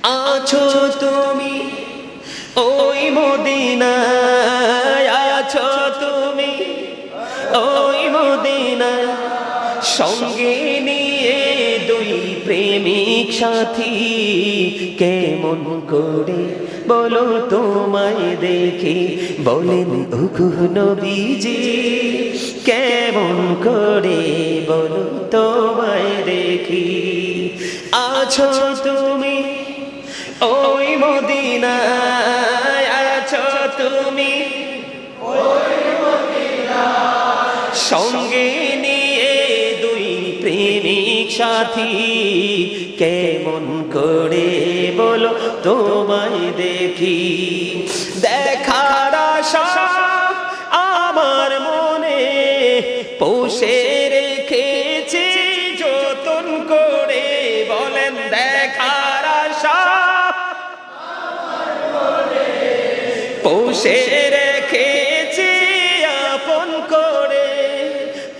আছো তুমি ওই মদিনায়, আছো তুমি ওই মদিনায়, সঙ্গে নিয়ে দুই প্রেমিক সাথী। কেমন করে বলো তোমায় দেখি, বলেন ওগো নবীজি, কেমন করে বলো তোমায় দেখি। আছো তুমি ওই মদিনায়, আছো তুমি ওই মদিনায়, সঙ্গে নিয়ে দুই প্রেমিক সাথী। কেমন করে বলো তোমায় দেখি। দেখার আশা আমার মনে পোষে রেখেছি যতন করে, বলেন দেখার আশা পোষে রেখেছি আপন করে।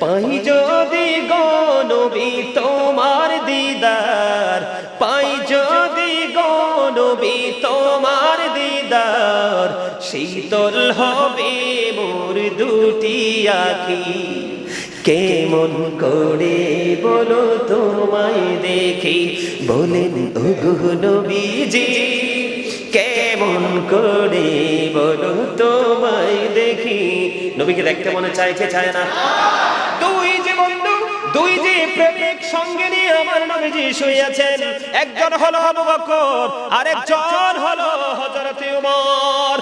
পাই যদি গো নবী তোমার দিদার, পাই যদি গো নবী তোমার দিদার, শীতল হবে মোর দুটি আঁখি। কেমন করে বলো তোমায় দেখি, বলেন ওগো নবীজি, কেমন করে বলো তোমায় দেখি। নবীকে দেখতে মনে চায় কে চায় না? দুই যে বন্ধু, দুই যে প্রেমিক সঙ্গে নিয়ে আমার নবীজি শুয়েছেন, একজন হলো আবু বকর, আরেকজন হলো হযরত ওমর।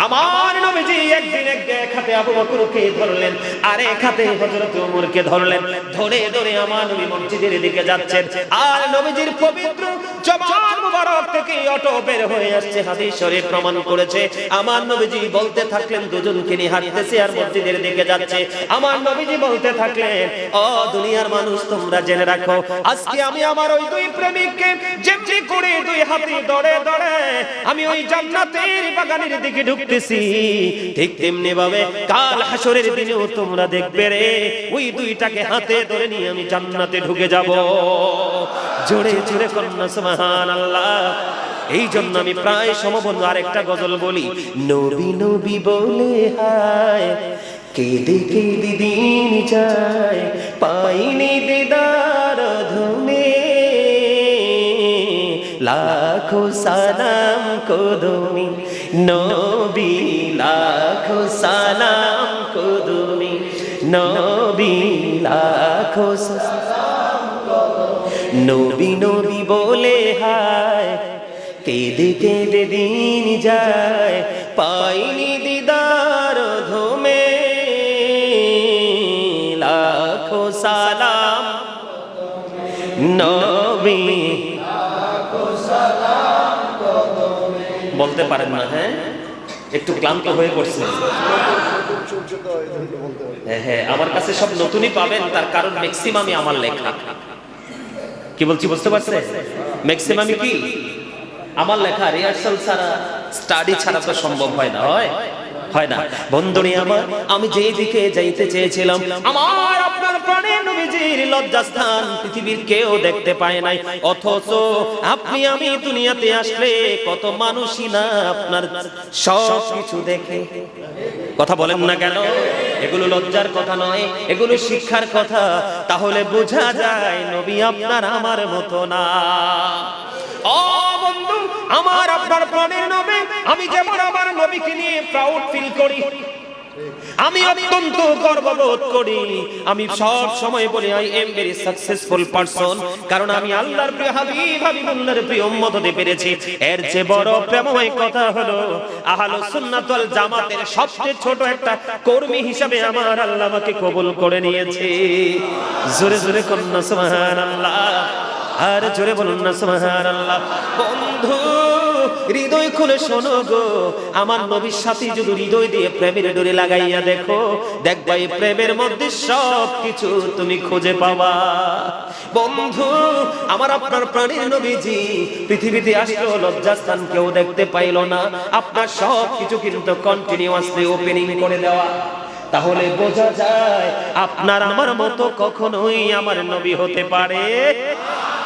আমার নবীজি একদিন এক হাতে আবু বকরকে ধরলেন, আর এক হাতে হযরত ওমরকে ধরলেন। ধরে ধরে আমার নবী মসজিদের দিকে যাচ্ছেন, আর নবীজির পবিত্র জবান মুবারক থেকে অটো বের হয়ে আসছে। হাদিস শরীফ প্রমাণ করেছে। আমার নবীজি বলতে থাকলেন, দুজনকে নিয়ে হাঁটতেছে আর মসজিদের দিকে যাচ্ছে। আমার নবীজি বলতে থাকলেন, ও দুনিয়ার মানুষ, তোমরা জেনে রাখো, আজকে আমি আমার ওই দুই প্রেমিককে যেমনি করে দুই হাতে ধরে ধরে আমি ওই জান্নাতের বাগানের দিকে ঢুকতেছি, ঠিক তেমনি ভাবে কাল হাসরের দিনেও তোমরা দেখবে রে, ওই দুইটাকে হাতে ধরে নিয়ে আমি জান্নাতে ঢুকে যাব। জোরে জোরে কন্যা সুবহানাল্লাহ। এই জন্য আমি প্রায় সমবন্ধ আরেকটা গজল বলি, নবী নবী বলে হায়, কেঁদে কেঁদে দিন যায়, পাইনি দিদার ধনে, লাখো সালাম কদমি নবী, লাখো সালাম কদমি নবী, লাখো সালাম কদমি। নবী নবী বলে হায়, কেঁদে কেঁদে দিন যায়, পাইনি দিদার ধমে, লাখো সালাম নবী, লাখো সালাম কদমে। বলতে পারেন না? হ্যাঁ, একটু ক্লান্ত হয়ে পড়ছে। হ্যাঁ, আমার কাছে সব নতুনই পাবেন, তার কারণ ম্যাক্সিমামই আমার লেখা। কি বলছি বুঝতে পারছেন? ম্যাক্সিমামই কি আমার লেখা, রিহার্সাল ছাড়া, স্টাডি ছাড়া তো সম্ভব হয় না। হয় না বন্ধুনি আমার, আমি যেই দিকে যাইতে চেয়েছিলাম, আমার আপনার প্রাণের নবীজির লজ্জাস্থান পৃথিবীর কেউ দেখতে পায় নাই, অথচ আপনি আমি দুনিয়াতে আসলে কত মানুষই না আপনার সব কিছু দেখে। কথা বলেন না কেন? এগুলো লজ্জার কথা নয়, এগুলো শিক্ষার কথা। তাহলে বোঝা যায় নবী আপনার আমার মতো না। ও বন্ধু, আমার আপনার প্রাণের নবী, আমি যেমন আমার নবীকে নিয়ে প্রাউড ফিল করি, আমি অত্যন্ত গর্ববোধ করি। আমি সব সময় বলি I am very successful person, কারণ আমি আল্লাহর প্রিয় হাবিব, হাবিবুল্লাহর প্রিয় উম্মত হতে পেরেছি। এর চেয়ে বড় প্রেমময় কথা হলো, আহলুস সুন্নাত ওয়াল জামাতের সবচেয়ে ছোট একটা কর্মী হিসাবে আমার আল্লাহ আমাকে কবুল করে নিয়েছে। জোরে জোরে কন্যা সুবহানাল্লাহ, আর জোরে বলুন না সুবহানাল্লাহ। বন্ধু, হৃদয় খুলে শোনো গো, আমার নবীর সাথে যদি হৃদয় দিয়ে প্রেমের ডোরে লাগাইয়া দেখো, দেখবা এই প্রেমের মধ্যে সব কিছু তুমি খুঁজে পাবা। বন্ধু, আমার আপনার প্রাণের নবীজি পৃথিবীতে আসলো, লজ্জাস্থান কেউ দেখতে পাইল না, আপনার সব কিছু কিন্তু কন্টিনিউয়াসলি ওপেনিং করে দেওয়া। তাহলে বোঝা যায় আপনার আমার মতো কখনোই আমার নবী হতে পারে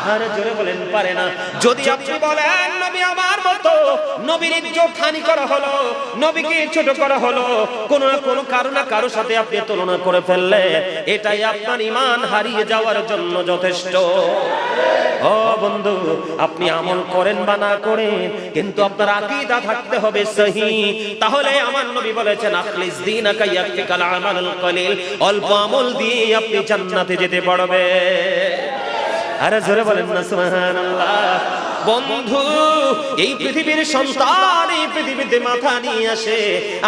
আর জোরে বলেন পারে না। যদি আপনি বলেন নবী আমার মতো, নবীর ইজ্জত হানি করা হলো, নবীকে ছোট করা হলো, কোন না কোন কারো সাথে আপনি তুলনা করে ফেললে এটাই আপনার ঈমান হারিয়ে যাওয়ার জন্য যথেষ্ট। ও বন্ধু, আপনি আমল করেন বা না করেন, কিন্তু আপনার আকীদা থাকতে হবে সহিহ। তাহলে আমার নবী বলেছেন আখলিস দীনাকা ইয়াকফিকাল আমালুল কলিল, অল্প আমল দিয়ে আপনি জান্নাতে যেতে পারবেন। আরে জোরে বলেন না সুবহানাল্লাহ। বন্ধু, এই পৃথিবীর সন্তান এই পৃথিবীতে মাথা নিয়ে আসে,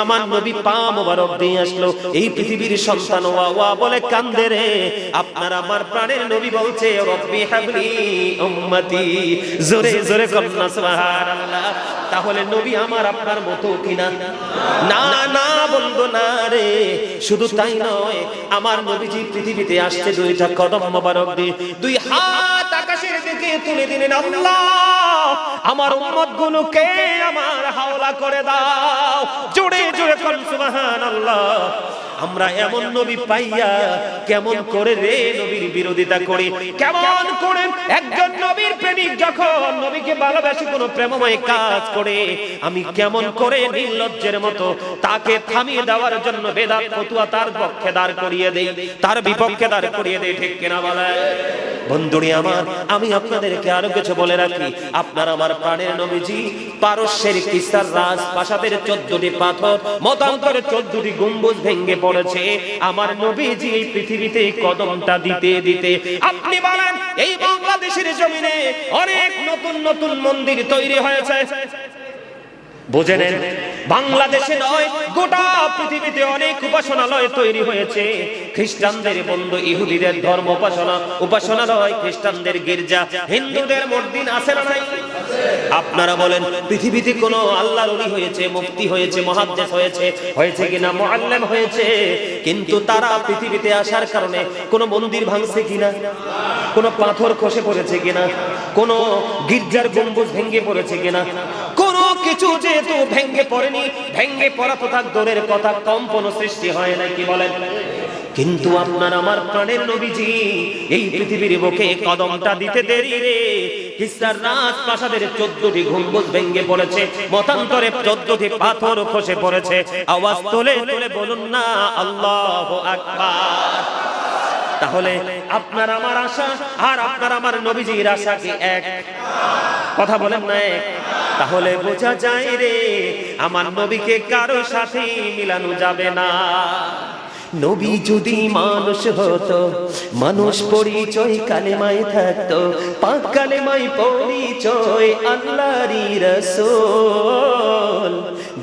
আমার নবী পা মোবারক দিয়ে আসলো, এই পৃথিবীর সন্তান ওয়া ওয়া বলে কান্দে রে। আপনার আমার প্রাণের নবী বলছে রব্বি হাবলি উম্মতি, জোরে জোরে কন্যা সুবহানাল্লাহ। তাহলে নবী আমার আপনার মতো কিনা? না না বন্ধু না রে। শুধু তাই নয়, আমার নবীজি পৃথিবীতে আসছে দুইটা কদম মোবারক দিয়ে, দুই হাত আকাশের দিকে তুলে দিলেন, আল্লাহ আমার উম্মতগুলোকে আমার হাওলা করে দাও। জোরে জোরে কোন সুবহানাল্লাহ। আমরা এমন নবী পাইয়া কেমন করে রে নবীর বিরোধিতা করি, কেমন করে একজন নবীর প্রেমিক যখন নবীকে ভালোবাসে কোনো প্রেমময় কাজ করে, আমি কেমন করে নির্লজ্জের মতো তাকে থামিয়ে দেওয়ার জন্য বেদাত ফতোয়া তার পক্ষে দাঁড় করিয়ে দেই, তার বিপক্ষে দাঁড় করিয়ে দেই, ঠিক কিনা বলে? বন্ধুরি আমার, আমি আপনাদেরকে আরো কিছু বলে রাখি। আপনার আমার প্রাণের নবীজি পারস্যের কিসরার রাজপ্রাসাদের 14টি পাথর, মতান্তরে 14টি গম্বুজ ভেঙে পড়েছে। আমার নবীজি এই পৃথিবীতে কদমটা দিতে দিতে, আপনি বলেন এই বাংলাদেশের জমিনে অনেক নতুন নতুন মন্দির তৈরি হয়েছে। বুঝে নেন, বাংলাদেশে নয় গোটা পৃথিবীতে অনেক উপাসনালয় তৈরি হয়েছে। খ্রিস্টানদের বন্ধু ইহুদিদের ধর্ম উপাসনালয়, খ্রিস্টানদের গির্জা, হিন্দুদের মসজিদ আছে না নাই? আপনারা বলেন পৃথিবীতে কোনো আল্লাহর ওলি হয়েছে, মুফতি হয়েছে, মুহাদ্দিস হয়েছে কিনা, মুআল্লিম হয়েছে, কিন্তু তারা পৃথিবীতে আসার কারণে কোনো মন্দির ভাঙছে কিনা, কোনো পাথর খসে পড়েছে কিনা, কোনো গির্জার গম্বুজ ভেঙে পড়েছে কিনা? কোনো কিছু যেহেতু ভেঙে পড়েনি, ভেঙে পড়া তো তার দূরের কথা, কম্পন সৃষ্টি হয় না, কি বলেন? কিন্তু আপনার আমার প্রাণের নবীজি এই পৃথিবীর বুকে কদমটা দিতে দেরি রে, কিসরার রাজপ্রাসাদের 14টি গম্বুজ ভেঙে পড়েছে, মতান্তরে 14টি পাথর খসে পড়েছে। আওয়াজ তোলে তোলে বলুন না আল্লাহু আকবার। তাহলে আপনার আমার আশা আর আপনার আমার নবীজির আশা কি এক? কথা বলেন না এক? তাহলে বোঝা যায় রে আমার নবীকে কারো সাথে মিলানো যাবে না। নবী যদি মানুষ হতো, মানুষ পরিচয় কালেমায় থাকতো, পাক কালেমায় পরিচয় আল্লাহরই রাসূল,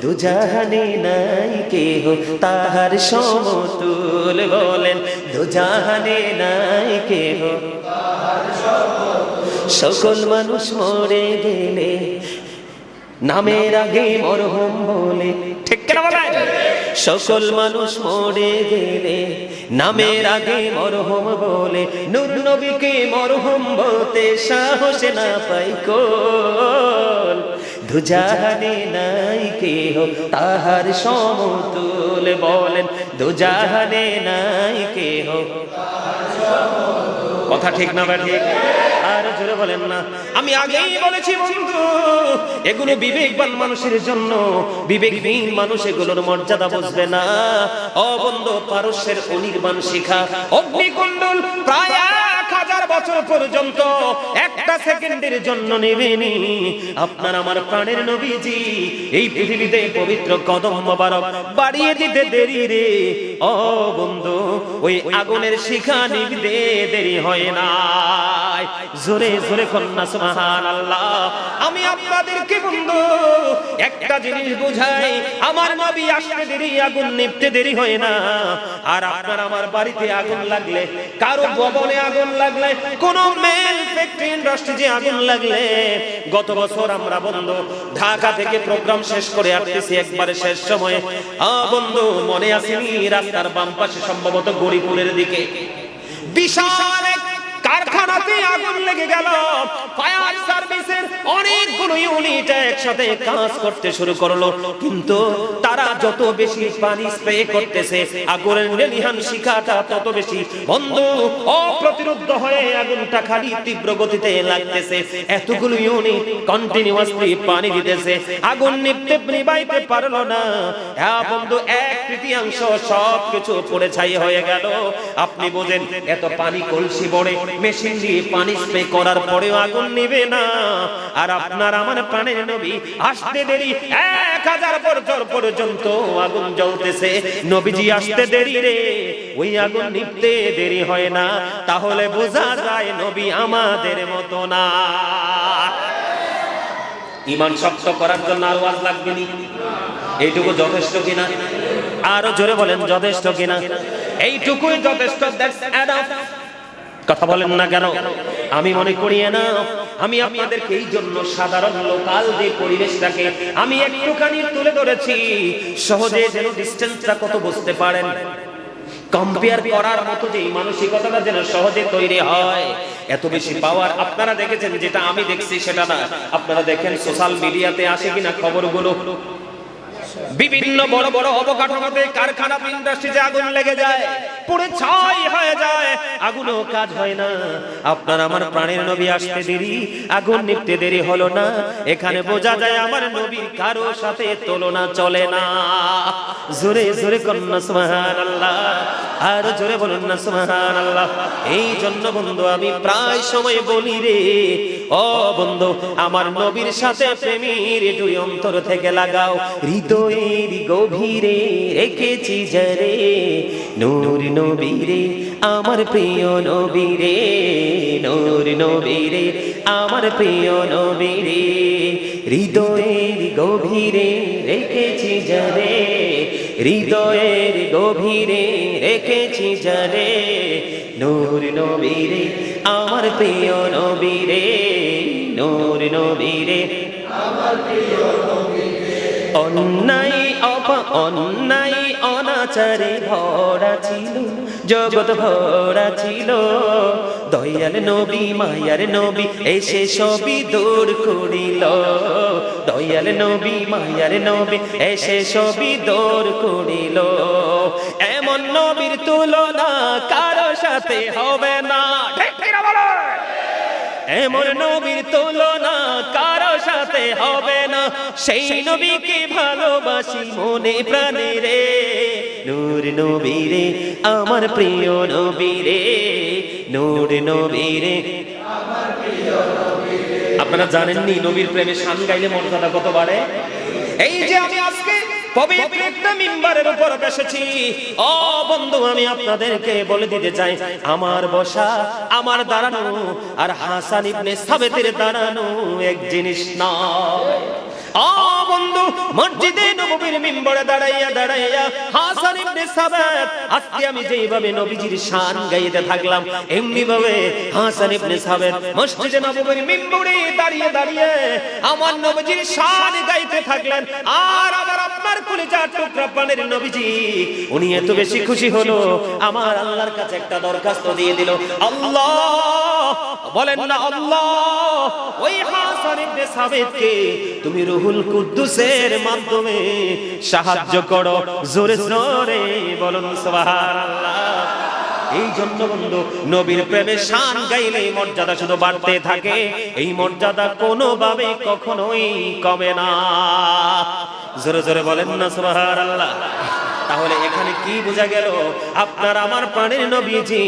দুজাহানে নাই কেহ তাহার সমতুল। বলেন দুজাহানে নাই কেহ তাহার সমতুল। সকল মানুষ মরে গেলে নামের আগে মরহুম বলে, ঠিক কিনা বলেন? সকল মানুষ মরে গেলে নামের আগে মরহুম বলে, নূর নবীকে মরহুম বলতে সাহস না পাই কোন, দুজাহানে নাই কেহ তাহার সমতুল। বলেন দুজাহানে নাই কেহ তাহার সমতুল। কথা ঠিক না বা ঠিক? আর জোরে বলেন না। আমি আগেই বলেছি বন্ধু, এগুলো বিবেকবান মানুষের জন্য, বিবেকহীন মানুষ এগুলোর মর্যাদা বুঝবে না। ও বন্ধু, পারস্যের অনির্বাণ শিখা অগ্নিকুণ্ডল প্রায় 1000 বছর পর্যন্ত একটা সেকেন্ডের জন্য নেবেনি। আপনার আমার প্রাণের নবীজি এই পৃথিবীতে পবিত্র কদম মোবারক বাড়িয়ে দিতে দেরি রে। ও বন্ধু, ওই আগুনের শিখা নিভতে দেরি হয় না। জোরে জোরে কন্যা সুবহানাল্লাহ। আমি আপনাদেরকে বন্ধু একটা জিনিস বুঝাই, আমার নবী আসতে দেরি, আগুন নিভতে দেরি হয় না। আর আপনার আমার বাড়িতে আগুন লাগলে, কারো ভবনে আগুন লাগলে, কোন মেল ফ্যাক্টরি ইন্ডাস্ট্রিতে আগুন লাগলে, গত বছর আমরা বন্ধু ঢাকা থেকে প্রোগ্রাম শেষ করে আসতেছি একবারে শেষ সময়ে, বন্ধু মনে আসেনি রাস্তার বাম পাশে সম্ভবত গরিপুরের দিকে বিশাল কারখানাতে আগুন লেগে গেল। ফায়ার সার্ভিসের অনেক অনেকগুলো ইউনিট একসাথে কাজ করতে শুরু করলো, কিন্তু তারা যত বেশি পানি স্প্রে করতেছে আগুনের লেলিহান শিখাটা তত বেশি বন্ধু অপ্রতিরোধ হয়ে আগুনটা খালি তীব্র গতিতে লাগতেছে। এতগুলো ইউনিট কন্টিনিউয়াসলি পানি দিতেছে, আগুন নিভাইতে পারলো না। হ্যাঁ বন্ধু, 1/3 সব কিছু পড়ে ছাই হয়ে গেল। আপনি বোঝেন, এত পানি কলসি ভরে মেশিন দিয়ে পানি স্প্রে করার পরেও আগুন নিবে না। আর আপনার আমার প্রাণের নবী আসতে দেরি 1000 বছর পর্যন্ত আগুন জ্বলতেছে। নবীজি আসতে দেরি রে, ওই আগুন নিভতে দেরি হয় না। তাহলে বোঝা যায় নবী আমাদের মতো না। ঈমান শক্ত করার জন্য আরো ওয়াজ লাগবে নি? এইটুকু যথেষ্ট কিনা? আরো জোরে বলেন, যথেষ্ট কিনা? এইটুকুই যথেষ্ট। That's enough. কথা বলেন না কেন? আমি মনে করি না। আমি আপনাদেরকে এই জন্য সাধারণ লোকাল যে পরিবেশটাকে আমি একটুখানি তুলে ধরেছি, সহজে যেন ডিসটেন্সটা কত বুঝতে পারেন। কম্পেয়ার করার মতো যে মানসিকতাটা যেন সহজে তৈরি হয়। এত বেশি পাওয়ার আপনারা দেখেছেন, যেটা আমি দেখছি সেটা না। আপনারা দেখেন সোশ্যাল মিডিয়াতে আসে কিনা খবরগুলো, বিভিন্ন বড় বড় অবকাঠামোতে কারখানা ইন্ডাস্ট্রিতে আগুন লেগে যায়, পুরো ছাই হয়ে যায়, আগুনও কাজ হয় না। আপনার আমার প্রাণের নবী আসতে দেরি, আগুন নিভতে দেরি হলো না। এখানে বোঝা যায় আমার নবীর কারো সাথে তুলনা চলে না। জোরে জোরে কন্যা সুবহানাল্লাহ, আর জোরে বলুন না সুবহানাল্লাহ। এই জন্য বন্ধু আমি প্রায় সময় বলি রে, ও বন্ধু আমার নবীর সাথে প্রেমের দুই অন্তর থেকে লাগাও, হৃদয়ের গভীরে রেখেছি যারে, নূর নবীরে আমার প্রিয় নবীরে, নূর নবীরে আমার প্রিয় নবীরে, হৃদয়ের গভীরে রেখেছি যারে, হৃদয়ের গভীরে রেখেছি যারে, নূর নবীরে আমার প্রিয় নবীরে, নূর নবীরে আমার প্রিয় নবীরে। অন্যায় অন্যায় অনাচারে ভরা ছিল জগৎ, ভরা ছিল, দয়াল নবী মায়ার নবী এসে সবই দূর করিল, দয়াল নবী মায়ার নবী এসে সবই দূর করিল। এমন নবীর তুলনা কারো সাথে হবে না, ঠিক কি না বলো? এমন নবীর তুলনা কারো সাথে হবে না, সেই নবীকে ভালোবাসি মনে প্রাণে রে, নূর নবীরে আমার প্রিয় নবীরে, নূর নবীরে আমার প্রিয় নবীরে। আপনারা জানেননি নবীর প্রেমে শান গাইলে মর্যাদা কত বাড়ে? এই যে আমি আজকে পবিত্র একটা মিম্বারের উপর বসেছি, ও বন্ধু আমি আপনাদেরকে বলে দিতে চাই, আমার বসা, আমার দাঁড়ানো আর হাসান ইবনে সাবিতের দাঁড়ানো এক জিনিস নয়। ও বন্ধু, মসজিদে নববীর মিম্বরে দাঁড়াইয়া দাঁড়াইয়া হাসান ইবনে সাবিত, আজকে আমি যেইভাবে নবীজির শান গাইতে থাকলাম, এমনি ভাবে হাসান ইবনে সাবিত মসজিদে নববীর মিম্বরে দাঁড়িয়ে দাঁড়িয়ে আমার নবীজির শান গাইতে থাকলেন। আর আবার আপনার কলিজার টুকরা প্রাণের নবীজি উনি এত বেশি খুশি হলো, আমার আল্লাহর কাছে একটা দরখাস্ত দিয়ে দিল, আল্লাহ বলেন না আল্লাহ, ওই হাসান ইবনে সাবিতকে তুমি রুহুল কুদ্দুসের মাধ্যমে সাহায্য করো। জোরে জোরে বলুন সুবহানাল্লাহ। এই জন্য বন্ধু নবীর প্রেমে শান গাইলে মর্যাদা শুধু বাড়তে থাকে, এই মর্যাদা কোনোভাবে কখনোই কমে না। জোরে জোরে বলেন না সুবহানাল্লাহ। তাহলে এখানে কি বোঝা গেল? আপনার আমার প্রাণের নবীজি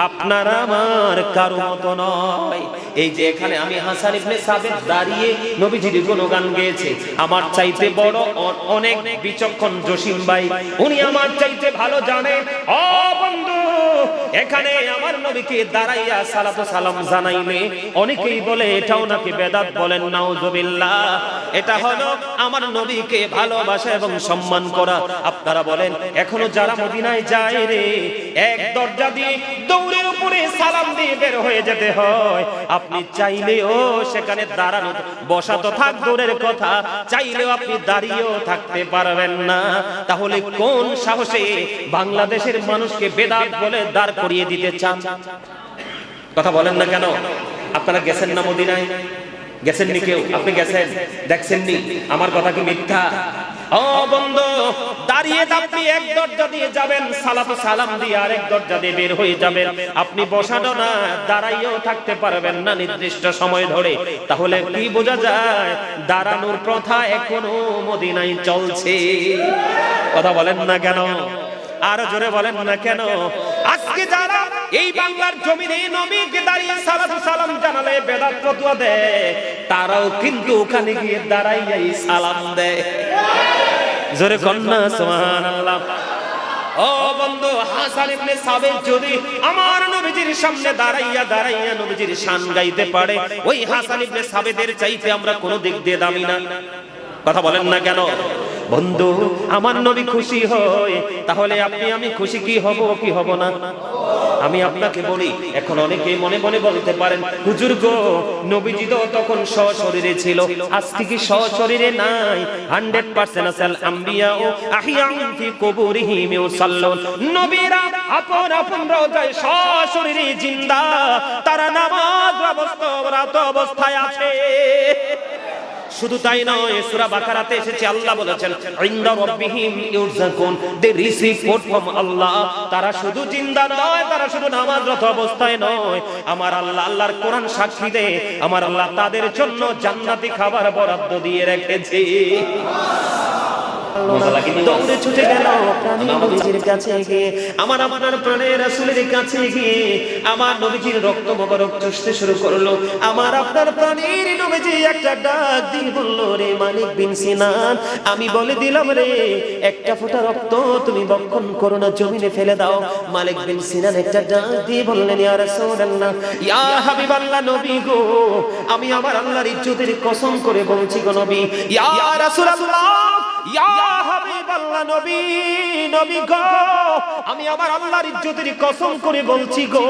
আপনার আমার কারো মতো নয়। এই যে এখানে আমি হাসান ইবনে সাবিত দাঁড়িয়ে নবীজির গুণগান গেয়েছে, আমার চাইতে বড় অনেক বিচক্ষণ জসিম ভাই, উনি আমার চাইতে ভালো জানে। ও বন্ধু, এখানে আমার নবীকে দাঁড়াইয়া সালাতু সালাম জানাইলে অনেকেই বলে এটাও নাকি বেদাত, বলেন নাউজুবিল্লাহ। এটা হলো আমার নবীকে ভালোবাসা এবং সম্মান করা। আপনারা বলেন এখনো যারা মদিনায় যায় রে, এক দরজা দিয়ে দৌড়ের উপরে সালাম দিয়ে বের হয়ে যেতে হয়। আপনি চাইলেও সেখানে দাঁড়ানো, বসা তো থাক দূরের কথা, চাইলেও আপনি দাঁড়িয়েও থাকতে পারবেন না। তাহলে কোন সাহসে বাংলাদেশের মানুষকে বেদাত বলে দাঁড় করিয়ে দিতে চান? কথা বলেন না কেন? আপনারা গেছেন না মদিনায়? গেছেননি কেউ? আপনি গেছেন, দেখছেননি? আমার কথা কি মিথ্যা? ও বন্ধু, দাঁড়িয়ে আপনি এক দরজা দিয়ে যাবেন, সালাতু সালাম দিয়ে আরেক দরজা দিয়ে বের হয়ে যাবেন। আপনি বসানো না, দাঁড়াইয়েও থাকতে পারবেন না নির্দিষ্ট সময় ধরে। তাহলে কি বোঝা যায়? দাঁড়ানোর প্রথা এখনো মদিনায় চলছে। কথা বলেন না কেন? আরো জোরে বলেন না কেন? আজকে যারা এই বাংলার জমিনে নবীকে দাঁড়িয়ে সালাতু সালাম জানালে বেদাত ফতোয়া দেয়, তারাও কিন্তু ওখানে গিয়ে দাঁড়াইয়াই সালাম দেয়। জোরে কন্যা সুবহানাল্লাহ। ও বন্ধু, হাসান ইবনে সাবিত যদি আমার নবীজির সামনে দাঁড়াইয়া নবীজির শান গাইতে পারে, ওই হাসান ইবনে সাবিতের চাইতে আমরা কোন দিক দিয়ে দামি না। কথা বলেন না কেন? বন্ধু, আমার নবী খুশি হয়, তাহলে আপনি আমি খুশি কি হব না? আমি আপনাকে বলি, এখন অনেকে মনে মনে বলতে পারেন, হুজুর গো, নবীজি তো তখন সশরীরে ছিল, আজকে কি সশরীরে নাই? 100% আসাল আম্বিয়া ও আহিয়াউন ফি কুবুরিহিম ইউসাল্লুন। নবীরা আপন আপন রওজায় সশরীরে জিন্দা, তারা নামাজ অবস্থারত অবস্থায় আছে। শুধু তাই নয়, সূরা বাকারাতে এসেছে, আল্লাহ বলেছেন ইনদা রাব্বিহিম ইউরযাকুন, দে রিসিভ ফুড ফ্রম আল্লাহ। তারা শুধু জিন্দা নয়, তারা শুধু নামাজরত অবস্থায় নয়, আমার আল্লাহ, আল্লাহর কোরআন সাক্ষী দেয়, আমার আল্লাহ তাদের জন্য জান্নাতি খাবার বরাদ্দ দিয়ে রেখেছে। দৌড়ে ছুটে গেল প্রাণের নবীজির কাছে গিয়ে, আমার আপনার প্রাণের রাসূলের কাছে গিয়ে আমার নবীজির রক্ত মোবারক চুষতে শুরু করলো। আমার আপনার প্রাণের নবীজি একটা ডাক দিয়ে বলল, রে মালিক বিন সিনান, আমি বলে দিলাম রে, একটা ফোঁটা রক্ত তুমি বক্ষণ করো না, জমিনে ফেলে দাও। মালিক বিন সিনান একটা ডাক দিয়ে বললেন, ইয়া রাসূলুল্লাহ, ইয়া হাবিবাল্লাহ, নবী গো, আমি আমার আল্লাহর ইজ্জতের কসম করে বলছি গো নবী, ইয়া রাসূলুল্লাহ, ইয়া হাবিবাল্লাহ, নবী, নবী গো, আমি আমার আল্লাহর ইজ্জতের কসম করে বলছি গো,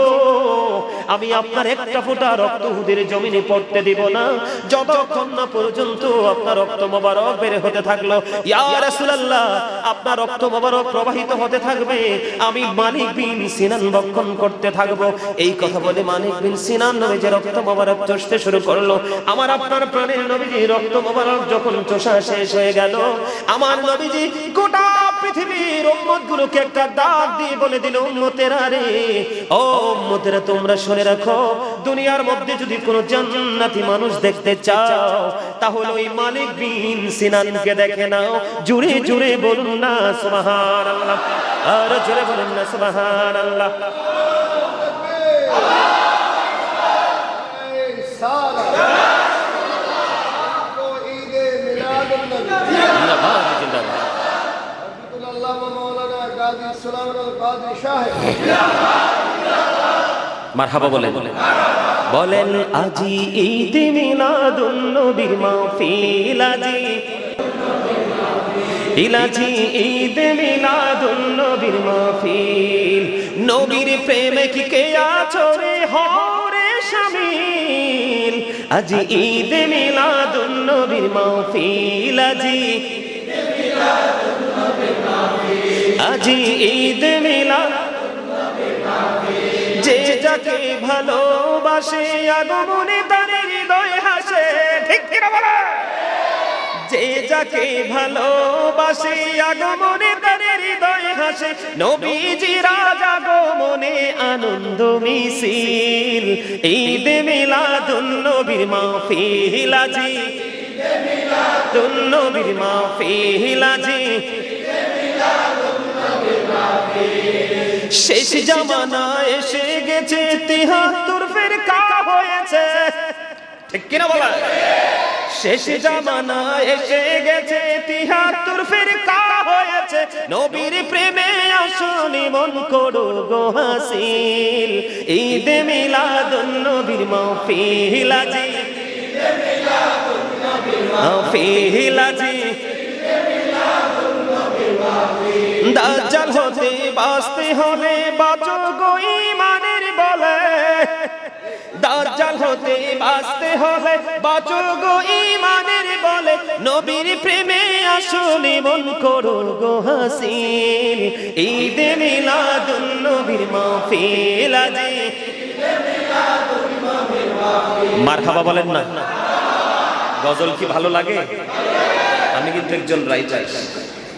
আমি আপনার একটা ফোঁটা রক্ত উহুদের জমিনে পড়তে দিব না, যতক্ষণ না পর্যন্ত আপনার রক্ত মোবারক বের হতে থাকলো। ইয়া রাসূলুল্লাহ, আপনার রক্ত মোবারক প্রবাহিত হতে থাকবে, আমি মালিক বিন সিনান বক্ষণ করতে থাকবো। এই কথা বলে মালিক বিন সিনান নবীজির রক্ত মোবারক চষতে শুরু করলো। আমার আপনার প্রাণের নবীজি রক্ত মোবারক যখন চষা শেষ হয়ে গেল, আমার নবীজি গোটা পৃথিবীর উম্মতগুলোকে একটা ডাক দিয়ে বলে দিল, উম্মতেরা রে, ও উম্মতেরা, তোমরা শুনে রাখো, দুনিয়ার মধ্যে যদি কোনো জান্নাতি মানুষ দেখতে চাও, তাহলে ওই মালিক বিন সিনানকে দেখে নাও। জুড়ে জুড়ে বলুন না সুবহানাল্লাহ, আর জোরে বলুন না সুবহানাল্লাহ। মারহাবা বলেন, বলেন আজি ঈদ মিলাদুন নবীর মাহফিল, আজি ঈদ মিলাদুন নবীর মাহফিল, নবীর প্রেমে কি কে আছো রে হরে শামিল, আজি ঈদ মিলাদুন নবীর মাহফিল, আজি ঈদ মিলাদ, যে যাকে ভালোবাসে আগমনে তার হৃদয় হাসে। ঠিক কি না বলে? যে যাকে ভালোবাসে আগমনে তার হৃদয় হাসে, নবীজির আগমনে আনন্দ মিছিল, ঈদ মিলাদুন নবীর মাহফিল, আজি ঈদ মিলাদুন নবীর মাহফিল, আজি শেষ জামানা এসে গেছে, 73 ফিরকা হয়েছে। ঠিক কিনা বলা? শেষ জামানা এসে গেছে, 73 ফিরকা হয়েছে, নবীর প্রেমে আসনি মন করো গো হাসিল, ঈদ মিলাদুন নবীর মাহফিল, আজি ঈদ মিলাদুন নবীর মাহফিল, আজি দাজ্জাল হতে বাঁচতে হলে বাঁচো গো ঈমানের বলে, দাজ্জাল হতে বাঁচতে হলে বাঁচো গো ঈমানের বলে, নবীর প্রেমে আসলে মন করো গো হাসিল, ঈদ মিলাদুন নবীর মাহফিল, আজি ঈদ মিলাদুন নবীর মাহফিল। মারহাবা বলেন না? গজল কি ভালো লাগে? আমি কিন্তু একজন রাইটার,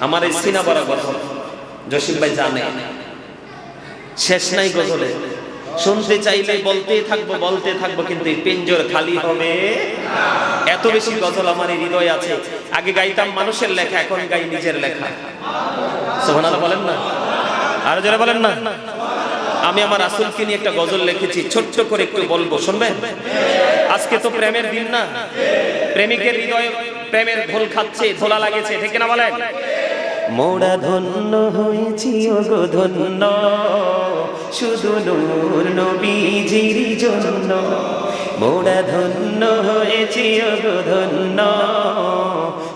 আমার এই সিনা বড় গজল জসিম ভাই জানে, শেষ নাই গজলে, শুনতে চাইলে বলতেই থাকবো কিন্তু এই পিঞ্জর খালি হবে। এত বেশি গজল আমার এই হৃদয়ে আছে। আগে গাইতাম মানুষের লেখা, এখন গাই নিজের লেখা। সুবহানাল্লাহ বলেন না, আর জোরে বলেন না। আমি আমার রাসূলকে নিয়ে একটা গজল লিখেছি, ছোট্ট করে একটু বলবো, শুনবেন? আজকে তো প্রেমের দিন না, প্রেমিকের হৃদয়ে প্রেমের ঢোল খাচ্ছে, ধোলা লাগেছে, ঠিক না বলেন? মোরা ধন্য হয়েছি ওগো ধন্য, শুধু নূর নবীজির জন্য। মোরা ধন্য হয়েছি ওগো ধন্য,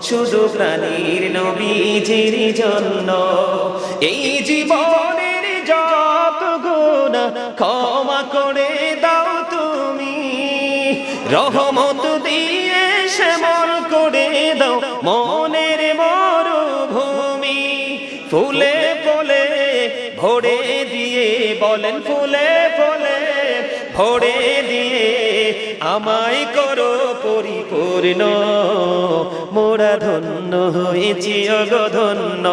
শুধু প্রাণীর নবীজির জন্য। এই জীবনের যত গুনাহ ক্ষমা করে দাও তুমি, রহমত দিয়ে শ্যামল করে দাও মনের মরুভূমি। ফুলে ফলে ভরে দিয়ে, বলেন ফুলে ফলে ভরে দিয়ে আমায় করো পরিপূর্ণ। মোরা ধন্য হয়েছি ওগো ধন্য,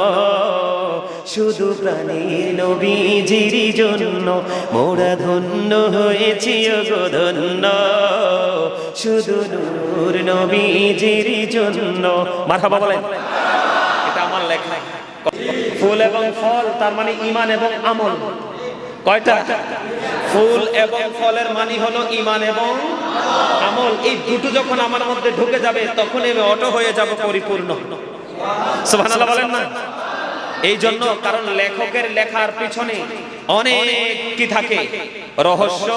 শুধু প্রাণীর নবীজির জন্য। মোরা ধন্য হয়েছি ওগো ধন্য, শুধু নূর নবীজির জন্য। মারহাবা বলেন। এটা আমার লেখা। ফুল এবং ফল তার মানে ঈমান এবং আমল। কয়টা? ফুল এবং ফলের মানে হলো ঈমান এবং আমল। এই দুটো যখন আমার মধ্যে ঢুকে যাবে তখন আমি অটো হয়ে যাব পরিপূর্ণ। সুবহানাল্লাহ বলেন না। এই জন্য, কারণ লেখকের লেখার পিছনে অনেক কি থাকে, রহস্য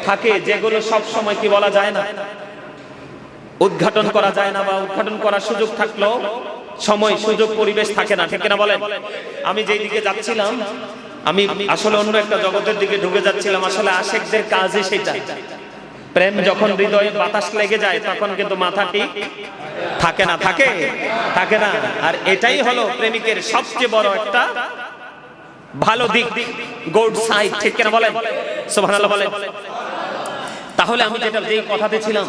থাকে, যেগুলো সব সময় কি বলা যায় না, উদ্ঘাটন করা যায় না, বা উদ্ঘাটন করার সুযোগ থাকলেও সময় সুযোগ পরিবেশ থাকে না, ঠিক না বলেন? আমি যেই দিকে যাচ্ছিলাম, আমি আসলে অন্য একটা জগতের দিকে ঢুকে যাচ্ছিলাম। আসলে আশিকদের কাজই সেটা। প্রেম যখন হৃদয়ে বাতাস লেগে যায় তখন কিন্তু মাথা ঠিক থাকে না, থাকে না। আর এটাই হলো প্রেমিকের সবচেয়ে বড় একটা ভালো দিক, গুড সাইড, ঠিক না বলেন? সুবহানাল্লাহ বলেন। তাহলে আমি যেই কথাতে ছিলাম,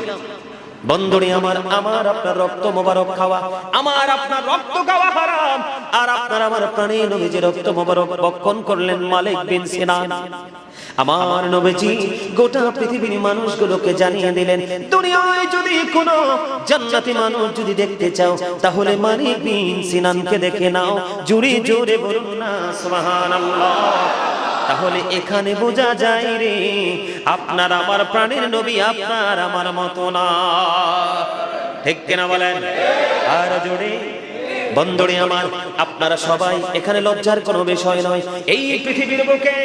বন্ধুরে আমার, আমার আপনার রক্ত মোবারক খাওয়া, আমার আপনার রক্ত খাওয়া হারাম। আর আপনার আমার প্রাণের নবীজি রক্ত মোবারক ভক্ষণ করলেন মালিক বিন সিনান। আমার নবীজি গোটা পৃথিবীর মানুষগুলোকে জানিয়ে দিলেন, দুনিয়ায় যদি কোনো জান্নাতি মানুষ যদি দেখতে চাও তাহলে মালিক বিন সিনানকে দেখে নাও। জোরে জোরে বলুন না সুবহানাল্লাহ। তাহলে এখানে বোঝা যায় রে, আপনার আমার প্রাণের নবী আপনার আমার মতো না, ঠিক কিনা বলেন? আর জোরে। বন্ধুরে আমার, আপনারা সবাই এখানে লজ্জার কোনো বিষয় নয়। এই পৃথিবীর বুকে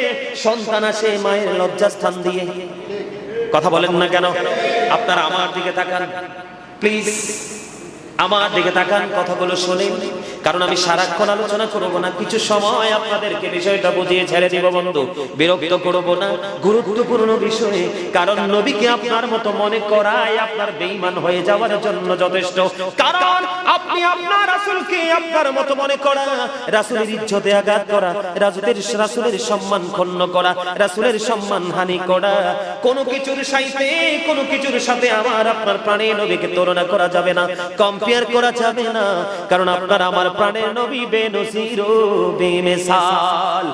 সন্তান আসে মায়ের লজ্জাস্থান দিয়ে। কথা বলেন না কেন? আপনারা আমার দিকে তাকান প্লিজ, আমার দিকে তাকান, কথাগুলো শোনেন। কারণ আমি সারাক্ষণ আলোচনা করব না, কিছু সময় আপনাদেরকে বিষয়টা বুঝিয়ে ছেড়ে দিব বন্ধু, বিরক্ত করব না, গুরুত্বপূর্ণ বিষয়ে। কারণ নবীকে আপনার মতো মনে করাই আপনার বেঈমান হয়ে যাওয়ার জন্য যথেষ্ট। কারণ আপনি আপনার রাসূলকে আপনার মতো মনে করা, রাসূলের ইজ্জতে আঘাত করা, রাসূলের সম্মান ক্ষুণ্ণ করা, রাসূলের সম্মান হানি করা, কোনো কিছুর সাথে আমার আপনার প্রাণের নবীকে তুলনা করা যাবে না, কম্পেয়ার করা যাবে না। কারণ আপনার আমার প্রাণের নবী বেনজির ও বেমিসাল।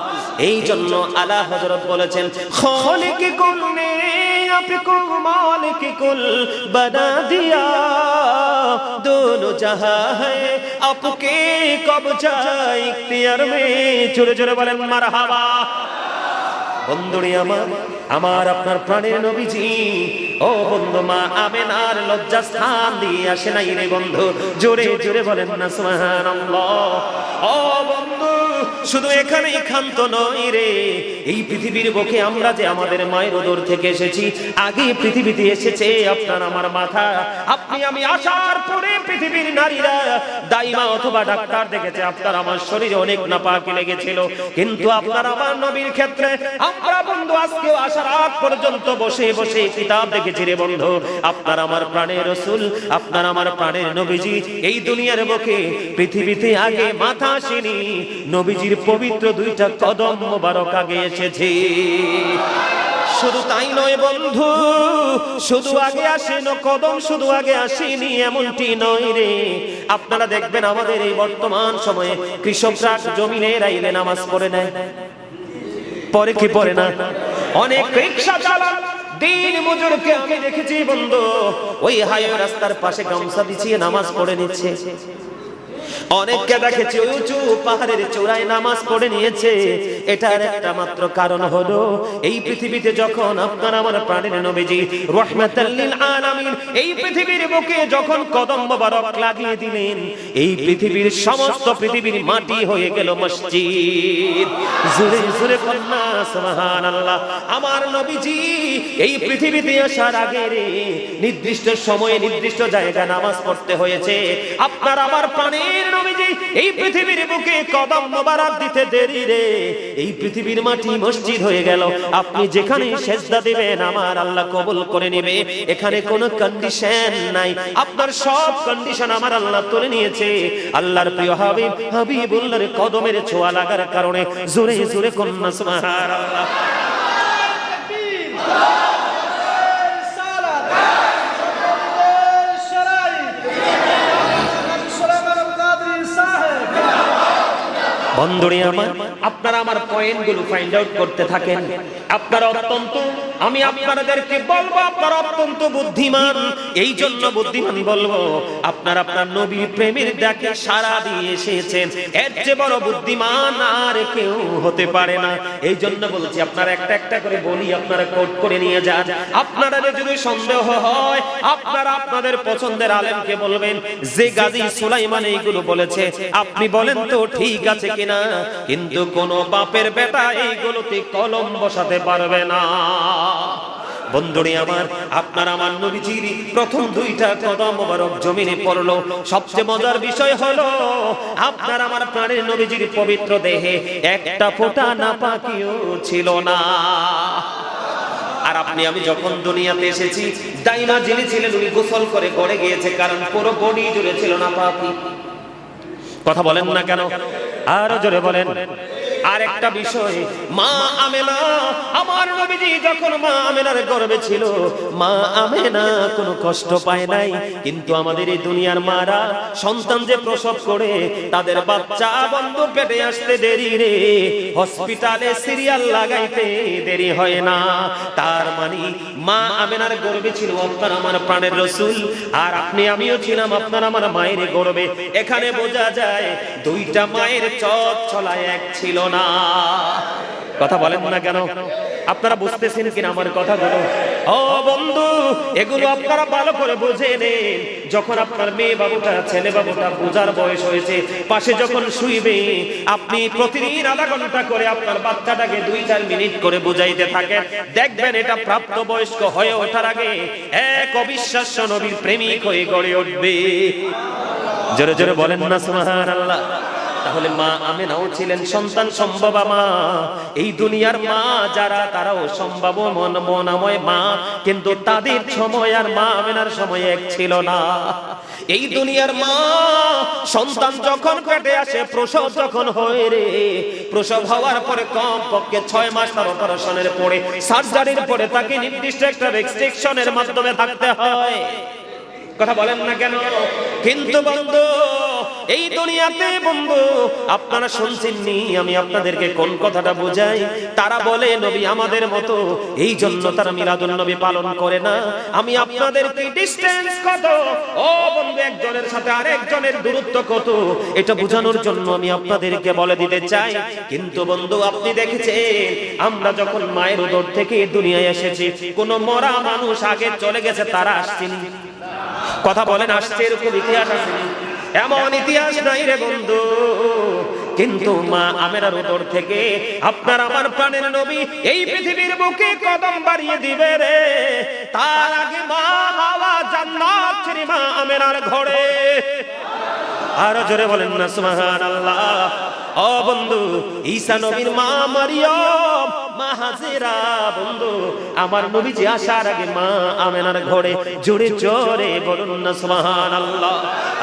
এই জন্য আলা হযরত বলেছেন, খালিক কুল নে আপকো মালিক কুল বানা দিয়া, দোনো জাহাঁ হ্যায় আপকে কবজা ইখতিয়ার মে। জোরে জোরে বলেন মারহাবা। বন্ধুরে আমার, আমার আপনার প্রাণের নবীজি, ও বন্ধু, মা আমেনার লজ্জাস্থান দিয়ে আসে নাই রে বন্ধু। জোরে জোরে বলেন না সুবহানাল্লাহ। ও বন্ধু, শুধু এখানেই ক্ষান্ত নয় রে, এই পৃথিবীর বুকে আমরা যে আমাদের মায়ের উদর থেকে এসেছি, আগে পৃথিবীতে এসেছে আপনার আমার মাথা। আপনি আমি আসার পরে পৃথিবীর নারীরা দাইমা অথবা ডাক্তার দেখেছে আপনার আমার শরীরে অনেক নাপাকি লেগেছিল, কিন্তু আপনার আমার নবীর ক্ষেত্রে আমরা বন্ধু আজকেও আসার আগ পর্যন্ত বসে বসে কিতাব দেখেছি রে বন্ধু। আপনার আমার প্রাণের রাসূল, আপনার আমার প্রাণের নবীজি এই দুনিয়ার বুকে পৃথিবীতে আগে মাথা আসেনি, নবীজির পবিত্র দুইটা কদম মোবারক আগে এসেছে। শুধু তাই নয় বন্ধু, শুধু আগে আসেন কদম, শুধু আগে আসেনি এমনটি নয় রে। আপনারা দেখবেন আমাদের এই বর্তমান সময়ে কৃষকরা জমিনে রাইলে নামাজ পড়ে নেয়, পরে কি পড়ে না? অনেক রিকশা চালান দিন মজুরকে আমি দেখেছি বন্ধু, ওই হাইওয়ে রাস্তার পাশে গামছা বিছিয়ে নামাজ পড়ে নিচ্ছে। অনেককে দেখেছি উঁচু পাহাড়ের চূড়ায় নামাজ পড়ে নিয়েছে। এটার একটা মাত্র কারণ হলো এই পৃথিবীতে যখন আপনার আমার প্রাণের নবীজি রাহমাতাল লিল আলামিন এই পৃথিবীর বুকে যখন কদম মোবারক লাগিয়ে দিলেন, এই পৃথিবীর সমস্ত পৃথিবীর মাটি হয়ে গেল মসজিদ। জোরে জোরে কন্যা সুবহানাল্লাহ। আমার নবীজি এই পৃথিবীতে আসার আগে রে নির্দিষ্ট সময়ে নির্দিষ্ট জায়গায় নামাজ পড়তে হয়েছে। আপনার আমার প্রাণের নবীজি এই পৃথিবীর বুকে কদম মোবারক দিতে দেরি রে এই পৃথিবীর মাটি মসজিদ হয়ে গেল। আপনি যেখানে সিজদা দিবেন আমার আল্লাহ কবুল করে নেবে। এখানে কোনো কন্ডিশন নাই, আপনার সব কন্ডিশন আমার আল্লাহ তুলে নিয়েছে। আল্লাহর প্রিয় হাবিবুল্লাহর কদমের ছোঁয়া লাগার কারণে জোরে জোরে কন্যা সুবহানাল্লাহ। বন্ধুরে আমার, আপনারা আমার পয়েন্টগুলো ফাইন্ড আউট করতে থাকেন। আপনারা অত্যন্ত, আমি আপনাদেরকে বলবো আপনারা অত্যন্ত বুদ্ধিমান। এই জন্য বুদ্ধিমান বলবো, আপনারা আপনার নবী প্রেমের ডাকে সাড়া দিয়ে এসেছেন। এর চেয়ে বড় বুদ্ধিমান আর কেউ হতে পারে না। এই জন্য বলছি আপনারা একটা একটা করে বলি, আপনারা কোট করে নিয়ে যান। আপনারা যদি সন্দেহ হয় আপনারা আপনাদের পছন্দের আলেমকে বলবেন যে গাজী সুলাইমান এইগুলো বলেছে, আপনি বলেন তো ঠিক আছে কিনা। কিন্তু কোন বাপের বেটা এইগুলোতে কলম বসাতে পারবে না। বন্ধুরে আমার, আপনার আমার নবীজির প্রথম দুইটা কদম মোবারক জমিনে পড়লো। সবচেয়ে মজার বিষয় হলো আপনার আমার প্রাণের নবীজির পবিত্র দেহে একটা ফোঁটা নাপাকিও ছিল না। আর আপনি আমি যখন দুনিয়াতে এসেছি দাইমা যিনি ছিলেন উনি গোসল করে গড়ে গিয়েছে, কারণ পুরো বডি জুড়ে ছিল নাপাকি। কথা বলেন না কেন? আরো জোরে বলেন। আর একটা বিষয়, মা আমেনা, আমার নবীজি যখন মা আমেনার গর্ভে ছিল, মা আমেনা কোনো কষ্ট পায় নাই। কিন্তু আমাদের এই দুনিয়ার মারা সন্তান যে প্রসব করে তাদের বাচ্চা বন্ধ পেটে আসতে দেরি রে, হসপিটালে সিরিয়াল লাগাইতে দেরি হয় না। তার মানে মা আমেনার গর্ভে ছিল আপনার আমার প্রাণের রাসূল, আর আপনি আমিও ছিলাম আপনার আমার মায়ের গর্ভে। এখানে বোঝা যায় দুইটা মায়ের চলায় এক ছিল না। কথা বলেন না কেন? আপনারা বুঝতেছেন কিনা আমার কথাগুলো? ও বন্ধু, এগুলো আপনারা ভালো করে বুঝে নেন। যখন আপনার মেয়ে বাবুটা ছেলে বাবুটা বোঝার বয়স হয়েছে, পাশে যখন শুইবে, আপনি প্রতিদিন আধা ঘন্টা করে আপনার বাচ্চাটাকে 2-4 মিনিট করে বুঝাইতে থাকেন। দেখবেন এটা প্রাপ্ত বয়স্ক হয়ে ওঠার আগে এক অবিশ্বাস্য নবীর প্রেমিক হয়ে গড়ে উঠবে। জোরে জোরে বলেন না সুবহানাল্লাহ। তাহলে মা আমেনাও ছিলেন সন্তান সম্ভবা মা। এই দুনিয়ার মা যারা তারাও সম্ভব মনাময় মা, কিন্তু তাদের সময় আর মা আমেনার সময় এক ছিল না। এই দুনিয়ার মা সন্তান যখন পেটে আসে, প্রসব যখন হয় রে, প্রসব হওয়ার পরে কম পক্ষে 6 মাস তার অপারেশনের পরে, সার্জারির পরে তাকে নির্দিষ্ট একটা রেস্ট্রিকশনের মাধ্যমে থাকতে হয়। কথা বলেন না কেন? কিন্তু বন্ধু এই দুনিয়াতে বন্ধু আপনারা শুনছেননি আমি আপনাদেরকে কোন কথাটা বোঝাই। তারা বলে নবী আমাদের মতো, এই জন্য তারা মিলাদুন নবী পালন করে না। আমি আপনাদেরকে ডিসটেন্স কত, ও বন্ধু, একজনের সাথে আরেকজনের দূরত্ব কত, এটা বোঝানোর জন্য আমি আপনাদেরকে বলে দিতে চাই। কিন্তু বন্ধু আপনি দেখেছেন আমরা যখন মায়ের উদর থেকে দুনিয়ায় এসেছি, কোন মরা মানুষ আগে চলে গেছে তারা আসছেনি? কথা বলেন, আসছে এরকম ইতিহাস আছে? এমন ইতিহাস নাই রে বন্ধু। কিন্তু মা আমেনার উদর থেকে আপনার আমার প্রাণের নবী এই পৃথিবীর বুকে কদম বাড়িয়ে দিবে রে, তার আগে মা হাওয়া জান্নাত ছেড়ে মা আমেনার ঘরে। আর জোরে বলেন না সুবহানাল্লাহ। ও বন্ধু, ঈসা নবীর মা মারিয়ম, মা হাজেরা, বন্ধু আমার নবীজি আসার আগে মা আমেনার ঘরে। জোরে জোরে বলুন না সুবহানাল্লাহ,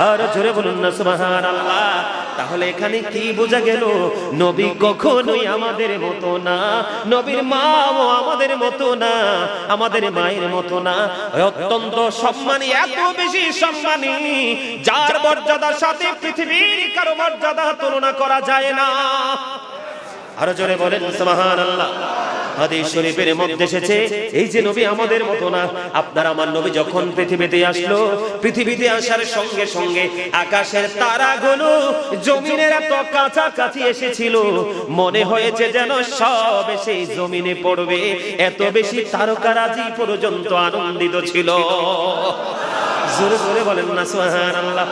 আর জোরে বলুন না সুবহানাল্লাহ। তাহলে এখানে কি বোঝা গেল? নবী কখনোই আমাদের মতো না, নবীর মাও আমাদের মতো না, আমাদের মায়ের মতো না। অত্যন্ত সম্মানী, এত বেশি সম্মানী, যার মর্যাদার সাথে পৃথিবীর কারো মর্যাদা তুলনা করা যায় না। আরো জোরে বলেন সুবহানাল্লাহ। হাদিস শরীফের মধ্যে এসেছে, এই যে নবী আমাদের মতো না, আপনার আমার নবী যখন পৃথিবীতে আসলো, পৃথিবীতে আসার সঙ্গে সঙ্গে আকাশের তারাগুলো জমিনের এত কাছাকাছি এসেছিল, মনে হয়েছে যেন সব এসে জমিনে পড়বে, এত বেশি তারকারাজি পর্যন্ত আনন্দিত ছিল। জোরে জোরে বলেন না সুবহানাল্লাহ।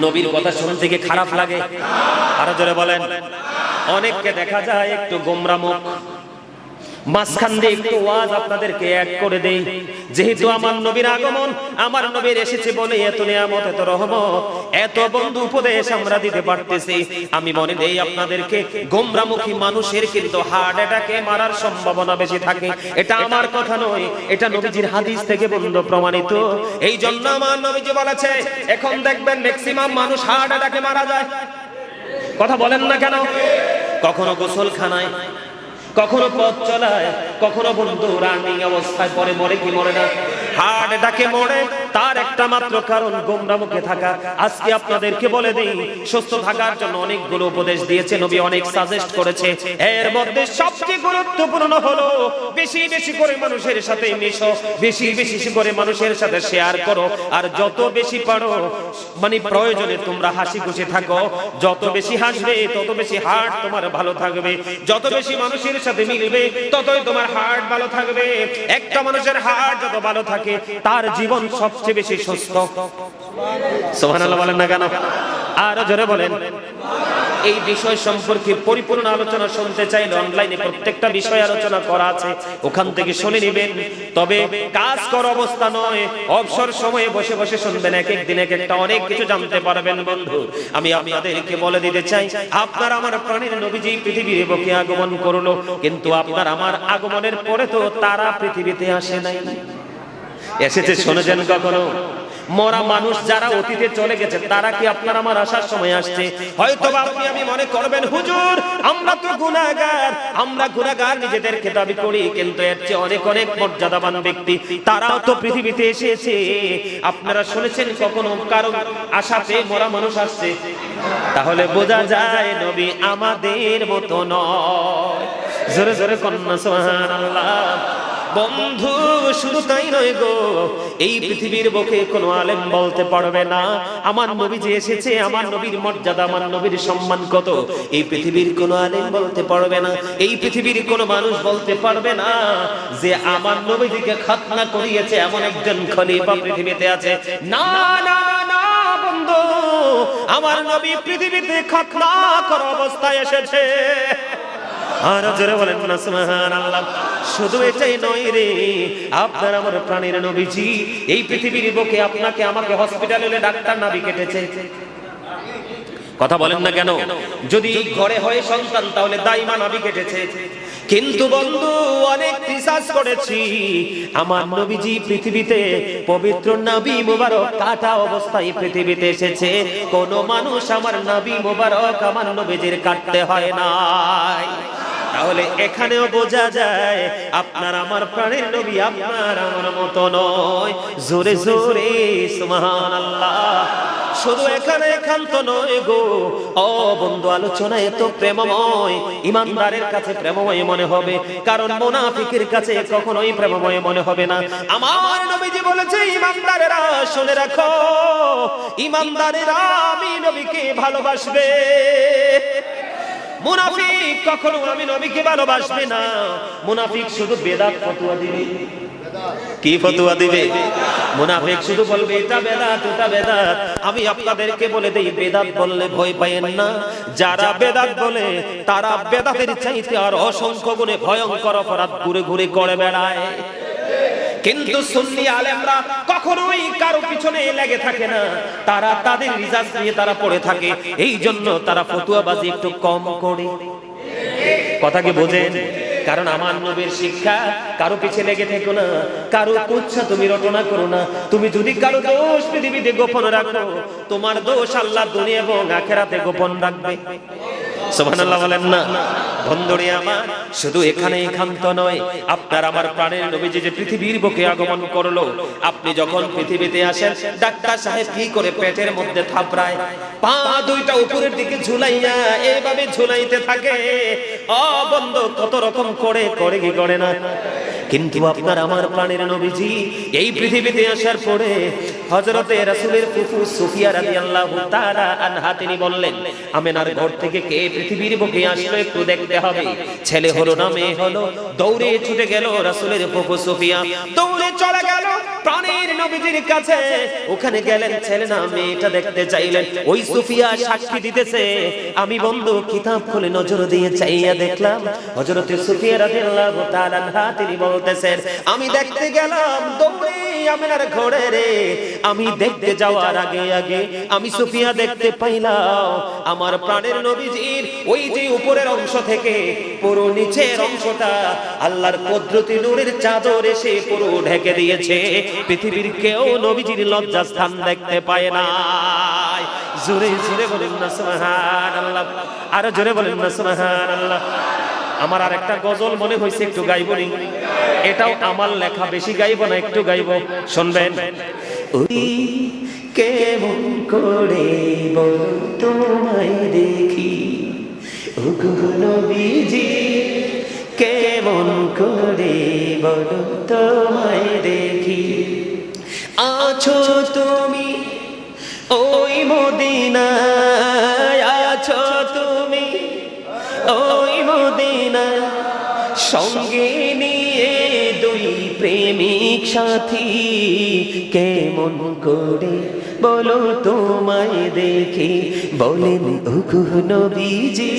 নবীর কথা শুনতে কি খারাপ লাগে? আরো জোরে বলেন। অনেককে দেখা যায় একটু গোমরা মুখ, মাঝখান দিয়ে একটু ওয়াজ আপনাদেরকে এক করে দেই, যেহেতু আমার নবীর আগমন, আমার নবীর এসেছে বলে এত নিয়ামত, এত রহমত, এত বন্ধু উপদেশ আমরা দিতে পারতেছি। আমি মনে দেই আপনাদেরকে, গোমরামুখী মানুষের কিন্তু হার্ট অ্যাটাকে মারার সম্ভাবনা বেশি থাকে। এটা আমার কথা নয়, এটা নবীজির হাদিস থেকে বন্ধু প্রমাণিত। এই জন্য আমার নবীজি বলেছে, এখন দেখবেন ম্যাক্সিমাম মানুষ হার্ট অ্যাটাকে মারা যায়। কথা বলেন না কেন? কখনো গোসলখানায়, কখনো পথ চলায়, কখনো বন্ধু রানিং অবস্থায় পরে মরে কি মরে না? হার্ট অ্যাটাকে মরে। তার একটা মাত্র কারণ গোমরা মুখে থাকা। আজকে আপনাদেরকে বলে দেই, সুস্থ থাকার জন্য অনেকগুলো উপদেশ দিয়েছে নবী, অনেক সাজেস্ট করেছে। এর মধ্যে সবচেয়ে গুরুত্বপূর্ণ হলো বেশি বেশি করে মানুষের সাথে মিশো, বেশি বেশি করে মানুষের সাথে শেয়ার করো, আর যত বেশি পারো মানে প্রয়োজনে তোমরা হাসি খুশি থাকো। যত বেশি হাসবে তত বেশি হার্ট তোমার ভালো থাকবে, যত বেশি মানুষের সাথে মিলবে ততই তোমার হার্ট ভালো থাকবে। একটা মানুষের হার্ট যত ভালো থাকে তার জীবন সবচেয়ে বেশি সুস্থ। সুবহানাল্লাহ বলেন না কেন? আর জোরে বলেন। এই বিষয় সম্পর্কে পরিপূর্ণ আলোচনা শুনতে চাইলে অনলাইনে প্রত্যেকটা বিষয় আলোচনা করা আছে, ওখান থেকে শুনে নেবেন। তবে কাজ কর অবস্থা নয়, অবসর সময়ে বসে বসে শুনবেন, এক এক দিন এক একটা অনেক কিছু জানতে পারবেন। বন্ধু, আমি আপনাদেরকে বলে দিতে চাই, আপনার আমার প্রাণের নবীজি পৃথিবীর বুকে আগমন করলো, কিন্তু আপনার আমার আগমনের পরে তো তারা পৃথিবীতে আসে নাই। এসেছে শুনেছেন কখনো? মরা মানুষ যারা অতীতে চলে গেছে, তারা কি আপনার আমার আসার সময় আসছে? হয়তো আপনি আমি মনে করবেন, হুজুর আমরা তো গুনাহগার, আমরা গুনাহগার নিজেদেরকে দাবি করি, কিন্তু এর চেয়ে অনেক অনেক মর্যাদাবান ব্যক্তি তারাও তো পৃথিবীতে এসেছে। আপনারা শুনেছেন কখনো কারো আশাতে মরা মানুষ আসছে? তাহলে বোঝা যায় নবী আমাদের মতো নয়। জোরে জোরে কন্যা সুবহানাল্লাহ। বন্ধু, শুধু তাই নয় গো, এই পৃথিবীর বুকে কোনো আলেম বলতে পারবে না আমার নবী যে এসেছে, আমার নবীর মর্যাদা, আমার নবীর সম্মান কত, এই পৃথিবীর কোনো আলেম বলতে পারবে না, এই পৃথিবীর কোনো মানুষ বলতে পারবে না যে আমার নবীজিকে খাতনা করিয়েছে এমন একজন খলিফা পৃথিবীতে আছে। না না না বন্ধু, আমার নবী পৃথিবীতে খাতনা করা অবস্থায় এসেছে। আর জোরে বলেন না সুবহানাল্লাহ। শুধু এটাই নয় রে, আপনার আমার প্রাণের নবীজি এই পৃথিবীর বুকে আপনাকে আমাকে হসপিটালে ডাক্তার নাভি কেটেছে। কথা বলেন না কেন? যদি ঘরে হয় সন্তান তাহলে দাইমা নাভি কেটেছে। কিন্তু বন্ধু, অনেক রিসার্চ করেছি, আমার নবীজি পৃথিবীতে পবিত্র নবী মুবারক কাটা অবস্থায় পৃথিবীতে এসেছে। কোন মানুষ আমার নবী মুবারক আমার নবীজির কাটতে হয় নাই। তাহলে এখানেও বোঝা যায় আপনার আমার প্রাণের নবী আপনার আমার মতো নয়। জোরে জোরে সুবহানাল্লাহ। শুধু এখানে একান্ত নয় গো, ও বন্ধু, আলোচনা এত প্রেমময়, ইমানদারের কাছে প্রেমময় মনে হবে, কারণ মুনাফিকের কাছে কখনোই প্রেমময় মনে হবে না। আমার নবীজি বলেছে, ইমানদারেরা শুনে রাখো, ইমানদারেরা আমি নবীকে ভালোবাসবে, মুনাফিক কখনো আমি নবীকে ভালোবাসবে না। মুনাফিক শুধু বেদাত ফতোয়া দিবে। কি ফতোয়া দিবে? মুনাফিক শুধু বলবে এটা বেদাত, এটা বেদাত। আমি আপনাদেরকে বলে দেই, বেদাত বললে ভয় পায়েন না। যারা বেদাত বলে তারা বেদাতের চাইতে আর অসংখ্য গুণে ভয়ঙ্কর অপরাধ ঘুরে ঘুরে করে বেড়ায়। কিন্তু সুন্নি আলেমরা কখনোই কারো পিছনে লেগে থাকে না, তারা তাদের রিসার্চ নিয়ে তারা পড়ে থাকে, এই জন্য তারা ফতোয়াবাজি একটু কম করে। কথা কি বোঝেন? কারণ আমার নবীর শিক্ষা, কারো পিছে লেগে থেকো না, কারো কুচ্ছা তুমি রটনা করো না। তুমি যদি কারো দোষ পৃথিবীতে গোপন রাখো, তোমার দোষ আল্লাহ দুনিয়া এবং আখিরাতে গোপন রাখবে। সুবহানাল্লাহ বলেন না? বন্ধুরে আমার, শুধু এখানেই ক্ষান্ত নয়, আপনার আমার প্রাণের নবীজি যে পৃথিবীর বুকে আগমন করলো, আপনি যখন পৃথিবীতে আসেন, ডাক্তার সাহেব কি করে পেটের মধ্যে থাপড়ায়, পা দুইটা উপরের দিকে ঝুলাইয়া এইভাবে ঝুলাইতে থাকে। বন্ধ কত রকম করে কি করে না। কিন্তু আপনার আমার প্রাণের নবীজি এই পৃথিবীতে আসার পরে হযরতে রাসূলের ফুফু সুফিয়া রাদিয়াল্লাহু তাআলা আনহা তিনি বললেন, আমেনার ঘর থেকে কে পৃথিবীর বুকে আসলো একটু দেখতে হবে। ছেলে হলো না মেয়ে হলো, দৌড়ে ছুটে গেল রাসূলের ফুফু সুফিয়া, দৌড়ে চলে গেল প্রাণের নবীজির কাছে। ওখানে গেলেন, ছেলে না মেয়েটা দেখতে চাইলেন। ওই সুফিয়া সাক্ষী দিতেছে, আমি বন্ধু কিতাব খুলে নজর দিয়ে চাইয়া দেখলাম হযরতে সুফিয়া রাদিয়াল্লাহু তাআলা আনহা তিনি বলতেছেন, আমি দেখতে গেলাম দৌড়ে আমেনার ঘরে রে। আমি দেখতে যাওয়ার আগে আগে আমি সুফিয়া দেখতে পাইলাম আমার প্রাণের নবীজির ওই যে উপরের অংশ থেকে পুরো নিচের অংশটা আল্লাহর কুদরতি নূরের চাদর এসে পুরো ঢেকে দিয়েছে। পৃথিবীর কেউ নবীজির লজ্জাস্থান দেখতে পায় না। জোরে জোরে বলেন না সুবহানাল্লাহ, আরো জোরে বলেন না সুবহানাল্লাহ। আমার আর একটা গজল মনে হয়েছে, একটু গাইবো নি? এটাও আমার লেখা, বেশি গাইবো না, একটু গাইবো, শুনবেন। ওই কেমন করে বলো তোমায় দেখি, ও গো নবীজি কেমন করে বলো তোমায় দেখি, আছো তুমি ওই মদিনায়, আছো তুমি ওই মদিনা, সঙ্গে নিয়ে দুই প্রেমিক সাথী, কেমন করে বলো তোমায় দেখি। বলেন ওগো নবীজি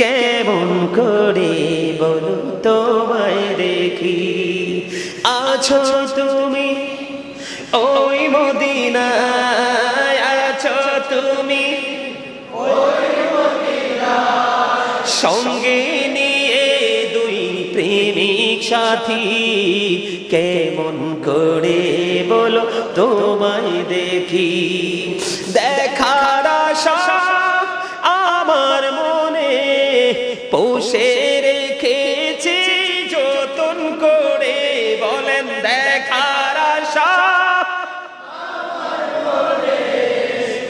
কেমন করে বলো তোমায় দেখি, আছো তুমি ওই মদিনায়, আছো তুমি সঙ্গে নিয়ে দুই প্রেমিক সাথী, কেমন করে বলো তোমায় দেখি। দেখার আশা আমার মনে পোষে রেখেছি যতন করে, বলেন দেখার আশা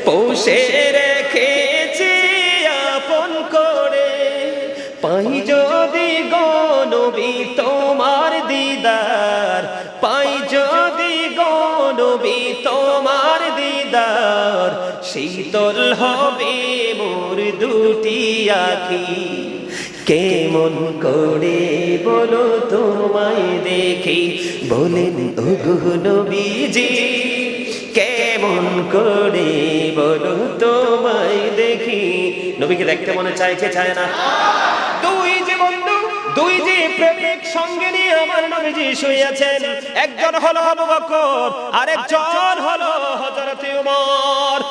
পোষে রেখেছি আপন করে, পাই যদি গো নবী তোমার দিদার, পাই যদি গো নবী তোমার দিদার, শীতল হবে মোর দুটি আঁখি, কেমন করে বলো তোমায় দেখি। বলেন ওগো নবীজি কেমন করে বলো তোমায় দেখি। নবীকে দেখতে মনে চায় কে চায় না? দুই যে বন্ধু, দুই যে প্রেমিক সঙ্গে নিয়ে আমার নবীজি শুয়েছেন, একজন হলো আবু বকর আর একজন হলো হযরত ওমর।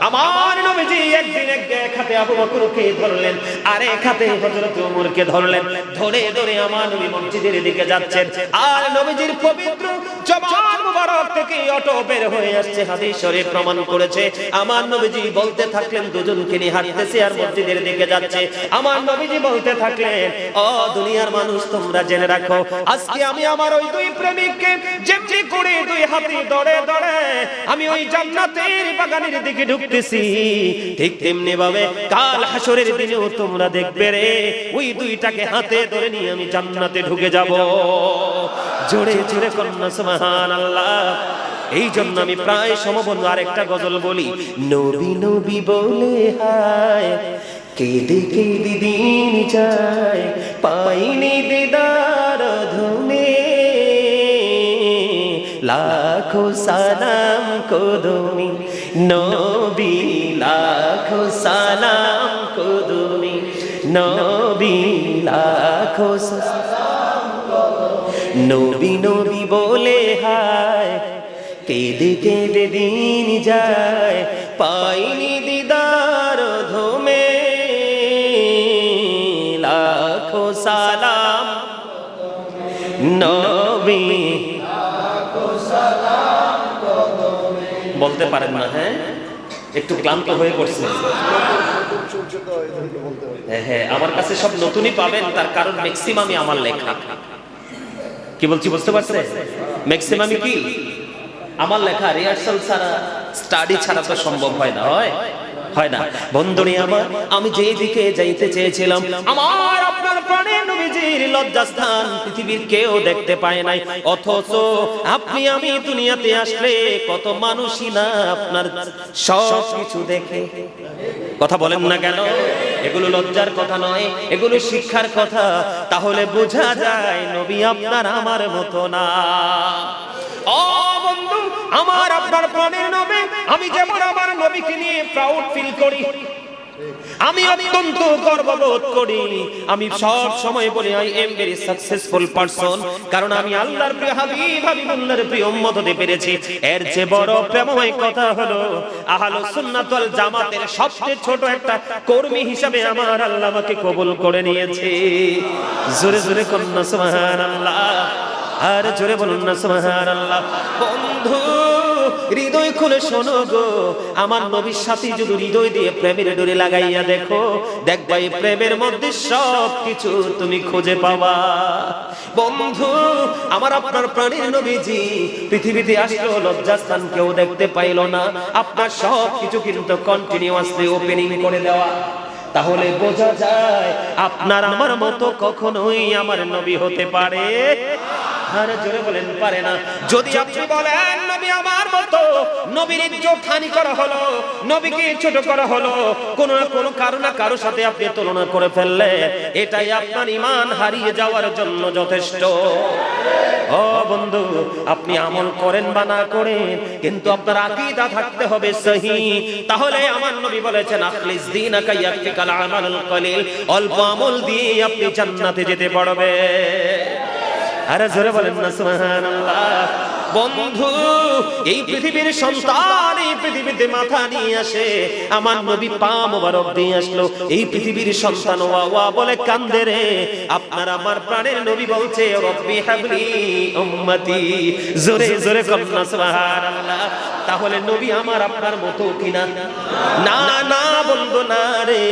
আমার নবীজি একদিন এক হাতে আবু বকরকে ধরলেন আর এক হাতে হযরত ওমরকে ধরলেন, ধরে ধরে আমার নবী মসজিদের দিকে যাচ্ছেন আর নবীজির পবিত্র জবান মুবারক থেকে অটো বের হয়ে আসছে। হাদিস শরীফ প্রমাণ করেছে। আমার নবীজি বলতে থাকলেন, দুজনকে নিয়ে হাঁটতেছে আর মসজিদের দিকে যাচ্ছে। আমার নবীজি বলতে থাকলেন, ও দুনিয়ার মানুষ তোমরা জেনে রাখো, আজকে আমি আমার ওই দুই প্রেমিককে যেমনি করে দুই হাতে ধরে ধরে আমি ওই জান্নাতের বাগানের দিকে ঢুকতেছি, ঠিক তেমনি ভাবে কাল হাসরের দিনেও তোমরা দেখবে রে ওই দুইটাকে হাতে ধরে নিয়ে আমি জান্নাতে ঢুকে যাব। জোরে জোরে কন্যা সুবহানাল্লাহ। এই জন্য আমি প্রায় সমবন্ধ আরেকটা গজল বলি, নবী নবী বলে হায় কেঁদে কেঁদে দিন যায়, পাইনি দিদার ধনে, লাখো সালাম কদমি নবী, লাখো সালাম কদমি নবী, লাখো নবী নবী বলে হায় কেঁদে কেঁদে দিন যায়, পাইনি দিদার ধমে, লাখো বলতে পারেন না? হ্যাঁ, একটু ক্লান্ত হয়ে পড়ছেন। হ্যাঁ, আমার কাছে সব নতুনই পাবেন, তার কারণ ম্যাক্সিমামই আমার লেখা। কি বলছি বুঝতে পারছেন? ম্যাক্সিমামই কি আমার লেখা, রিহার্সাল ছাড়া, স্টাডি ছাড়া তো সম্ভব হয় না। হয় না বন্ধুরে আমার, আমি যেই দিকে যাইতে চেয়েছিলাম, আমার আপনার প্রাণের নবীজির লজ্জাস্থান পৃথিবীর কেউ দেখতে পায় নাই, অথচ আপনি আমি দুনিয়াতে আসলে কত মানুষই না আপনার সব কিছু দেখে। কথা বলেন না কেন? এগুলো লজ্জার কথা নয়, এগুলো শিক্ষার কথা। তাহলে বোঝা যায় নবী আপনার আমার মতো না। ও বন্ধু, আমার আপনার প্রাণের নবী, আমি যেমন আমার নবীকে নিয়ে প্রাউড ফিল করি, আমি অত্যন্ত গর্ববোধ করি, আমি সব সময় বলি I am very successful person, কারণ আমি আল্লাহর প্রিয় হাবিব, হাবিবুল্লাহর প্রিয় উম্মত হতে পেরেছি। এর চেয়ে বড় প্রেমময় কথা হলো আহলুস সুন্নাত ওয়াল জামাতের সবচেয়ে ছোট একটা কর্মী হিসাবে আমার আল্লাহ আমাকে কবুল করে নিয়েছে। জোরে জোরে কন্না সুবহানাল্লাহ, আর জোরে বলুন না সুবহানাল্লাহ। বন্ধু, হৃদয় খুলে শোনো গো, আমার নবীর সাথে যদি হৃদয় দিয়ে প্রেমের ডোরে লাগাইয়া দেখো, দেখবা এই প্রেমের মধ্যে সব কিছু তুমি খুঁজে পাবা। বন্ধু, আমার আপনার প্রাণের নবীজি পৃথিবীতে আসলো, লজ্জাস্থান কেউ দেখতে পাইল না, আপনার সব কিছু কিন্তু কন্টিনিউয়াসলি ওপেনিং করে দেওয়া। তাহলে বোঝা যায় আপনার আমার মতো কখনোই আমার নবী হতে পারে। আর জোরে বলেন পারে না। যদি আপনি বলেন নবী আমার মতো, নবীর ইজ্জত হানি করা হলো, নবীকে ছোট করা হলো, কোন না কোন কারো সাথে আপনি তুলনা করে ফেললে, এটাই আপনার ঈমান হারিয়ে যাওয়ার জন্য যথেষ্ট। ও বন্ধু, আপনি আমল করেন বা না করেন, কিন্তু আপনার আকীদা থাকতে হবে সহি। তাহলে আমার নবী বলেছেন আখলিস দীনাকা ইয়াকফিকাল আমালুল কলিল, অল্প আমল দিয়ে আপনি জান্নাতে যেতে পারবে। আরে জোরে বলেন না সুবহানাল্লাহ। বন্ধু, এই পৃথিবীর সন্তান এই পৃথিবীতে মাথা নিয়ে আসে, আমার নবী পা মোবারক দিয়ে আসলো, এই পৃথিবীর সন্তান ওয়া ওয়া বলে কান্দে রে, আপনার আমার প্রাণের নবী বলছে রব্বি হাবলি উম্মতি। জোরে জোরে কন্না সুবহানাল্লাহ। তাহলে নবী আমার আপনার মতো কিনা? না না বন্ধু, না রে।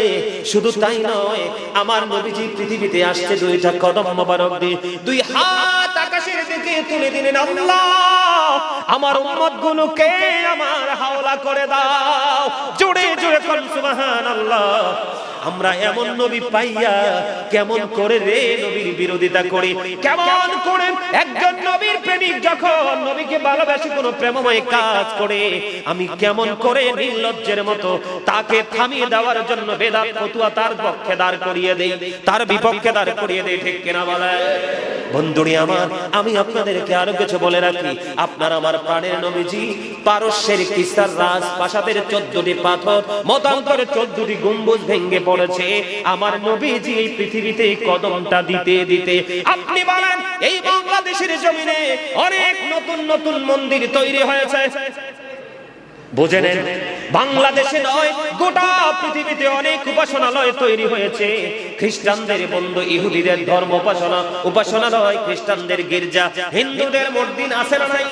শুধু তাই নয়, আমার নবীজি পৃথিবীতে আসছে দুইটা কদম মোবারক দিয়ে, দুই হাত আকাশের দিকে তুলে দিলেন, আল্লাহ আমার উম্মতগুলোকে আমার হাওলা করে দাও। জোরে জোরে কোন সুবহানাল্লাহ। আমরা এমন নবী পাইয়া কেমন করে রে নবীর বিরোধিতা করি? কেমন করে একজন নবীর প্রেমিক যখন নবীকে ভালোবাসে কোনো প্রেমময় কাজ করে, আমি কেমন করে নির্লজ্জের মতো তাকে থামিয়ে দেওয়ার জন্য বেদাত ফতোয়া তার পক্ষে দাঁড় করিয়ে দেই, তার বিপক্ষে দাঁড় করিয়ে দেই, ঠিক কিনা বলে? বন্ধুরি আমার, আমি আপনাদেরকে আরো কিছু বলে রাখি, আপনার আমার প্রাণের নবীজি পারস্যের কিসরার রাজপ্রাসাদের 14টি পাথর, মতান্তরে 14টি গম্বুজ ভেঙে পড়েছে। আমার নবীজি এই পৃথিবীতে কদমটা দিতে দিতে, আপনি বলেন এই বাংলাদেশের জমিনে অনেক নতুন নতুন মন্দির তৈরি হয়েছে। বুঝে নেন, বাংলাদেশে নয় গোটা পৃথিবীতে অনেক উপাসনালয় তৈরি হয়েছে। খ্রিস্টানদের বন্ধু ইহুদিদের ধর্ম উপাসনালয়, খ্রিস্টানদের গির্জা, হিন্দুদের মসজিদ আছে না নাই?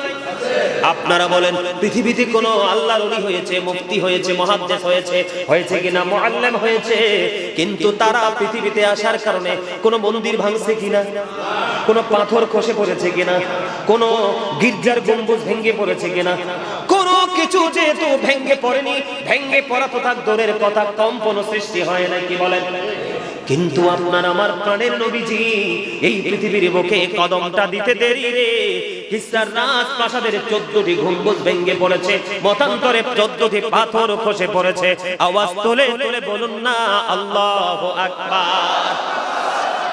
আপনারা বলেন পৃথিবীতে কোন আল্লাহর ওলি হয়েছে, মুফতি হয়েছে, মুহাদ্দিস হয়েছে কিনা, মুআল্লিম হয়েছে, কিন্তু তারা পৃথিবীতে আসার কারণে কোন মন্দির ভাঙছে কিনা, কোন পাথর খসে পড়েছে কিনা, কোন গির্জার গম্বুজ ভেঙে পড়েছে কিনা? কোন কিছু যেহেতু ভেঙে পড়েনি, ভেঙে পড়া তো তার দূরের কথা, কম্পন সৃষ্টি হয় না, কি বলেন? কিন্তু আপনার আমার প্রাণের নবীজি এই পৃথিবীর বুকে কদমটা দিতে দেরি রে, কিসরার রাজপ্রাসাদের 14টি গম্বুজ ভেঙে পড়েছে, মতান্তরে 14টি পাথর খসে পড়েছে। আওয়াজ তুলে তুলে বলুন না আল্লাহু আকবার।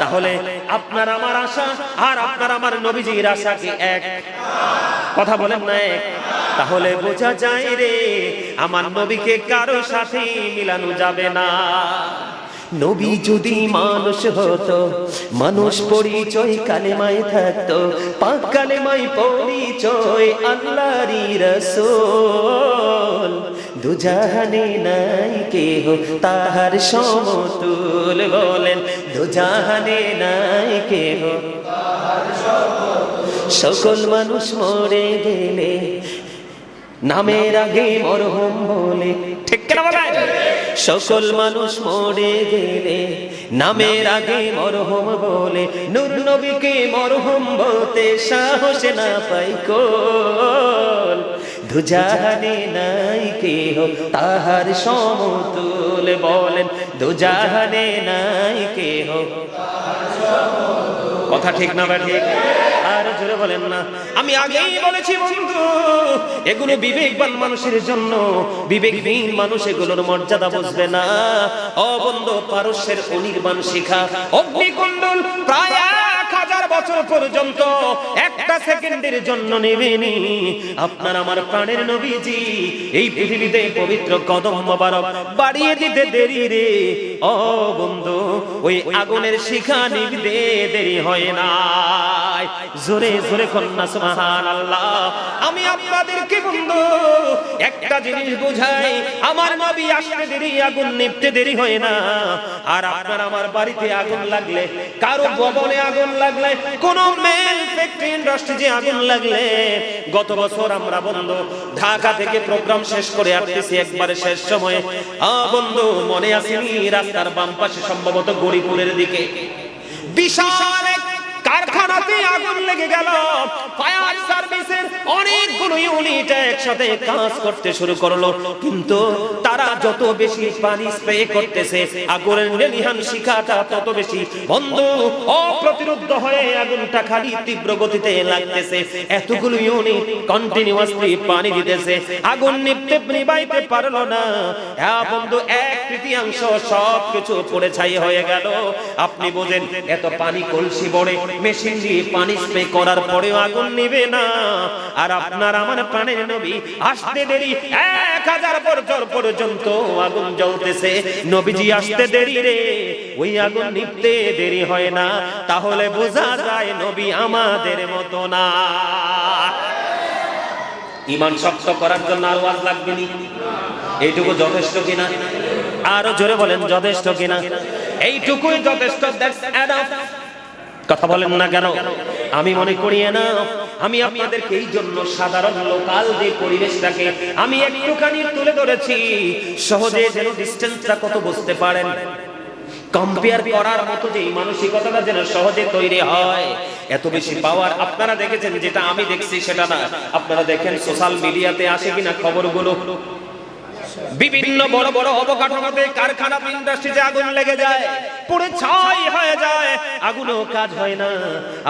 তাহলে আপনার আমার আশা আর আপনার আমার নবীজির আশা কি এক? কথা বলেন না এক? তাহলে বোঝা যায় রে আমার নবীকে কারো সাথে মিলানো যাবে না। নবী যদি মানুষ হতো, মানুষ পরিচয় কালেমায় থাকতো, পাক কালেমায় পরিচয় আল্লাহরই রাসূল, দুজাহানে নাই কেহ তাহার সমতুল। বলেন দুজাহানে নাই কেহ তাহার সমতুল। সকল মানুষ মরে গেলে নামের আগে মরহুম বলে, ঠিক কিনা বলেন? সকল মানুষ মরে গেলে নামের আগে মরহুম বলে, নূর নবীকে মরহুম বলতে সাহস না পাই কোন। দুজাহানে নাই কেহ তাহার সমতুল, বলেন দুজাহানে নাই কেহ। কথা ঠিক না বা ঠিক? আর জোরে বলেন না। আমি আগেই বলেছি বন্ধু, এগুলো বিবেকবান মানুষের জন্য, বিবেকহীন মানুষ এগুলোর মর্যাদা বুঝবে না। ও বন্ধু, পারস্যের অনির্বাণ শিখা অগ্নিকুণ্ডল প্রায় 1000 বছর পর্যন্ত একটা সেকেন্ডের জন্য নেবেনি। আপনার আমার প্রাণের নবীজি এই পৃথিবীতে পবিত্র কদম মোবারক বাড়িয়ে দিতে দেরি রে। ও বন্ধু, ওই আগুনের শিখা নিভতে দেরি হয় না। জোরে জোরে কন্যা সুবহানাল্লাহ। আমি আপনাদেরকে বন্ধু একটা জিনিস বুঝাই, আমার নবী আসতে দেরি, আগুন নিভতে দেরি হয় না। আর আপনার আমার বাড়িতে আগুন লাগলে, কারো ভবনে আগুন লাগলে, কোন মেল ফ্যাক্টরি ইন্ডাস্ট্রিতে আগুন লাগলে, গত বছর আমরা বন্ধু ঢাকা থেকে প্রোগ্রাম শেষ করে আসতেছি একবারে শেষ সময়ে। বন্ধু মনে আসেনি, রাস্তার বাম পাশে সম্ভবত গরিপুরের দিকে বিশাল এক কারখানাতে আগুন লেগে গেল। ফায়ার সার্ভিসের অনেকগুলো ইউনিট একসাথে কাজ করতে শুরু করলো, কিন্তু তারা যত বেশি পানি স্প্রে করতেছে, আগুনের লেলিহান শিখাটা তত বেশি বন্ধু অপ্রতিরোধ হয়ে আগুনটা খালি তীব্র গতিতে লাগতেছে। এতগুলো ইউনিট কন্টিনিউয়াসলি পানি দিতেছে, আগুন নিভাইতে পারলো না। হ্যাঁ বন্ধু, 1/3 সব কিছু পড়ে ছাই হয়ে গেল। আপনি বোঝেন, এত পানি কলসি বড়ে মেশিন দিয়ে পানি স্প্রে করার পরেও আগুন নিবে না। আর আপনার আমার প্রাণের নবী আসতে দেরি, 1000 বছর পর্যন্ত আগুন জ্বলতেছে, নবীজি আসতে দেরি রে, ওই আগুন নিভতে দেরি হয় না। তাহলে বোঝা যায় নবী আমাদের মতো না। ঈমান শক্ত করার জন্য আর ওয়াজ লাগবে না? এইটুকু যথেষ্ট কিনা? আরো জোরে বলেন, যথেষ্ট কিনা? এইটুকুই যথেষ্ট। That's enough. কথা বলেন না কেন? আমি মনে করি না। আমি আপনাদেরকে এই জন্য সাধারণ লোকাল যে পরিবেশটাকে আমি একটুখানি তুলে ধরেছি, সহজে যেন ডিসটেন্সটা কত বুঝতে পারেন, কম্পেয়ার করার মতো যে মানসিকতাটা যেন সহজে তৈরি হয়। এত বেশি পাওয়ার আপনারা দেখেছেন, যেটা আমি দেখছি সেটা না। আপনারা দেখেন সোশ্যাল মিডিয়াতে আসে কিনা খবরগুলো, বিভিন্ন বড় বড় অবকাঠামোতে কারখানা ইন্ডাস্ট্রিতে আগুন লেগে যায়, পুরো ছাই হয়ে যায়, আগুনও কাজ হয় না।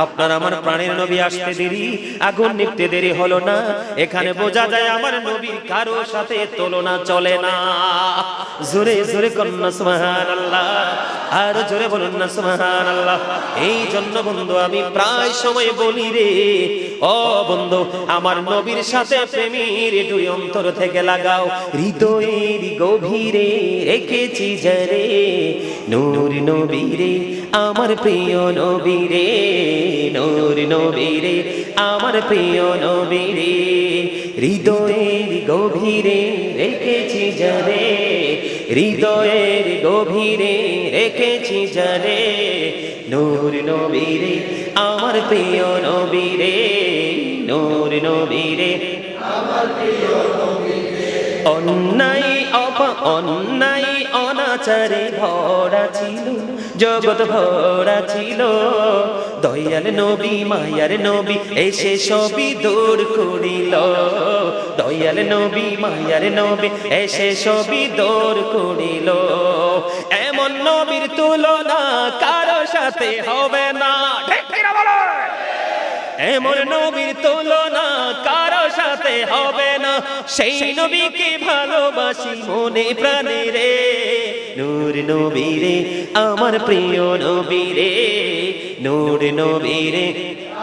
আপনার আমার প্রাণের নবী আসতে দেরি, আগুন নিভতে দেরি হলো না। এখানে বোঝা যায় আমার নবীর কারো সাথে তুলনা চলে না। জোরে জোরে কন্যা সুবহানাল্লাহ, আর জোরে বলুন না সুবহানাল্লাহ। এই জন্য বন্ধু আমি প্রায় সময় বলি রে, ও বন্ধু আমার নবীর সাথে প্রেমের দুই অন্তর থেকে লাগাও, হৃদয়ের গভীরে রেখেছি যারে, নূর নবী রে আমার প্রিয় নবী রে, নূর নবী রে আমার প্রিয় নবী রে, হৃদয়ের গভীরে রেখেছি যারে, হৃদয়ের গভীরে রেখেছি যারে, নূর নবী রে আমার প্রিয় নবী রে, নূর নবী রে আমার প্রিয় নবী রে। অন্যায় অন্যায় অনাচারে ভরা ছিল, জগৎ ভরা ছিল, দয়াল নবী মায়ার নবী এসে সবই দূর করিল, দয়াল নবী মায়ার নবী এসে সবই দূর করিল। এমন নবীর তুলনা কারো সাথে হবে না, ঠিক কিনা বলো? এমন নবীর তুলনা কারো সাথে হবে না, সেই নবীকে ভালোবাসি মনে প্রাণে রে, নূর নবী রে আমার প্রিয় নবী রে, নূর নবী রে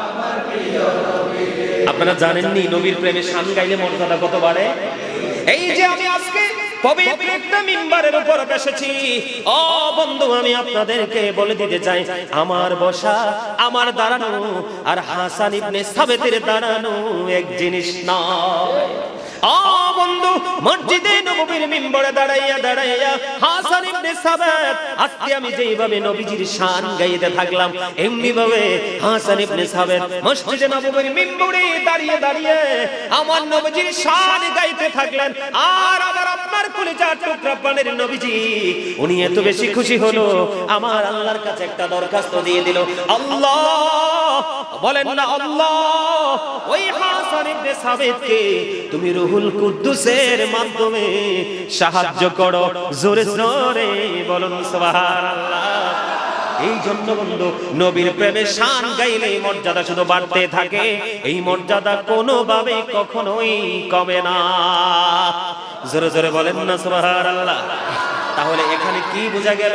আমার প্রিয় নবী রে। আপনারা জানেননি নবীর প্রেমে শান গাইলে মর্যাদা কত বাড়ে? এই যে আমি আজকে পবিত্র একটা মিম্বারের উপর বসেছি, ও বন্ধু আমি আপনাদেরকে বলে দিতে চাই, আমার বসা, আমার দাঁড়ানো আর হাসান ইবনে সাবিতের দাঁড়ানো এক জিনিস নয়। ও বন্ধু, মসজিদে নববীর মিম্বরে দাঁড়াইয়া দাঁড়াইয়া হাসান ইবনে সাবিত, আজকে আমি যেইভাবে নবীজির শান গাইতে থাকলাম, এমনি ভাবে হাসান ইবনে সাবিত মসজিদে নববীর মিম্বরে দাঁড়িয়ে দাঁড়িয়ে আমার নবীজির শান গাইতে থাকলেন। আর আবার আপনার কলিজার টুকরা প্রাণের নবীজি উনি এত বেশি খুশি হলো, আমার আল্লাহর কাছে একটা দরখাস্ত দিয়ে দিল, আল্লাহ বলেন না আল্লাহ, ওই হাসান ইবনে সাবিতকে তুমি রুহুল কুদ্দুসের মাধ্যমে সাহায্য করো। জোরে জোরে বলুন সুবহানাল্লাহ। এই জন্য বন্ধু, নবীর প্রেমে শান গাইলে মর্যাদা শুধু বাড়তে থাকে, এই মর্যাদা কোনোভাবে কখনোই কমে না। জোরে জোরে বলেন না সুবহানাল্লাহ। তাহলে এখানে কি বোঝা গেল?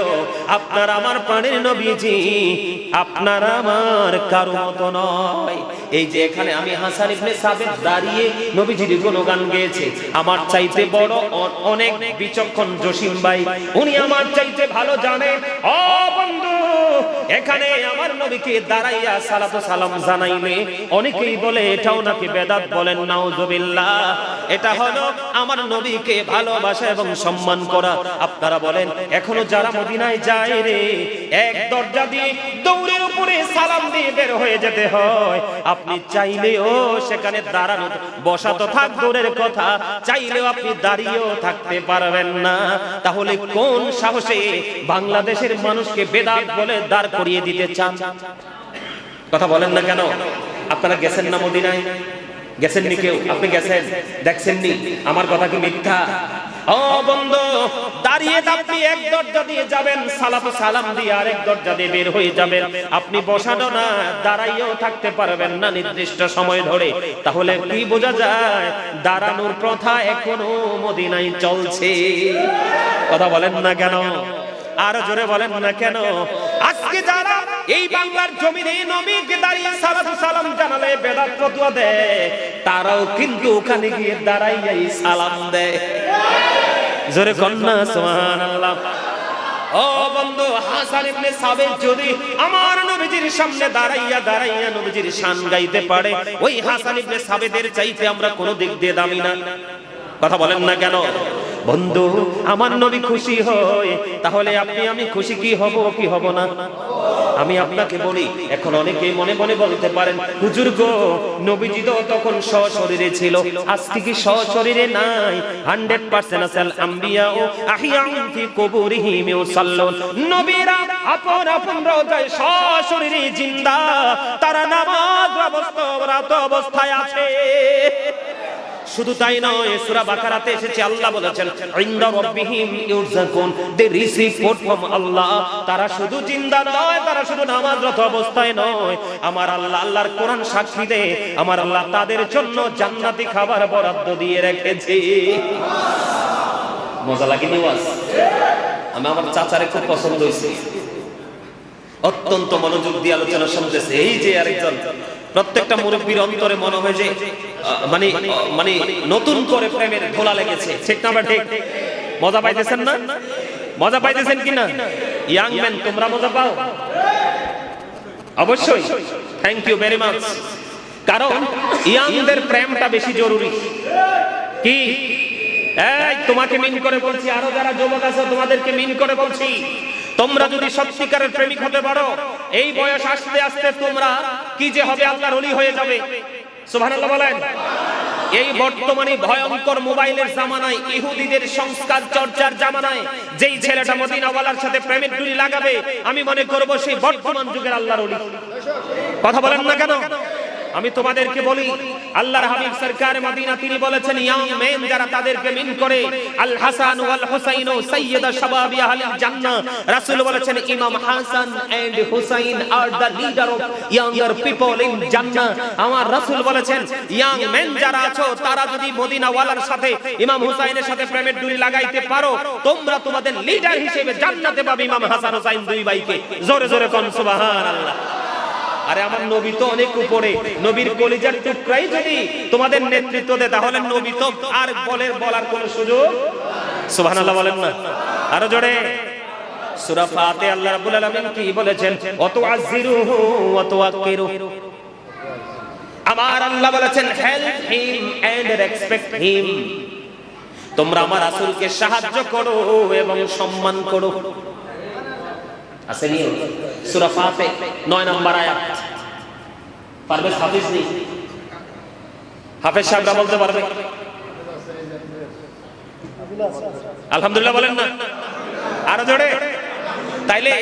আপনার আমার প্রাণের নবীজি আপনার আমার কারো মতো নয়। এই যে এখানে আমি হাসান ইবনে সাবিত দাঁড়িয়ে নবীজির গুণগান গেয়েছে, আমার চাইতে বড় অনেক বিচক্ষণ জসিম ভাই, উনি আমার চাইতে ভালো জানেন। ও বন্ধু, এখানে আমার নবীকে দাঁড়াইয়া সালাতু সালাম জানাইলে অনেকেই বলে এটাও নাকি বেদাত, বলেন নাউজুবিল্লাহ। এটা হলো আমার নবীকে ভালোবাসা এবং সম্মান করা। আপনারা বলেন এখনো যারা মদিনায় যায় রে, এক দরজা দিয়ে দৌড়ের উপরে সালাম দিয়ে বের হয়ে যেতে হয়, আপনি চাইলেও সেখানে দাঁড়ানো, বসা তো থাক দূরের কথা, চাইলেও আপনি দাঁড়িয়েও থাকতে পারবেন না। তাহলে কোন সাহসে বাংলাদেশের মানুষকে বেদাত বলে দাঁড় করিয়ে দিতে চান? কথা বলেন না কেন? আপনারা গেছেন না মদিনায়? গেছেননি কেউ? আপনি গেছেন, দেখছেননি? আমার কথা কি মিথ্যা? ও বন্ধু, দাঁড়িয়ে আপনি এক দরজা দিয়ে যাবেন, সালাতু সালাম দিয়ে আরেক দরজা দিয়ে বের হয়ে যাবেন, আপনি বসানো না দাঁড়াইয়েও থাকতে পারবেন না নির্দিষ্ট সময় ধরে। তাহলে কি বোঝা যায়? দাঁড়ানোর প্রথা এখনো মদিনায় চলছে। কথা বলেন না কেন? আরো জোরে বলেন না কেন? আজকে যারা এই বাংলার জমিনে নবীকে দাঁড়িয়ে সালাতু সালাম জানালে বেদাত ফতোয়া দেয়, তারাও কিন্তু ওখানে গিয়ে দাঁড়াইয়াই সালাম দেয়। জোরে কন্যা সুবহানাল্লাহ। ও বন্ধু, হাসান ইবনে সাবিত যদি আমার নবীজির সামনে দাঁড়াইয়া দাঁড়াইয়া নবীজির শান গাইতে পারে, ওই হাসান ইবনে সাবিতের চাইতে আমরা কোনো দিক দিয়ে দামি না। কথা বলেন না কেন? বন্ধু, আমার নবী খুশি হয়, তাহলে আপনি আমি খুশি কি হব কি হব না? আমি আপনাকে বলি, এখন অনেকে মনে মনে বলতে পারেন, হুজুর গো, নবীজি তো তখন সশরীরে ছিল, আজকে কি সশরীরে নাই? 100% আসাল আম্বিয়া ও আহিয়াউন ফি কুবুরিহিম ইউসাল্লুন। নবীরা আপন আপন রওজায় সশরীরে জিন্দা, তারা নামাজ অবস্থায় আছে। শুধু তাই নয়, সূরা বাকারাতে এসেছে, আল্লাহ বলেছেন ইনদা রাব্বিহিম ইউরযাকুন, দে রিসিভ ফুড ফ্রম আল্লাহ। তারা শুধু জিন্দা নয়, তারা শুধু নামাজরত অবস্থায় নয়, আমার আল্লাহ, আল্লাহর কোরআন সাক্ষী দেয়, আমার আল্লাহ তাদের জন্য জান্নাতি খাবার বরাদ্দ দিয়ে রেখেছে। মজা লাগেনি ওয়াজ? আমি আমার চাচারে খুব পছন্দ হয়েছে, অত্যন্ত মনোযোগ দিয়ে আলোচনা শুনতেছে। এই যে আরেকজন, প্রত্যেকটা মুরব্বীর অন্তরে মনে হয় যে মানে মানে নতুন করে প্রেমের ধোলা লেগেছে। ঠিক না বা ঠিক? মজা পাইতেছেন না? মজা পাইতেছেন কিনা? ইয়াং ম্যান, তোমরা মজা পাও? অবশ্যই। Thank you very much. কারণ ইয়াংদের প্রেমটা বেশি জরুরি। কি এই তোমাকে মিন করে বলছি, আরো যারা যুবক আছে তোমাদেরকে মিন করে বলছি, তোমরা যদি সত্যিকারের প্রেমিক হতে পারো, এই বয়স আস্তে আস্তে তোমরা কি যে হবে, আল্লাহর ওলি হয়ে যাবে। সুবহানাল্লাহ বলেন। এই বর্তমানে ভয়ঙ্কর মোবাইলের জামানায়, ইহুদিদের সংস্কার চর্চার জামানায়, যেই ছেলেটা মদিনাওয়ালার সাথে প্রেমের ডুরি লাগাবে, আমি মনে করব সেই বর্তমান যুগের আল্লাহর ওলি। কথা বলেন না কেন? আমি তোমাদেরকে বলি, আল্লাহর হাবিব সরকার মদিনা তিনি বলেছেন, ইয়াং মেন যারা তাদেরকে মিন করে, আল হাসান ওয়াল হুসাইন সাইয়্যিদা শাবাবি আহলিল জান্নাহ। রাসূল বলেছেন, Imam Hasan and Husain are the leader of younger people in জান্নাহ। আমার রাসূল বলেছেন, ইয়াং মেন যারা আছো, তারা যদি মদিনা ওয়ালার সাথে, ইমাম হুসাইনের সাথে প্রেমের ডুরি লাগাইতে পারো, তোমরা তোমাদের লিডার হিসেবে জান্নাতে পাবে ইমাম হাসান হুসাইন দুই ভাইকে। জোরে জোরে কোন সুবহানাল্লাহ। আরে আমার নবী তো অনেক উপরে, নবীর কলিজার টুকরাই যদি তোমাদের নেতৃত্ব দেয়, তাহলে নবী তো আর বলার কোনো সুযোগ। সুবহানাল্লাহ বলেন না? আরো জোরে। সূরা ফাতিহা আল্লাহ রাব্বুল আলামিন কি বলেছেন? ওয়াতুআযিরুহু ওয়া তুওয়াক্কিরুহু। আমার আল্লাহ বলেছেন, help him and respect him. তোমরা আমার রাসূলকে সাহায্য করো এবং সম্মান করো। আসেনি সূরা ফাতির 9 নম্বর আয়াত। পারভেজ হাফেজ নেই, হাফেজ সাহেবরা বলতে পারবে? আলহামদুলিল্লাহ বলেন না, আরো জোরে। তাইলে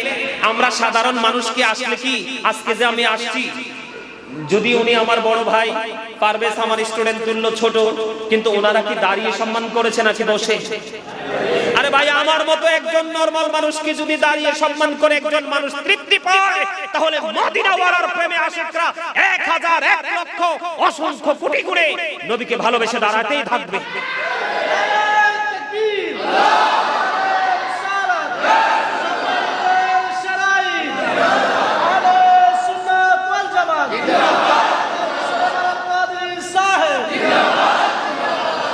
আমরা সাধারণ মানুষকে আসলে কি, আজকে যে আমি আসছি, যদি উনি আমার বড় ভাই, পারভেজ আমার স্টুডেন্ট তুল্য ছোট, কিন্তু ওনারা কি দাঁড়িয়ে সম্মান করেছে নাকি বসে? আরে ভাই, আমার মতো একজন নরমাল মানুষকে যদি দাঁড়িয়ে সম্মান করে একজন মানুষ তৃপ্তি পায়, তাহলে মদিনাওয়ালার প্রেমে আশিকরা 1000 1 লক্ষ অসংখ্য কোটি করে নবীকে ভালোবেসে দাঁড়াতেই থাকবে।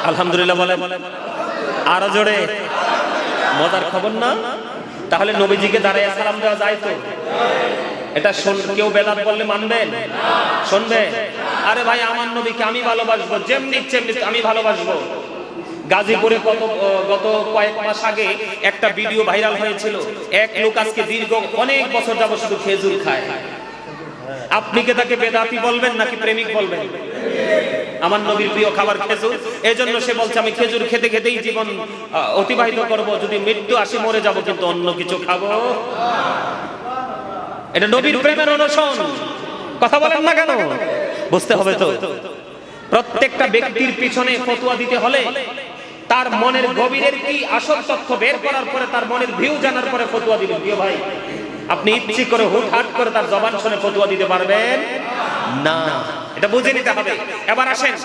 আলহামদুলিল্লাহ বলে, আরো জোরে। মজার খবর না? তাহলে নবীজিকে দাঁড়ায় সালাম দেওয়া যায় তো? এটা কেউ বেদাত বললে মানবেন? শুনবে? আরে ভাই, আমার নবীকে আমি ভালোবাসবো, যেমনি তেমনি আমি ভালোবাসবো। গাজীপুরে গত কয়েক মাস আগে একটা ভিডিও ভাইরাল হয়েছিল। এক লোক আজকে দীর্ঘ অনেক বছর যাবত শুধু খেজুর খায়। আপনি কি তাকে বেদাতি বলবেন নাকি প্রেমিক বলবেন? আমার নবীর প্রিয় খাবার খেজুর, এজন্য সে বলছে আমি খেজুর খেতে খেতেই জীবন অতিবাহিত করব, যদি মৃত্যু আসে মরে যাব, কিন্তু অন্য কিছু খাবো। এটা নবীর প্রেমের অনশন। কথা বলেন না কেন? বুঝতে হবে তো, প্রত্যেকটা ব্যক্তির পিছনে ফতোয়া দিতে হলে তার মনের গভীরের কি আসল তথ্য বের করার পরে, তার মনের ভিউ জানার পরে ফতোয়া দিবেন। প্রিয় ভাই, আপনি ইচ্ছে করে হুটহাট করে তার জবান শুনে ফতোয়া দিতে পারবেন না, এটা বুঝে নিতে হবে। এবার আসেন,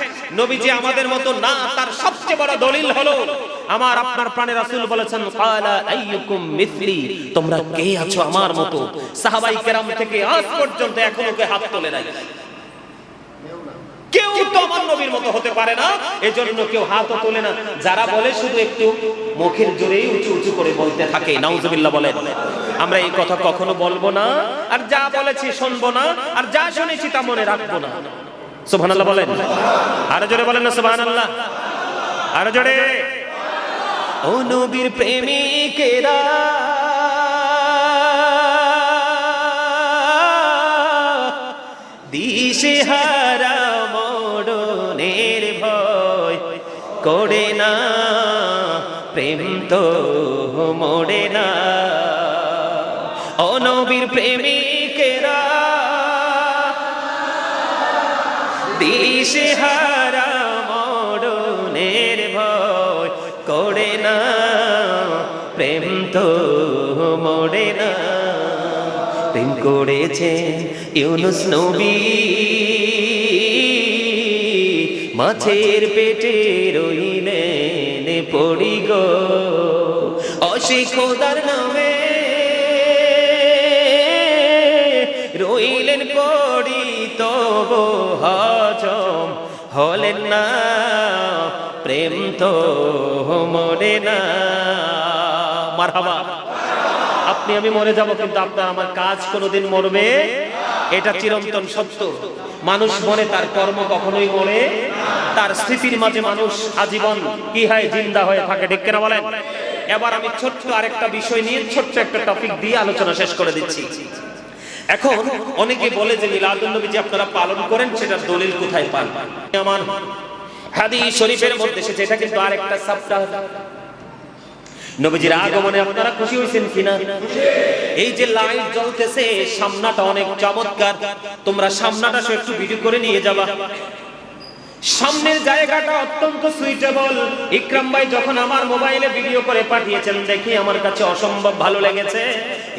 নবীজি আমাদের মতো না, তার সবচেয়ে বড় দলিল হলো আমার আপনার প্রাণের রাসূল বলেছেন, ক্বালা আইয়ুকুম মিসলি, তোমরা কে আছো আমার মতো? সাহাবায়ে কেরাম থেকে আজ পর্যন্ত এখনো কে হাত তোলে নাই। কেউ তো আমার নবীর মতো হতে পারে না, এজন্য কেউ হাতও তোলে না। যারা বলে শুধু একটু মুখের জোরেই উঁচু উঁচু করে বলতে থাকে। নাউজুবিল্লাহ বলেন। আমরা এই কথা কখনো বলবো না, আর যা বলেছি শুনবো না, আর যা শুনেছি তা মনে রাখবো না। সুবহানাল্লাহ বলেন, আরো জোরে বলেন না সুবহানাল্লাহ, আরো জোরে। ও নবীর প্রেমিকেরা, দিশেহারা মরণের ভয় করে না, প্রেম তো মরে না। ও নবীর প্রেমিকেরা, দিশেহারা মরণের ভয় করে না, প্রেম তো মরে না। প্রেম করেছে ইউনুস নবী, মাছের পেটে রইলেন পড়ি গো, অসে খোদার নামে রইলেন পড়ি, তবু হজম হলেন না, প্রেম তো মরে না। মারহাবা। আপনি আমি মরে যাব, কিন্তু আপনার আমার কাজ কোনোদিন মরবে, এটা চিরন্তন সত্য। মানুষ মরে, তার কর্ম কখনোই মরে, তার স্মৃতির মাঝে মানুষ আজীবন কি হয়, জিন্দা হয়ে থাকে। ঠিক কিনা বলেন? এবার আমি ছোট্ট আরেকটা বিষয় নিয়ে ছোট্ট একটা টপিক দিয়ে আলোচনা শেষ করে দিচ্ছি। এখন অনেকে বলে যে মিলাদুন নবী যে আপনারা পালন করেন, সেটার দলিল কোথায় পান? আমার হাদিস শরীফের মধ্যে এসেছে। এটা কিন্তু আরেকটা সপ্তাহ। নবীজির আগমনে আপনারা খুশি হয়েছেন কিনা? এই যে লাইট জ্বলতেছে, সামনাটা অনেক চমৎকার। তোমরা সামনাটা একটু ভিডিও করে নিয়ে যাবা। সামনের জায়গাটা অত্যন্ত সুইটেবল। ইকরাম ভাই যখন আমার মোবাইলে ভিডিও করে পাঠিয়েছেন, দেখি আমার কাছে অসম্ভব ভালো লেগেছে।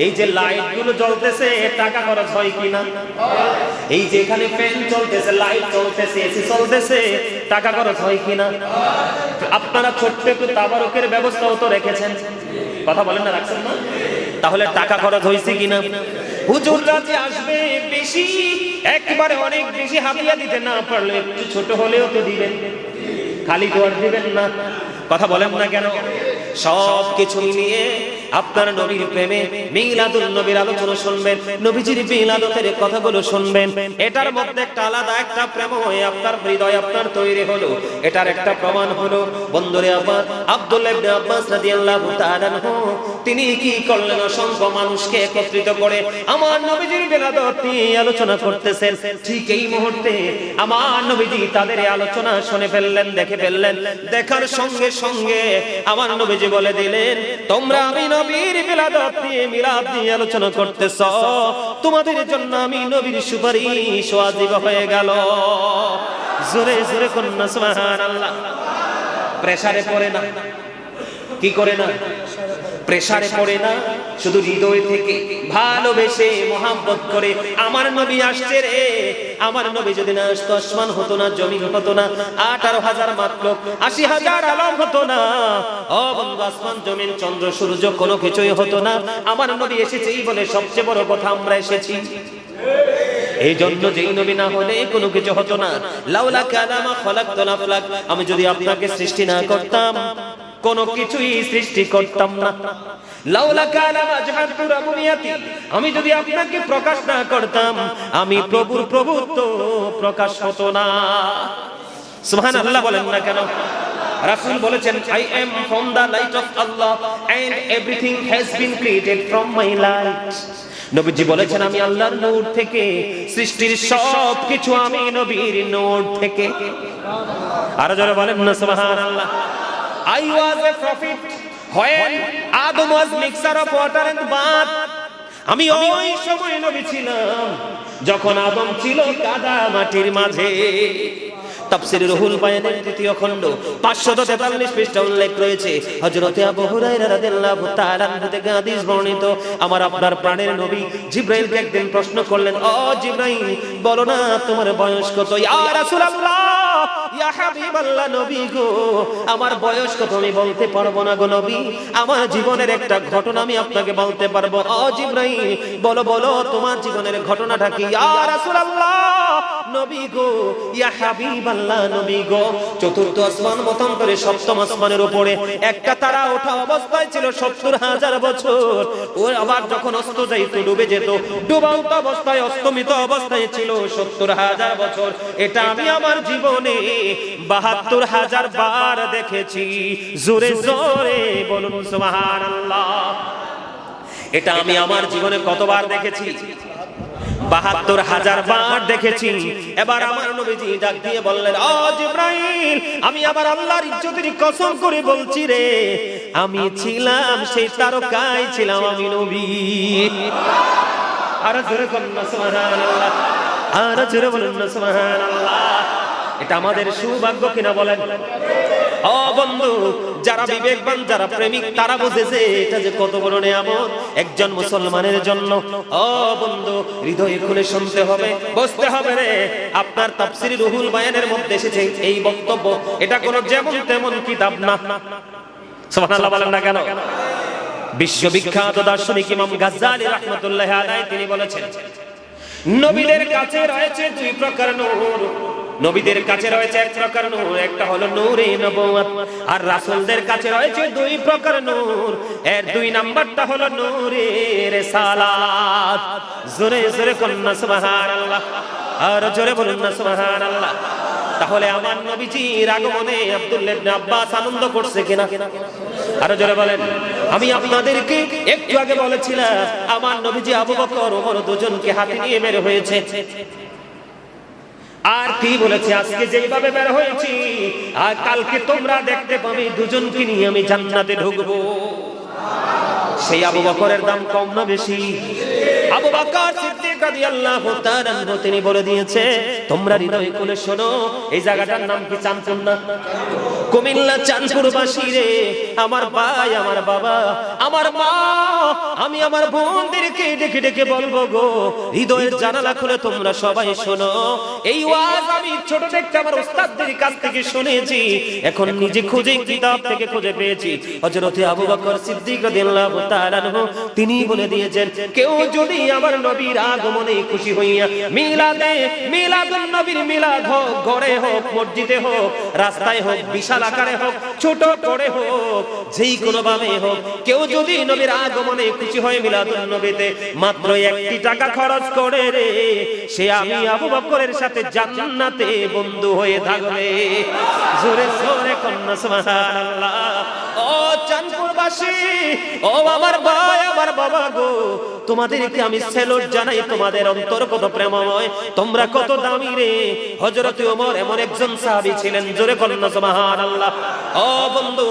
এই যে লাইট গুলো জ্বলতেছে, টাকা খরচ হয় কিনা? এই যে এখানে ফ্যান চলতেছে, লাইট চলতেছে, এসি চলতেছে, টাকা খরচ হয় কিনা? আপনারা ছোট্ট একটু তাবারুকের ব্যবস্থাও তো রেখেছেন, কথা বলেন না, রাখছেন না? তাহলে টাকা খরচ হয়েছে কিনা? হুজুররা যে আসবে বেশি, একবারে অনেক বেশি হাদিয়া দিতে না পারলে একটু ছোট হলেও তো দিবেন, খালি তো আর দিবেন না। কথা বলেন না কেন? সব কিছু নিয়ে আপনার নবীর প্রেমে মিলাদুন নবীর আলোচনা শুনবেন, নবীজির মিলাদতের কথাগুলো শুনবেন, এটার মধ্যে একটা আলাদা একটা প্রেম হয়ে আপনার হৃদয় আপনার তৈরি হলো। এটার একটা প্রমাণ হলো বন্ধুরে আমার আব্দুল্লাহ ইবনে আব্বাস রাদিয়াল্লাহু তাআলা আনহু তিনি কি করলেন, অসংখ্য মানুষকে একত্রিত করে আমার নবীজির মিলাদত নিয়ে আলোচনা করতেছেন। ঠিক এই মুহূর্তে আমার নবীজি তাদের আলোচনা শুনে ফেললেন, দেখে ফেললেন। দেখার সঙ্গে সঙ্গে আমার নবীজি বলে দিলেন, তোমরা আমি নবীর মিলাদত নিয়ে মিলাদ নিয়ে আলোচনা করতেছ, তোমাদের জন্য আমি নবীর সুপারিশ ওয়াজিব হয়ে গেল। জোরে জোরে কন্যা সুবহানাল্লাহ। প্রেসারে পড়ে না, কি করে না, প্রেসারে পড়ে না, শুধু হৃদয় থেকে ভালোবেসে মোহাব্বত করে আমার নবী আসছে রে। আমার নবী যদি না আসতো আসমান হতো না, জমিন হতো না, 18,000 মাত্র 80,000 আলম হতো না। ও বন্ধু, আসমান জমিন চন্দ্র সূর্য কোনো কিছুই হতো না। আমার নবী এসেছেই বলে সবচেয়ে বড় কথা আমরা এসেছি। এই জন্য যেই নবী না হলে কোনো কিছু হতো না। লাউলা কালামা খলাকতুল আফলাক, আমি যদি আপনাকে সৃষ্টি না করতাম কোনো কিছুই সৃষ্টি করতাম না। লাউলা কালামা জাহাতু রাবুবিয়াতি, আমি যদি আপনাকে প্রকাশ না করতাম আমি প্রভুর প্রভুত্ব প্রকাশ হতো না। সুবহানাল্লাহ বলেন না কেন? রাসূল বলেছেন, I am from the light of Allah and everything has been created from my light. নবীজি বলেছেন, আমি আল্লাহর নূর থেকে, সৃষ্টির সব কিছু আমি নবীর নূর থেকে। আর যারা বলেন না সুবহানাল্লাহ। I was a prophet when Adam was mixture of water and mud. আমি ওই সময় নবী ছিলাম যখন আদম ছিল কাদা মাটির মাঝে। তাফসীর রুহুল বায়ানের 3য় খণ্ড 543 পৃষ্ঠা উল্লেখ রয়েছে। হযরত আবু হুরায়রা রাদিয়াল্লাহু তাআলা আনহু থেকে হাদিস বর্ণিত, আমার আপনার প্রাণের নবী জিবরাইলকে একদিন প্রশ্ন করলেন, ও জিবরাইল বলো না তোমার বয়স কত? ইয়া রাসূলুল্লাহ, ইয়া হাবিবাল্লাহ, নবী গো আমার বয়স কত আমি বলতে পারবো না গো নবী, আমার জীবনের একটা ঘটনা আমি আপনাকে বলতে পারবো। ও জিবরাইল বলো বলো তোমার জীবনের ঘটনাটা কি? ইয়া রাসূলুল্লাহ, নবী গো, ইয়া হাবিবাল্লাহ, নবী গো, চতুর্থ আসমান মতান্তরে সপ্তম আসমানের উপরে একটা তারা ওঠা অবস্থায় ছিল 70,000 বছর। ও আবার যখন অস্ত যাইতো ডুবে যেত, ডুবান্ত অবস্থায় অস্তমিত অবস্থায় ছিল 70,000 বছর। এটা আমি আমার জীবনে 72,000 বার দেখেছি। জোরে জোরে বলুন সুবহানাল্লাহ। এটা আমি আমার জীবনে কতবার দেখেছি? 72,000 বার দেখেছি। এবার আমার নবীজি ডাক দিয়ে বললেন, ও জিবরাইল আমি আবার আল্লাহর ইজ্জতের কসম করে বলছি রে, আমি ছিলাম সেই তারকায় ছিলাম আমি নবী। আর জোরে বলুন না সুবহানাল্লাহ, আর জোরে বলুন না সুবহানাল্লাহ। এটা আমাদের সৌভাগ্য কিনা বলেন? ও বন্ধু, যারা বিবেকবান, যারা প্রেমিক, তারা বুঝেছে এটা যে কত বড় নিয়ামত একজন মুসলমানের জন্য। ও বন্ধু, হৃদয় খুলে শুনতে হবে, বুঝতে হবে রে। আপনার তাফসীর রুহুল বায়ানের মধ্যে এসেছে এই বক্তব্য, এটা কোনো যেমন তেমন কিতাব না। সুবহানাল্লাহ বলেন না কেন? বিশ্ববিখ্যাত দার্শনিক ইমাম গাজ্জালী রাহমাতুল্লাহি আলাইহি তিনি বলেছেন, নবীদের কাছে রয়েছে 2 প্রকার নূর। নবীদের কাছে রয়েছে 1 প্রকার নূর, একটা হলো নূরে নবুয়ত। আর রাসূলদের কাছে রয়েছে 2 প্রকার নূর, এর 2 নাম্বারটা হলো নূরে রিসালাত। জোরে জোরে কন্না সুবহানাল্লাহ, আর জোরে বলুন না সুবহানাল্লাহ। তাহলে আমার নবীজির আগমনে আব্দুল্লাহ ইবনে আব্বাস আনন্দ করছে কিনা? আর জোরে বলেন। আমি আপনাদেরকে একটু আগে বলেছিলাম আমার নবীজি আবু বকর ওমর দুজনকে হাতে নিয়ে বের হয়েছে। আর কি বলেছে, আজকে যেভাবে বের হয়েছি আর কালকে তোমরা দেখতে পাবে দুজনকে নিয়ে আমি জান্নাতে ঢুকবো। সেই আবু বকরের দাম কম না বেশি? আবু বকর সিদ্দিক রাদিয়াল্লাহু তাআলা তিনি বলে দিয়েছে, তোমরা হৃদয় খুলে শোনো, এই জায়গাটার নাম কি? চাঁদপুর না? কুমিল্লা চাঁদপুরবাসী রে, আমার ভাই, আমার বাবা, আমার মা, আমি আমার বোনদেরকে ডেকে ডেকে বলবো গো, হৃদয়ের জানালা খুলে তোমরা সবাই শোনো। এই ওয়াজ আমি ছোট থেকে আমার উস্তাদদের কাছ থেকে শুনেছি, এখন নিজে খুঁজে কিতাব থেকে খুঁজে পেয়েছি। হযরত আবু বকর সিদ্দিক রাদিয়াল্লাহু তাআলা তিনি বলে দিয়েছেন, কেউ যদি আমার নবীর আগমনে খুশি হইয়া মিলাদে, মিলাদুন নবীর মিলাদ হোক, ঘরে হোক, মসজিদে হোক, রাস্তায় হোক, বিশাল আকারে হোক, ছোট করে হোক, যেই কোনো ভাবে হোক কেউ যদি নবীর আগমনে খুশি হয়ে মিলাদুন নবীতে মাত্র 1 টাকা খরচ করে রে, সে আমি আবু বকরের সাথে জান্নাতে বন্ধু হয়ে থাকবে। জোরে জোরে কন্যা সুবহানাল্লাহ। ও চাঁদপুরবাসী, ও আমার ভাই, আমার বাবা গো, তোমাদেরকে আমি স্যালুট জানাই। তোমাদের অন্তর কত প্রেমময়, তোমরা কত দামি রে। হযরত ওমর এমন একজন সাহাবী ছিলেন, জোরে কন্যা সুবহানাল্লাহ। ও বন্ধু,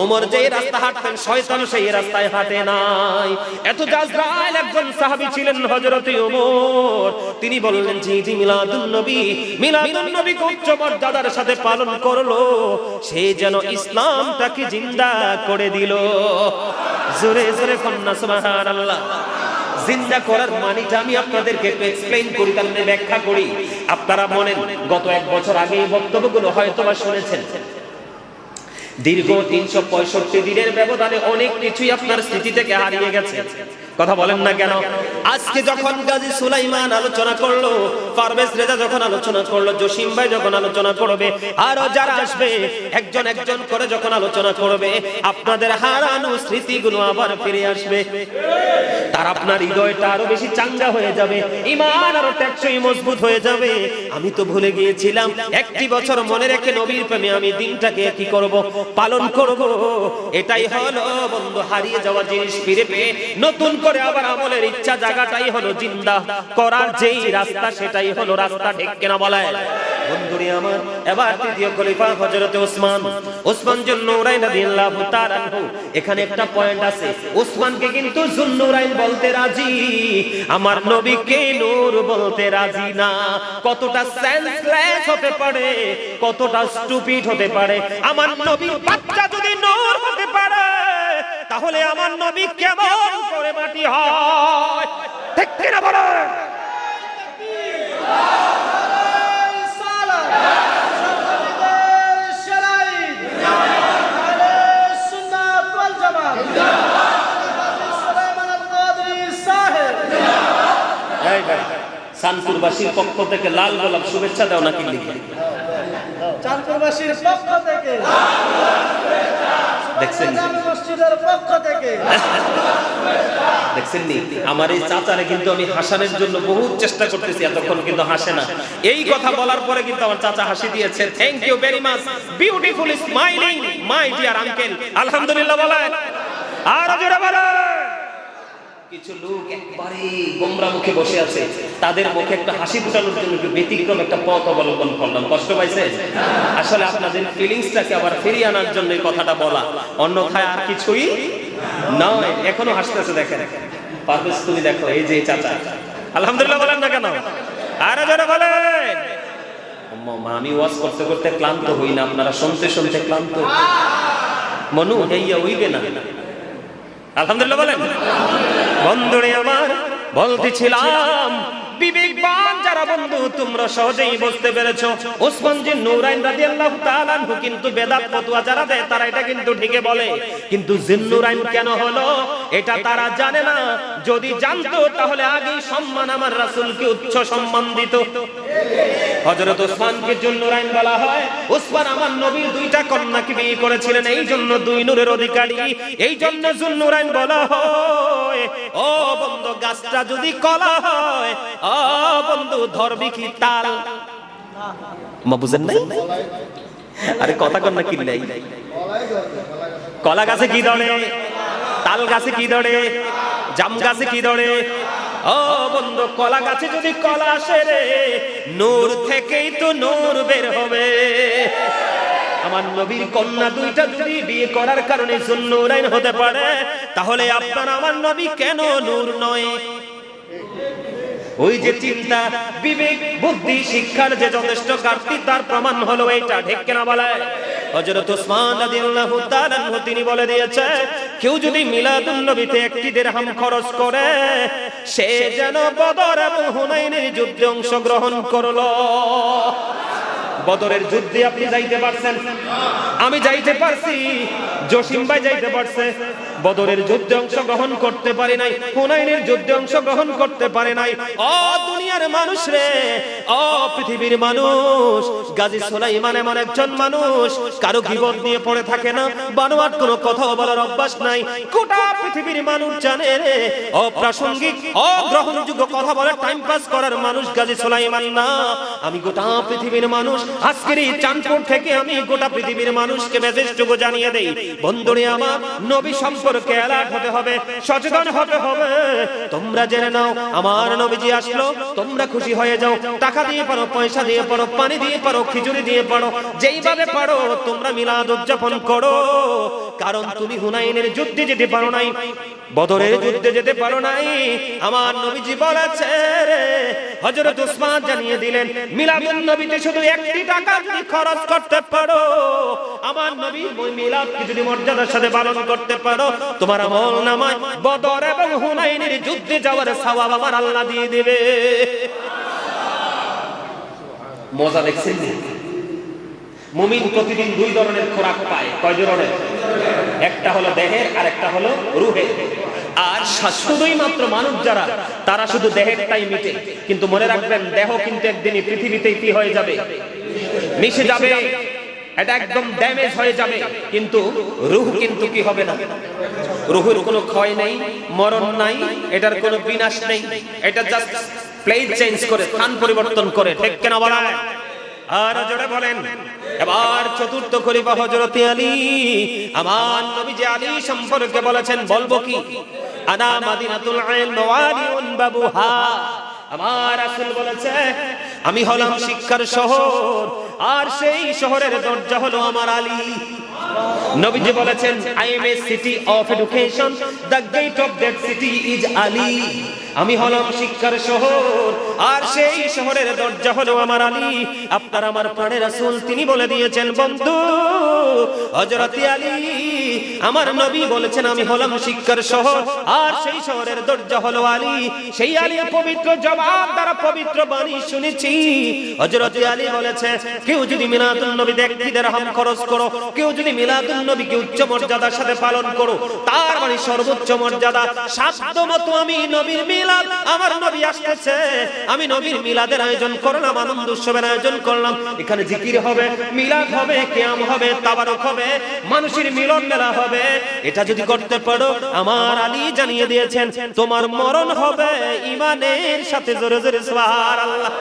ওমর যে রাস্তা হাঁটতেন শয়তান সেই রাস্তায় হাঁটে নাই। এত জাজরাইল একজন সাহাবী ছিলেন হযরত ওমর। তিনি বললেন যে মিলাদুন নবী, মিলাদুন নবীকে উচ্চ মর্যাদার সাথে পালন করলো, সে যেন ইসলামটাকে জিন্দা করে দিল। জোরে জোরে কন্যা সুবহানাল্লাহ। জিন্দা করার মানেটা আমি আপনাদেরকে একটু এক্সপ্লেইন করি, তাহলে ব্যাখ্যা করি। আপনারা বলেন, গত 1 বছর আগে এই বক্তব্যগুলো হয়তোবা শুনেছেন। দীর্ঘ 365 দিনের ব্যবধানে অনেক কিছুই আপনার স্মৃতি থেকে হারিয়ে গেছে। কথা বলেন না কেন? আজকে যখন গাজী সুলাইমান আলোচনা করলো, পারভেজ রেজা যখন আলোচনা করলো, জসিম ভাই যখন আলোচনা করবে, আরো যারা আসবে একজন একজন করে যখন আলোচনা করবে, আপনাদের হারানো স্মৃতিগুলো আবার ফিরে আসবে। তার আপনার হৃদয়টা আরো বেশি চাঙ্গা হয়ে যাবে, ঈমান আরো টেকসই মজবুত হয়ে যাবে। আমি তো ভুলে গিয়েছিলাম, 1 বছর মনে রেখে নবীর প্রেমে আমি দিনটাকে কি করব, পালন করব। এটাই হলো বন্ধু হারিয়ে যাওয়া জিনিস ফিরে পেয়ে নতুন করে আবার আমলের ইচ্ছা জায়গাটাই হলো জিন্দা করার যেই রাস্তা, সেটাই হলো রাস্তা। ঠিক কিনা বলেন বন্ধুরে আমার? এবার তৃতীয় খলিফা হযরত ওসমান যুন্নুরাইন রাদিয়াল্লাহু তাআলা আনহু। এখানে একটা পয়েন্ট আছে, ওসমানকে কিন্তু যুন্নুরাইন বলতে রাজি, আমার নবীকে নূর বলতে রাজি না। কতটা সেন্সলেস হতে পারে, কতটা স্টুপিড হতে পারে। আমার নবীর বাচ্চা যদি নূর হতে পারে, তাহলে আমার নবী কেমন করে মাটি হয়? ঠিক কিনা বলেন? চাঁদপুরবাসীর পক্ষ থেকে লাল গোলাপ শুভেচ্ছা দাও নাকি লিখে? চাঁদপুরবাসীর পক্ষ থেকে, দেখছেন মসজিদের পক্ষ থেকে, দেখছেন নি? আমার এই চাচারে কিন্তু আমি হাসানোর জন্য বহুত চেষ্টা করতেছি, এতক্ষণ কিন্তু হাসে না। এই কথা বলার পরে কিন্তু আমার চাচা হাসি দিয়েছে। Thank you very much, beautiful smiling my dear uncle. আলহামদুলিল্লাহ বলেন, আর জোরে বলেন। কিছু লোক একবারে গোমরা মুখে বসে আছে, তাদের মুখে একটা হাসি ফুটানোর জন্য একটু ব্যতিক্রম একটা পথ অবলম্বন করলাম। কষ্ট পাইছে? আসলে আপনাদের ফিলিংসটাকে আবার ফিরিয়ে আনার জন্য এই কথাটা বলা, অন্যথায় আর কিছুই নয়। এখনো হাসতেছে, দেখেন পারভেজ, তুমি দেখো এই যে চাচা। আলহামদুলিল্লাহ বলেন না কেন? আরে জোরে বলেন। আমি ওয়াজ করতে করতে ক্লান্ত হই না, আপনারা শুনতে শুনতে ক্লান্ত মনু হইয়া হইবে না। আলহামদুলিল্লাহ বলেন। বন্ধুরে আমার, বলতেছিলাম বিবেকবান যারা বন্ধু, তোমরা সহজেই বুঝতে পেরেছো, ওসমান যুন্নুরাইন রাদিয়াল্লাহু তাআলা আনহু কিন্তু বেদাত ফতোয়া যারা দেয় তারা এটা কিন্তু ঠিকই বলে, কিন্তু যুন্নুরাইন কেন হলো এটা তারা জানে না। যদি জানতো তাহলে আগেই সম্মান আমার রাসূলকে উচ্চ সম্মান দিত। হযরত ওসমানকে যুন্নুরাইন বলা হয়। ওসমান আমার নবীর 2টা কন্যাকে বিয়ে করেছিলেন, এই জন্য 2 নূরের অধিকারী, এই জন্য যুন্নুরাইন বলা হয়। ও বন্ধু, গাছটা যদি কলা হয়, ও বন্ধু ধরবি কি তাল? মা বুঝেন নাই? আরে কথা কন না কি নাই? কলা গাছে কি ধরে, তাল গাছে কি ধরে, জাম গাছে কি ধরে? ও বন্ধু, কলা গাছে যদি কলা আসে রে, নূর থেকেই তো নূর বের হবে। আমার নবীর কন্যা 2টা যদি বিয়ে করার কারণে যুন্নুরাইন হতে পারে, তাহলে আপনার আমার নবী কেন নূর নয়? ওই যে চিন্তা, বিবেক, বুদ্ধি, শিক্ষার যে যথেষ্ট ঘাটতি, তার প্রমাণ হলো এইটা। ঠিক কিনা বলে? হযরত ওসমান রাদিয়াল্লাহু তাআলা আনহু তিনি বলে দিয়েছে, কেউ যদি মিলাদুন নবীতে 1 দিরহাম খরচ করে, সে যেন বদর এবং হুনাইনের যুদ্ধে অংশগ্রহণ করলো। বদরের যুদ্ধে আপনি যাইতে পারছেন? আমি যাইতে পারছি, জসিম ভাই যাইতে পারছে। বদরের যুদ্ধে অংশগ্রহণ করতে পারে নাই, হুনাইনের যুদ্ধে অংশগ্রহণ করতে পারে নাই। ও দুনিয়ার মানুষ রে, ও পৃথিবীর মানুষ, গাজী সুলাইমান এমন একজন মানুষ কারো গীবত নিয়ে পড়ে থাকে না, বানোয়াট কোনো কথা বলার অভ্যাস নাই। গোটা পৃথিবীর মানুষ জানে রে, অপ্রাসঙ্গিক অগ্রহণযোগ্য কথা বলে টাইম পাস করার মানুষ গাজী সুলাইমান না। আমি গোটা পৃথিবীর মানুষ, আজকের এই চাঁদপুর থেকে আমি গোটা পৃথিবীর মানুষকে মেসেজটুকু জানিয়ে দেই, বন্ধুরে আমার, নবী সম্পর্কে অ্যালার্ট হতে হবে, সচেতন হতে হবে। তোমরা জেনে নাও, আমার নবীজি আসলো, তোমরা খুশি হয়ে যাও, টাকা দিয়ে পারো, পয়সা দিয়ে পারো, পানি দিয়ে পারো, খিচুড়ি দিয়ে পারো, যেইভাবে পারো তোমরা মিলাদ উদযাপন করো। কারণ তুমি হুনাইনের যুদ্ধে যেতে পারো নাই, বদরের যুদ্ধে যেতে পারো নাই। আমার নবীজি বলেছে রে, হযরত উসমান জানিয়ে দিলেন, মিলাদুন নবীতে শুধু 1টি টাকা যদি খরচ করতে পারো, আমার নবী ওই মিলাদকে যদি মর্যাদার সাথে পালন করতে পারো, তোমার আমলনামায় বদর এবং হুনাইনের যুদ্ধে যাওয়ার সওয়াব আমার আল্লাহ দিয়ে দিবে। মজা দেখছেন? মুমিন প্রতিদিন 2 ধরনের খোরাক পায়। কয় ধরনের? একটা হলো দেহের, আর একটা হলো রূহের। আর শুধুই মাত্র মানুষ যারা, তারা শুধু দেহেরটাই মিটে। কিন্তু মনে রাখবেন, দেহ কিন্তু একদিনই পৃথিবীতেই কি হয়ে যাবে? মিশে যাবে, এটা একদম ড্যামেজ হয়ে যাবে। কিন্তু রূহ কিন্তু কি হবে না। রূহের কোনো ক্ষয় নেই, মরণ নাই, এটার কোনো বিনাশ নেই। এটা জাস্ট প্লেস চেঞ্জ করে, স্থান পরিবর্তন করে। ঠিক কেন বলা? আর জোরে বলেন। এবার চতুর্থ খলিফা হযরত আলী, আমার নবী যে আলী সম্পর্কে বলেছেন, বলবো কি? আনা মাদিনাতুল ইলম ওয়া আলিউন বাবুহা। আমার রাসূল বলেছে, আমি হলাম শিক্ষার শহর, আর সেই শহরের দরজা হলো আমার আলী। নবীজি বলেছেন, I am a city of education, the gate of that city is Ali. আমি হলাম শিক্ষার শহর, আর সেই শহরের দরজা হলো আমার আলী। আপনার আমার প্রাণের রাসূল তিনি বলে দিয়েছেন, বন্ধু হযরত আলী, আমার নবী বলেছেন আমি হলাম শিক্ষার শহর, আর সেই শহরের দরজা হলো আলী। সেই আলীর পবিত্র জবাব দ্বারা পবিত্র বাণী শুনেছি। হযরত আলী বলেছে, কেউ যদি মিলাদুন নবী দেখতে দিরহাম খরচ করো, কেউ যদি মিলাদুন নবীকে উচ্চ মর্যাদার সাথে পালন করো, তার মানে সর্বোচ্চ মর্যাদা। সাধ্যমতো আমি নবীর মিলাদ, আমার নবী আসতেছে, আমি নবীর মিলাদের আয়োজন করলাম, আনন্দ উৎসবের আয়োজন করলাম। এখানে জিকির হবে, মিলাদ হবে, কিয়াম হবে, তাবারক হবে, মানুষের মিলন মেলা হবে। এটা যদি করতে পারো, আমার আলী জানিয়ে দিয়েছেন, তোমার মরণ হবে ঈমানের সাথে। জোরে জোরে সুবহানাল্লাহ।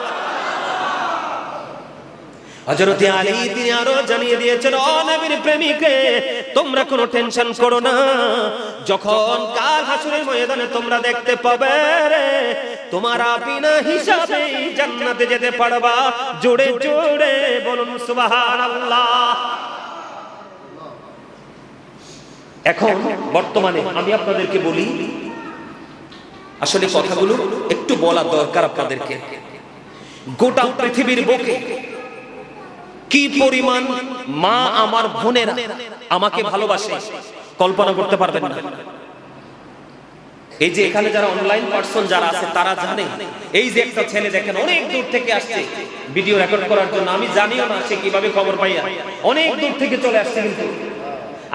হযরত আলী তিনি আরো জানিয়ে দিয়েছেন, ও নবীর প্রেমিকে, তোমরা কোনো টেনশন করো না। যখন কাল হাসরের ময়দানে তোমরা দেখতে পাবে রে, তোমরা বিনা হিসাবে জান্নাতে যেতে পারবা। জোরে জোরে বলুন সুবহানাল্লাহ। এখন বর্তমানে আমি আপনাদেরকে বলি, আসলে কথাগুলো একটু বলা দরকার আপনাদেরকে। গোটা পৃথিবীর বুকে কি পরিমাণ মা আমার বোনেরা আমাকে ভালোবাসে কল্পনা করতে পারবেন না। এই যে এখানে যারা অনলাইন পার্সন যারা আছে, তারা জানে এই যে একটা ছেলে দেখেন অনেক দূর থেকে আসছে ভিডিও রেকর্ড করার জন্য। আমি জানিও না সে কিভাবে খবর পাইয়া অনেক দূর থেকে চলে আসছে, কিন্তু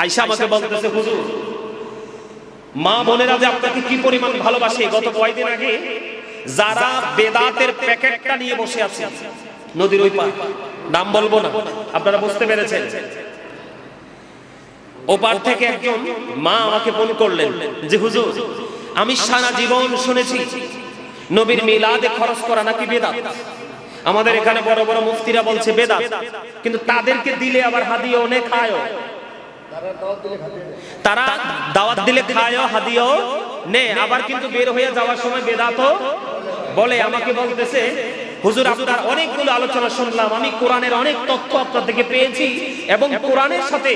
আয়েশা আমাকে বলতেছে, হুজুর মা বোনেরা যে আপনাকে কি পরিমাণ ভালোবাসে। গত কয়েকদিন আগে যারা বেদাতের প্যাকেটটা নিয়ে বসে আছে নদীর ওই পার, নাম বলবো না, আপনারা বুঝতে পেরেছেন, ওপার থেকে একজন মা আমাকে ফোন করলেন যে হুজুর, আমি সারা জীবন শুনেছি নবীর মিলাদে খরচ করা নাকি বেদাত। আমাদের এখানে বড় বড় মুফতিরা বলছে বেদাত, কিন্তু তাদেরকে দিলে আবার হাদিয়াও নে খায়ও। তারা দাওয়াত দিলে খায়ও হাদিয়াও নে, আবার কিন্তু বের হয়ে যাওয়ার সময় বেদাতও বলে। আমাকে বলতেছে, হুজুর আপনার অনেকগুলো আলোচনা শুনলাম, আমি কোরআনের অনেক তথ্য আপনার থেকে পেয়েছি, এবং কোরআনের সাথে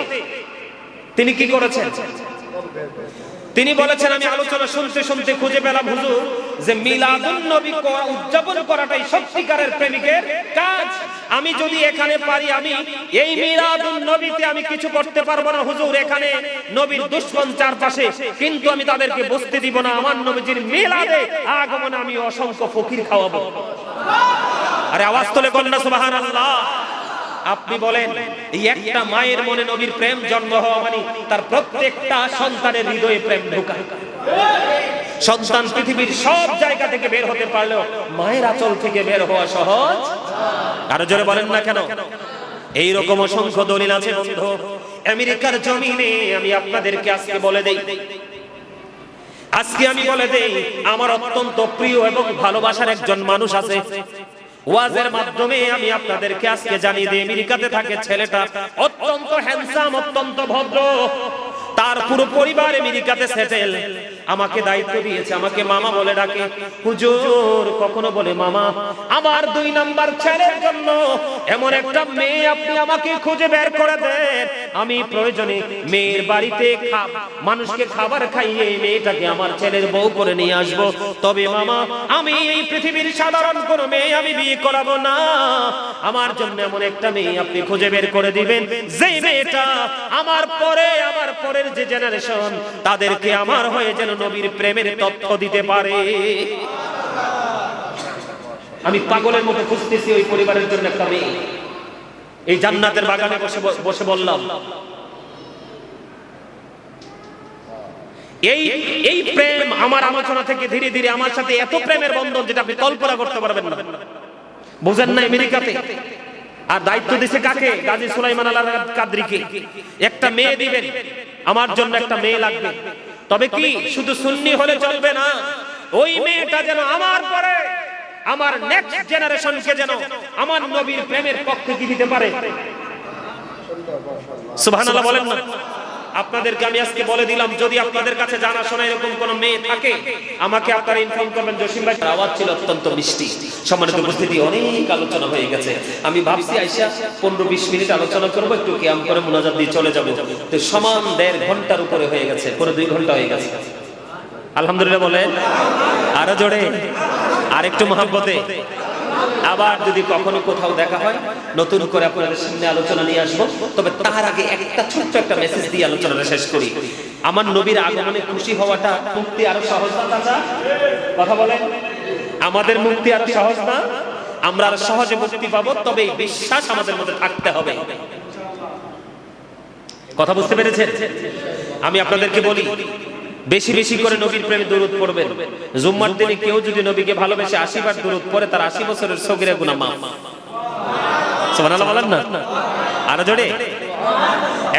তিনি কি করেছেন, তিনি বলেছেন, আমি আলোচনা শুনতে শুনতে খুঁজে পেলাম হুজুর যে মিলাদুন নবী উদযাপন করাটাই সত্যিকারের প্রেমিকের কাজ। আমি যদি এখানে পারি, আমি এই মিলাদুন নবীতে আমি কিছু করতে পারবো না হুজুর, এখানে নবীর দুশমন চারপাশে, কিন্তু আমি তাদেরকে বসতে দিব না। আমার নবীজির মিলাদে আগমনে আমি অসংখ্য ফকির খাওয়াবো। আরে আওয়াজ তোলে কন্যা সুবহানাল্লাহ। আপনি বলেন এই একটা মায়ের মনে নবীর প্রেম জন্ম হওয়া মানে তার প্রত্যেকটা সন্তানের হৃদয়ে প্রেম ঢোকা। সন্তান পৃথিবীর সব জায়গা থেকে বের হতে পারলেও মায়ের আঁচল থেকে বের হওয়া সহজ। আরো জোরে বলেন না কেন? এইরকম অসংখ্য দলিল আছে বন্ধু। আমেরিকার জমিনে আমি আপনাদেরকে আজকে বলে দেই, আমার অত্যন্ত প্রিয় এবং ভালোবাসার একজন মানুষ আছে। ওয়াজের মাধ্যমে আমি আপনাদেরকে আজকে জানিয়ে দিই, আমেরিকাতে থাকে ছেলেটা, অত্যন্ত হ্যান্ডসাম, অত্যন্ত ভদ্র, তার পুরো পরিবার আমেরিকাতে সেটেল। আমাকে দায়িত্ব দিয়েছে, আমাকে মামা বলে ডাকে। হুজুর, কখনো বলে মামা আমার 2 নাম্বার ছেলের জন্য এমন একটা মেয়ে আপনি আমাকে খুঁজে বের করে দেন, আমি প্রয়োজনে মেয়ের বাড়িতে মানুষকে খাবার খাইয়ে মেয়েটাকে আমার ছেলের বউ করে নিয়ে আসব। তবে মামা আমি এই পৃথিবীর সাধারণ কোনো মেয়ে আমি বিয়ে করাবো না, আমার জন্য এমন একটা মেয়ে আপনি খুঁজে বের করে দিবেন যে মেয়েটা আমার পরের যে জেনারেশন তাদেরকে আমার হয়ে যেন নবীর প্রেমের তথ্য দিতে পারে। আমি পাগলের মতো খুঁজতেছি ওই পরিবারের জন্য একটা মেয়ে। এই জান্নাতের বাগানে বসে বললাম, এই প্রেম আমার আলোচনা থেকে ধীরে ধীরে আমার সাথে এত প্রেমের বন্ধন যেটা আপনি কল্পনা করতে পারবেন না। বুঝেন না? আমেরিকাতে আর দায়িত্ব দিছে কাকে? গাজী সুলাইমান আল কাদরিকে। একটা মেয়ে দিবেন, আমার জন্য একটা মেয়ে লাগবে। তবে কি শুধু সুন্নি হলে চলবে না, ওই মেয়েটা যেন আমার পরে আমার নেক্সট জেনারেশনকে যেন আমার নবীর প্রেমের পক্ষে কি দিতে পারে। সুবহানাল্লাহ বলেন না? আপনাদেরকে আমি আজকে বলে দিলাম, যদি আপনাদের কাছে জানা শোনা এরকম কোন মেয়ে থাকে আমাকে আপনারা ইনফর্ম করবেন। জসিম ভাই আওয়াজ ছিল অত্যন্ত মিষ্টি। সম্মানিত উপস্থিতি, অনেক আলোচনা হয়ে গেছে। আমি ভাবছি আইসা 15-20 মিনিট আলোচনা করব, একটু কিয়াম করে মুনাজাত দিয়ে চলে যাব। তো সমান 1.5 ঘন্টার উপরে হয়ে গেছে, পুরো 2 ঘন্টা হয়ে গেছে। আলহামদুলিল্লাহ বলেন, আরো জোরে, আরেকটু মহব্বতে। আবার যদি কখনো কোথাও দেখা হয় নতুন করে আপনাদের সামনে আলোচনা নিয়ে আসবো। তবে তার আগে একটা ছোট্ট একটা মেসেজ দিয়ে আলোচনাটা শেষ করি। আমার নবীর আগমনে খুশি হওয়াটা মুক্তি আরো সহজ না? চাচা কথা বলেন, আমাদের মুক্তি আরো সহজ না? আমরা আরো সহজে মুক্তি পাবো, তবে এই বিশ্বাস আমাদের মধ্যে থাকতে হবে। কথা বুঝতে পেরেছেন? আমি আপনাদেরকে বলি, বেশি বেশি করে নবীর প্রেমে দরুদ পড়বেন। জুম্মার দিনে কেউ যদি নবীকে ভালোবেসে 80 বার দরুদ পড়ে, তার 80 বছরের সগীরা গুনাহ মাফ। সুবহানাল্লাহ বলেন না? আরো জোরে।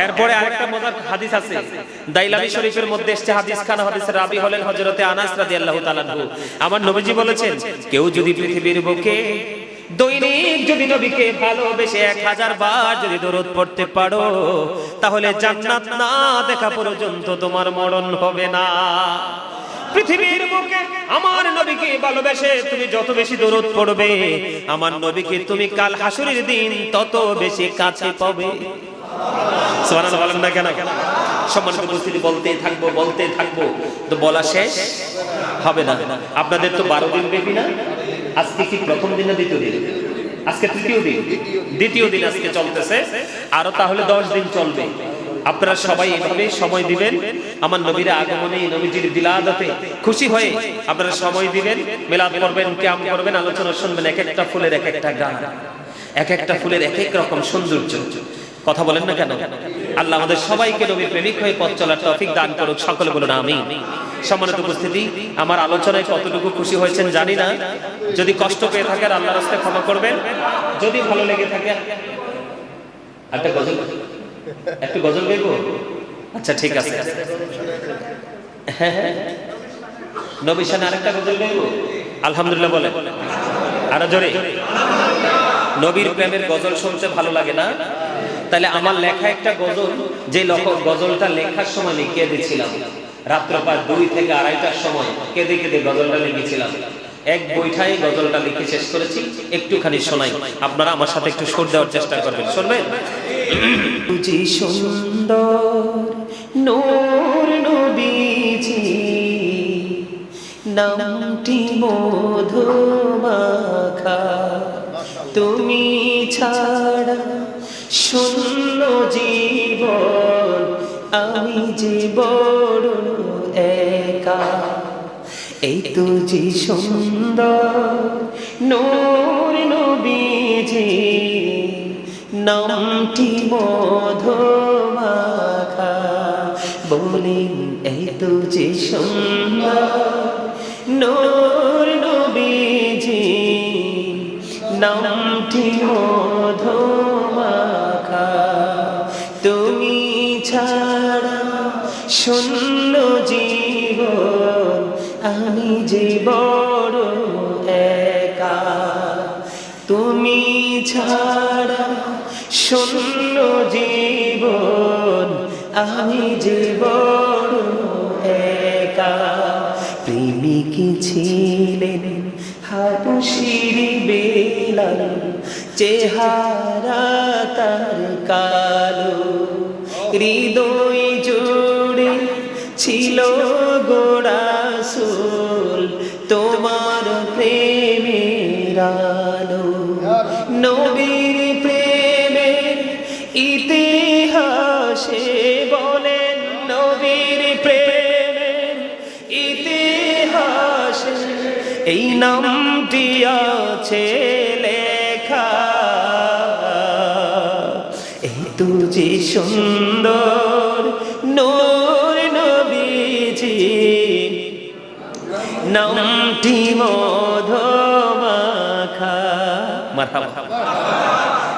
এরপরে আরেকটা মজার হাদিস আছে, দাইলামি শরীফের মধ্যে এসেছে হাদিস খানা। হাদিসের রাবি হলেন হযরতে আনাস রাদিয়াল্লাহু তাআলা আনহু। আমার নবীজি বলেছেন, কেউ যদি পৃথিবীর বুকে দৈনিক যদি নবীকে ভালোবেসে 1000 বার যদি দরুদ পড়তে পারো, তাহলে জান্নাত না দেখা পর্যন্ত তোমার মরণ হবে না। পৃথিবীর বুকে আমার নবীকে ভালোবেসে তুমি যত বেশি দরুদ পড়বে, আমার নবীকে তুমি কাল হাসরের দিন তত বেশি কাছে পাবে। সুবহানাল্লাহ বলেন না কেন? সম্মানিত উপস্থিতি, বলতে থাকবো তো বলা শেষ হবে না। আপনাদের তো 12 দিন ব্যাপী না? আজকে কি প্রথম দিন না দ্বিতীয় দিন? আজকে তৃতীয় দিন, দ্বিতীয় দিন আজকে চলতেছে, আরো তাহলে 10 দিন চলবে। আপনারা সবাই এইভাবে সময় দিবেন আমার নবীর আগমনে, নবীজির বিলাদতে খুশি হয়ে আপনারা সময় দিবেন, মিলাদ করবেন, কিয়াম করবেন, আলোচনা শুনবেন। এক একটা ফুলের এক একটা গান, এক একটা ফুলের এক এক রকম সৌন্দর্য। কথা বলেন না কেন? আল্লাহ আমাদের সবাইকে নবীর প্রেমিক হয়ে পথ চলার তৌফিক দান করুক। সকলে বলুন আমিন। সম্মানিত উপস্থিতি, আমার আলোচনায় কতটুকু খুশি হয়েছেন জানি না। যদি কষ্ট পেয়ে থাকেন আল্লাহর রাস্তায় ক্ষমা করবেন, যদি ভালো লেগে থাকে একটু গজল গাইবো। আচ্ছা ঠিক আছে, হ্যাঁ নবীর শানে আরেকটা গজল গাইবো। আলহামদুলিল্লাহ বলেন আরো জোরে। নবীর প্রেমের গজল শুনতে ভালো লাগে না? তাহলে আমার লেখা একটা গজল, যে গজলটা লেখার সময় লিখে দিয়েছিলাম রাত্র প্রায় 2 থেকে 2:30টার সময়, কেঁদে কেঁদে গজলটা লিখেছিলাম। এক বৈঠায় গজলটা লিখে শেষ করেছি। একটুখানি শোনাই, আপনারা আমার সাথে একটু সুর দেওয়ার চেষ্টা করবেন। শুনবেন? তুজি সুন্দর নূর নবীজি, নামটি মধু মাখা, তুমি ছাড়া শূন্য জীবন, আমি যে বড় একা। এই তুজি সুন্দর নূর নবীজি, নামটি মধুমাখা বলেন এই তো যে সুন্দর নূর নবীজি নামটি মধুমাখা তুমি ছাড়া শূন্য জীবন আমি যে বড় একা তুমি ছাড়া শূন্য জীবন আমি যে বড় একা প্রেমিক ছিলেন হাবশির বেলাল চেহারা তার কালো হৃদয় জুড়ে ছিল গো রাসূল তোমার প্রেমের আলো নবীর প্রেমের ইতিহাসে বলেন নবীর প্রেমের ইতিহাসে এই নামটি আছে লেখা এই তো যে সুন্দর নূর নবীজি নামটি মধুমাখা মারহাবা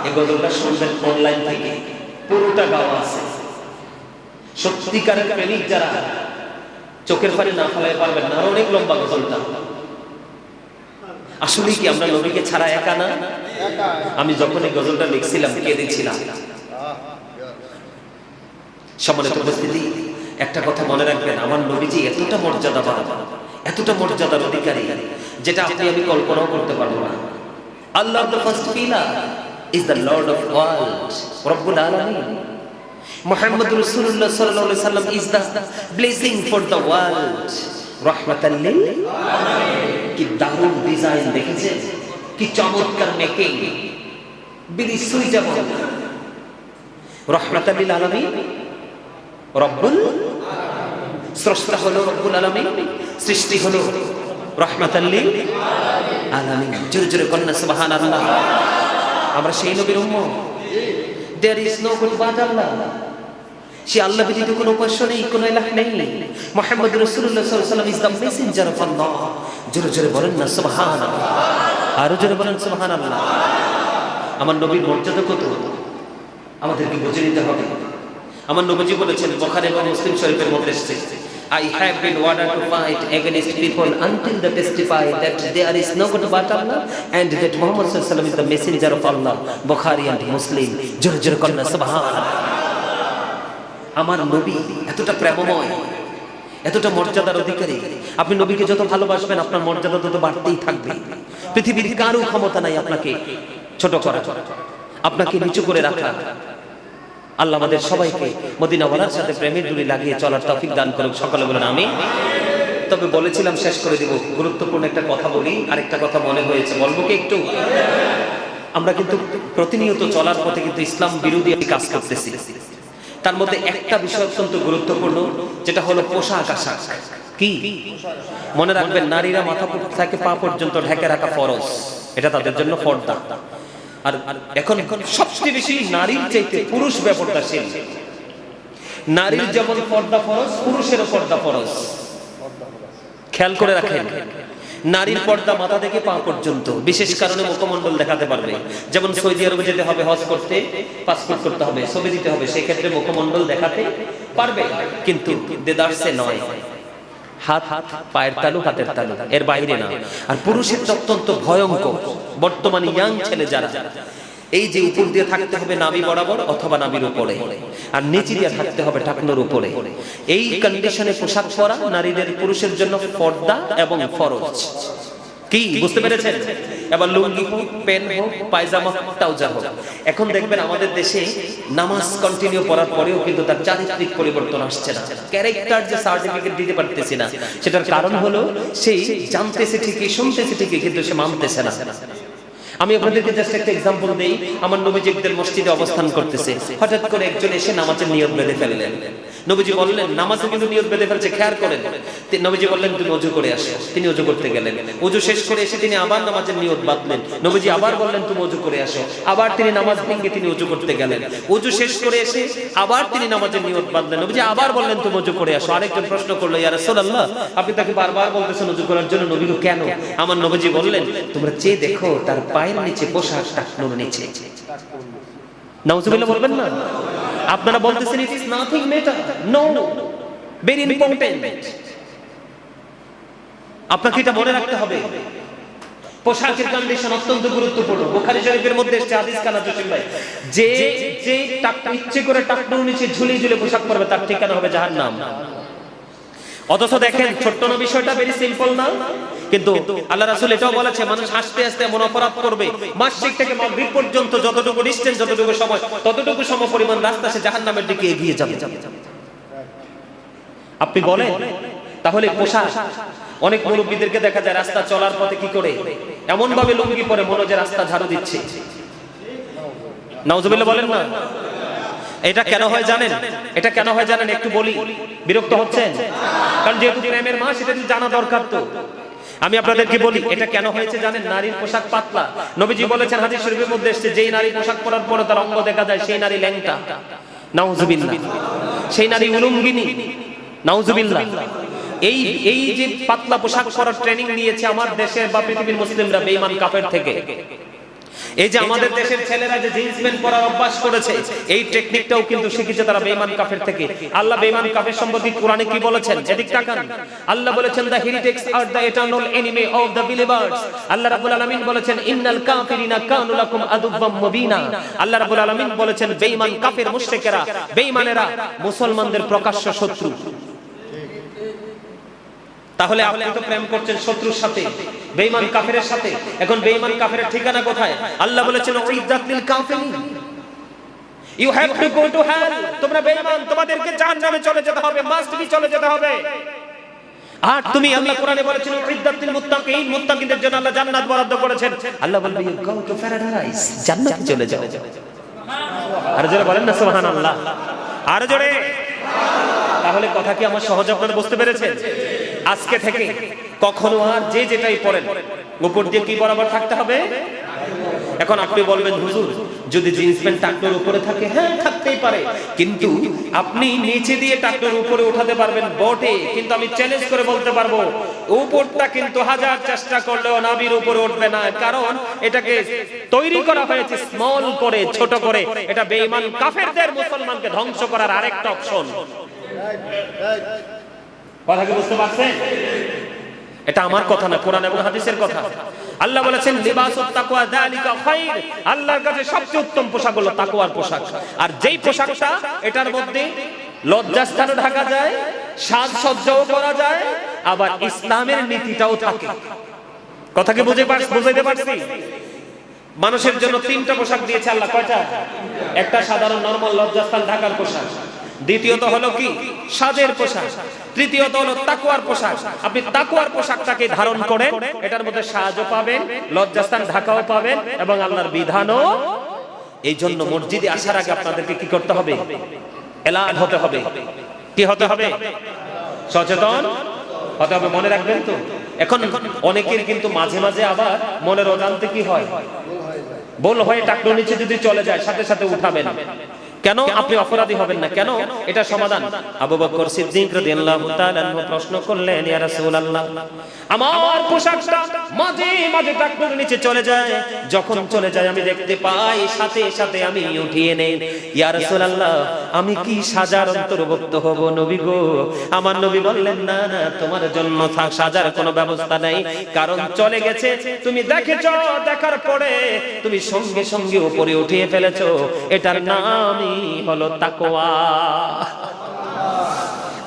এই গজলটা শুনবেন অনলাইন থেকে পুরোটা গাওয়া আছে সত্যিকারের প্রেমিক যারা চোখের পানি না ফেলাতে পারবেন না অনেক লম্বা গজলটা আসলে কি আমরা নবীকে ছাড়া একা না আমি যখন এই গজলটা লিখছিলাম কেঁদেছিলাম সম্মানিত উপস্থিতি একটা কথা মনে রাখবেন আমার নবীজি এতটা মর্যাদাবান এতটা মর্যাদার অধিকারী যেটা আপনি আমি কল্পনাও করতে পারবো না আল্লাহ the first pillar is the Lord of world রব্বুল আলামিন মুহাম্মদ রাসূলুল্লাহ সাল্লাল্লাহু আলাইহি সাল্লাম is the blessing for the world রাহমাতাল লিল আলামিন কি দারুণ ডিজাইন দেখেছেন কি চমৎকার মেকিং বিলি সুইটেবল রাহমাতাল লিল আলামিন রব্বুল স্রষ্টা হলো রব্বুল আলামিন সৃষ্টি হলো রাহমাতাল লিল আলামিন জোরে জোরে কন্যা সুবহানাল্লাহ আমরা সেই নবীর উম্মত there is no god but Allah সে আল্লাহ ব্যতীত কোনো উপাস্য নেই কোনো ইলাহ নেই মুহাম্মদ রাসূলুল্লাহ সাল্লাল্লাহু আলাইহি ওয়াসাল্লাম is the messenger of Allah জোরে জোরে বলেন না সুবহানাল্লাহ আরো জোরে বলেন সুবহানাল্লাহ আমার নবীর মর্যাদা কত আমাদেরকে বুঝে নিতে হবে আমার নবীজি বলেছেন বুখারী এবং মুসলিম শরীফের মধ্যে এসেছে I have been ordered to fight against people until they testify that there is no God but Allah and that Muhammad sallallahu alaihi wasallam is the messenger of Allah. Bukhari and Muslim. জোরে জোরে কন্যা সুবহানাল্লাহ। আমার নবী এতটা প্রেমময়, এতটা মর্যাদার অধিকারী। আপনি নবীকে যত ভালোবাসবেন আপনার মর্যাদা তত বাড়তেই থাকবে। পৃথিবীর কারো ক্ষমতা নাই আপনাকে ছোট করা, আপনাকে নিচু করে রাখা। আল্লাহ আমাদের সবাইকে মদিনাওয়ালার সাথে প্রেমের ডুরি লাগিয়ে চলার তৌফিক দান করুক। সকলে বলেন আমিন। তবে বলেছিলাম শেষ করে দেব, গুরুত্বপূর্ণ একটা কথা বলি। আরেকটা কথা মনে হয়েছে, বলবো কি একটু? আমরা কিন্তু প্রতিনিয়ত চলার পথে কিন্তু ইসলাম বিরোধী কাজ করতেছি। তার মধ্যে একটা বিষয় অত্যন্ত গুরুত্বপূর্ণ, যেটা হলো পোশাক আশাক। কি মনে রাখবেন, নারীরা মাথা থেকে পা পর্যন্ত ঢেকে রাখা ফরজ, এটা তাদের জন্য পর্দা। আর এখন সবচেয়ে বেশি নারীর চাইতে পুরুষ বেপরদাশীল। নারীর যেমন পর্দা ফরজ, পুরুষেরও পর্দা ফরজ। খেয়াল করে রাখেন, নারীর পর্দা মাথা থেকে পা পর্যন্ত, বিশেষ কারণে মুখমণ্ডল দেখাতে পারবে। যেমন সৌদি আরবে যেতে হবে হজ করতে, পাসপোর্ট করতে হবে, ছবি দিতে হবে, সেই ক্ষেত্রে মুখমণ্ডল দেখাতে পারবে, কিন্তু দেদারসে নয়। হাত পায়ের তালু, হাতের তালু, এর বাইরে না। আর পুরুষের অত্যন্ত ভয়ঙ্কর। বর্তমানে ইয়াং ছেলে যারা, এই যে উপর দিয়ে থাকতে হবে নাভি বরাবর অথবা নাভির উপরে, আর নিচে দিয়ে থাকতে হবে টাকনোর উপরে। এই কন্ডিশনে পোশাক পরা নারীদের পুরুষের জন্য পর্দা এবং ফরজ। কি বুঝতে পেরেছেন? এবার লুঙ্গি হোক, পেন হোক, পায়জামা হোক, ট্রাউজার হোক। এখন দেখবেন আমাদের দেশে নামাজ কন্টিনিউ করার পরেও কিন্তু তার চারিত্রিক পরিবর্তন আসছে না। ক্যারেক্টার যে সার্টিফিকেট দিতে পারতেছি না, সেটার কারণ হলো সেই জানতেছে ঠিকই, শুনতেছে ঠিকই, কিন্তু সে মানতেছে না। আমি আপনাদেরকে জাস্ট একটা এক্সাম্পল দেই। আমার নবী একদিন মসজিদে অবস্থান করতেছে, হঠাৎ করে একজন এসে নামাজের নিয়ত বেঁধে ফেললেন। নবীজি বললেন নামাজে কিন্তু নিয়ত বেঁধে ফেলছে, খেয়াল করেন। নবীজি বললেন তুমি ওযু করে আসো। তিনি ওযু করতে গেলেন, ওযু শেষ করে এসে তিনি আবার নামাজের নিয়ত বাঁধলেন। নবীজি আবার বললেন তুমি ওযু করে আসো। আবার তিনি নামাজ ভেঙে তিনি ওযু করতে গেলেন, ওযু শেষ করে এসে আবার তিনি নামাজের নিয়ত বাঁধলেন। নবীজি আবার বললেন তুমি ওযু করে আসো। আরেকজন প্রশ্ন করলো, ইয়া রাসূলুল্লাহ আপনি তাকে বারবার বলতেছেন ওযু করার জন্য, নবী গো কেন? আমার নবীজি বললেন তোমরা চেয়ে দেখো তার পায়ের নিচে পোশাক টাকনোর নিচে। নাউজুবিল্লাহ বলবেন না? আপনারা বলতেছেন it is nothing matter. No, very important. আপনাকে এটা মনে রাখতে হবে, পোশাকের কন্ডিশন অত্যন্ত গুরুত্বপূর্ণ। বুখারী শরীফের মধ্যে এসেছে হাদিস কানা জসিম ভাই, যে ইচ্ছে করে টাকনোর নিচে ঝুলিয়ে ঝুলিয়ে পোশাক পরবে তার ঠিকানা হবে জাহান্নাম। অথচ দেখেন ছোট্ট না বিষয়টা, ভেরি সিম্পল না? কিন্তু আল্লাহ রাসূল এটাও বলেছে মানুষ আস্তে আস্তে এমন অপরাধ করবে, মাসরিক থেকে মাগরিব পর্যন্ত যতটুকু ডিসটেন্স, যতটুকু সময়, ততটুকু সমপরিমাণ রাস্তা সে জাহান্নামের দিকে এগিয়ে যাবে। আপনি বলেন তাহলে পোশাক, অনেক মুরব্বীদেরকে দেখা যায় রাস্তা চলার পথে কি করে এমন ভাবে লুঙ্গি পরে মনে হয় যে রাস্তা ঝাড়ু দিচ্ছে। নাউজুবিল্লাহ বলেন না? এটা কেন হয় জানেন? এটা কেন হয় জানেন? একটু বলি, বিরক্ত হচ্ছেন? কারণ যেহেতু প্রেমের মাস, এটা জানা দরকার। তো আমি আপনাদেরকে বলি এটা কেন হয়েছে জানেন? নারীর পোশাক পাতলা। নবীজি বলেছেন হাদিস শরীফের মধ্যে এসেছে, যেই নারী পোশাক পরার পরে তার অঙ্গ দেখা যায় সেই নারী ল্যাংটা। নাউজুবিল্লাহ। সেই নারী উলঙ্গিনী। নাউজুবিল্লাহ। এই যে পাতলা পোশাক পরার ট্রেনিং নিয়েছে আমার দেশের বা পৃথিবীর মুসলিমরা বেঈমান কাফের থেকে। এই যে আমাদের দেশের ছেলেরা যে জিন্স প্যান্ট পরার অভ্যাস করেছে, এই টেকনিকটাও কিন্তু শিখেছে তারা বেঈমান কাফের থেকে। আল্লাহ বেঈমান কাফের সম্পর্কে কোরআনে কি বলেছেন? এদিক তাকান। আল্লাহ বলেছেন the heretics are the eternal enemy of the believers. আল্লাহ রাব্বুল আলামিন বলেছেন ইন্নাল কাফিরিনা কানু লাকুম আদুওয়াম মুবিনা। আল্লাহ রাব্বুল আলামিন বলেছেন বেঈমান কাফের মুশরিকেরা, বেঈমানেরা মুসলমানদের প্রকাশ্য শত্রু। তাহলে আপনি তো প্রেম করছেন শত্রুর সাথে, বেঈমান কাফেরের সাথে। এখন বেঈমান কাফেরের ঠিকানা কোথায়? আল্লাহ বলেছেন উইদ্দাত লিল কাফিরিন, you have to go to hell. তোমরা বেঈমান, তোমাদেরকে জাহান্নামে চলে যেতে হবে, মাস্ট বি চলে যেতে হবে। আর তুমি আল্লাহ কোরআনে বলেছেন উইদ্দাত লিল মুত্তাকিন, মুত্তাকিনদের জন্য আল্লাহ জান্নাত বরাদ্দ করেছেন। আল্লাহ বলবে ইউ গো টু প্যারাডাইস, জান্নাতে চলে যাও। আর জোরে বলেন না সুবহানাল্লাহ, আর জোরে। তাহলে কথা কি আমার সহজ আপনারা বুঝতে পেরেছেন? আজকে থেকে কখনো আর যে যেটাই পড়েন উপর দিয়ে কি বরাবর থাকতে হবে। এখন আপনি বলবেন হুজুর যদি জিন্স প্যান্ট টাকনোর উপরে থাকে, হ্যাঁ থাকতেই পারে, কিন্তু আপনি নিচে দিয়ে টাকনোর উপরে উঠাতে পারবেন বটে, কিন্তু আমি চ্যালেঞ্জ করে বলতে পারবো উপরটা কিন্তু হাজার চেষ্টা করলেও নাভির উপরে উঠবে না। কারণ এটাকে তৈরি করা হয়েছে স্মল করে, ছোট করে। এটা বেঈমান কাফেরদের মুসলমানকে ধ্বংস করার আরেকটা অপশন। কথা কি বুঝতে পারছেন? এটা আমার কথা না, কোরআন এবং হাদিসের কথা। আল্লাহ বলেছেন লিবাসুত তাকওয়া যালিকা খায়র, আল্লাহর কাছে সবচেয়ে উত্তম পোশাক হলো তাকওয়ার পোশাক। আর যেই পোশাকটা এটার মধ্যে লজ্জাস্থানও ঢাকা যায়, সাজসজ্জাও করা যায়, আবার ইসলামের নীতিটাও থাকে। কথা কি বুঝাইতে পারছি? মানুষের জন্য তিনটা পোশাক দিয়েছে আল্লাহ। কয়টা? একটা সাধারণ নরমাল লজ্জাস্থান ঢাকার পোশাক, দ্বিতীয়ত হলো কি সাজের পোশাক, তৃতীয়ত হলো তাকওয়ার পোশাক। আপনি তাকওয়ার পোশাকটাকে ধারণ করেন, এটার মধ্যে সাজও পাবেন, লজ্জাস্থান ঢাকাও পাবেন এবং আল্লাহর বিধানও। এই জন্য মসজিদে আসার আগে আপনাদেরকে কি করতে হবে? এলার্ট হতে হবে। কি হতে হবে? সচেতন হতে হবে। মনে রাখবেন তো, এখন অনেকের কিন্তু মাঝে মাঝে আবার মনের অজান্তে কি হয়, বল হয়ে টাকনোর নিচে যদি চলে যায় সাথে সাথে উঠাবেন। কেন আপনি অপরাধী হবেন না? কেন? এটা সমাধান। আবু বকর সিদ্দিক রাদিয়াল্লাহু তাআলা প্রশ্ন করলেন, ইয়া রাসূলুল্লাহ আমার পোশাকটা মাঝে মাঝে টাকনোর নিচে চলে যায়, যখন চলে যায় আমি দেখতে পাই, সাথে সাথে আমি উঠিয়ে নেই। ইয়া রাসূলুল্লাহ আমি কি সাজার অন্তর্ভুক্ত হব নবী গো? আমার নবী বললেন না না, তোমার জন্য সাজার কোনো ব্যবস্থা নাই, কারণ চলে গেছে। তুমি দেখেছো, দেখার পরে তুমি সঙ্গে সঙ্গে উপরে উঠিয়ে ফেলেছো। এটার নামই হলো তাকওয়া।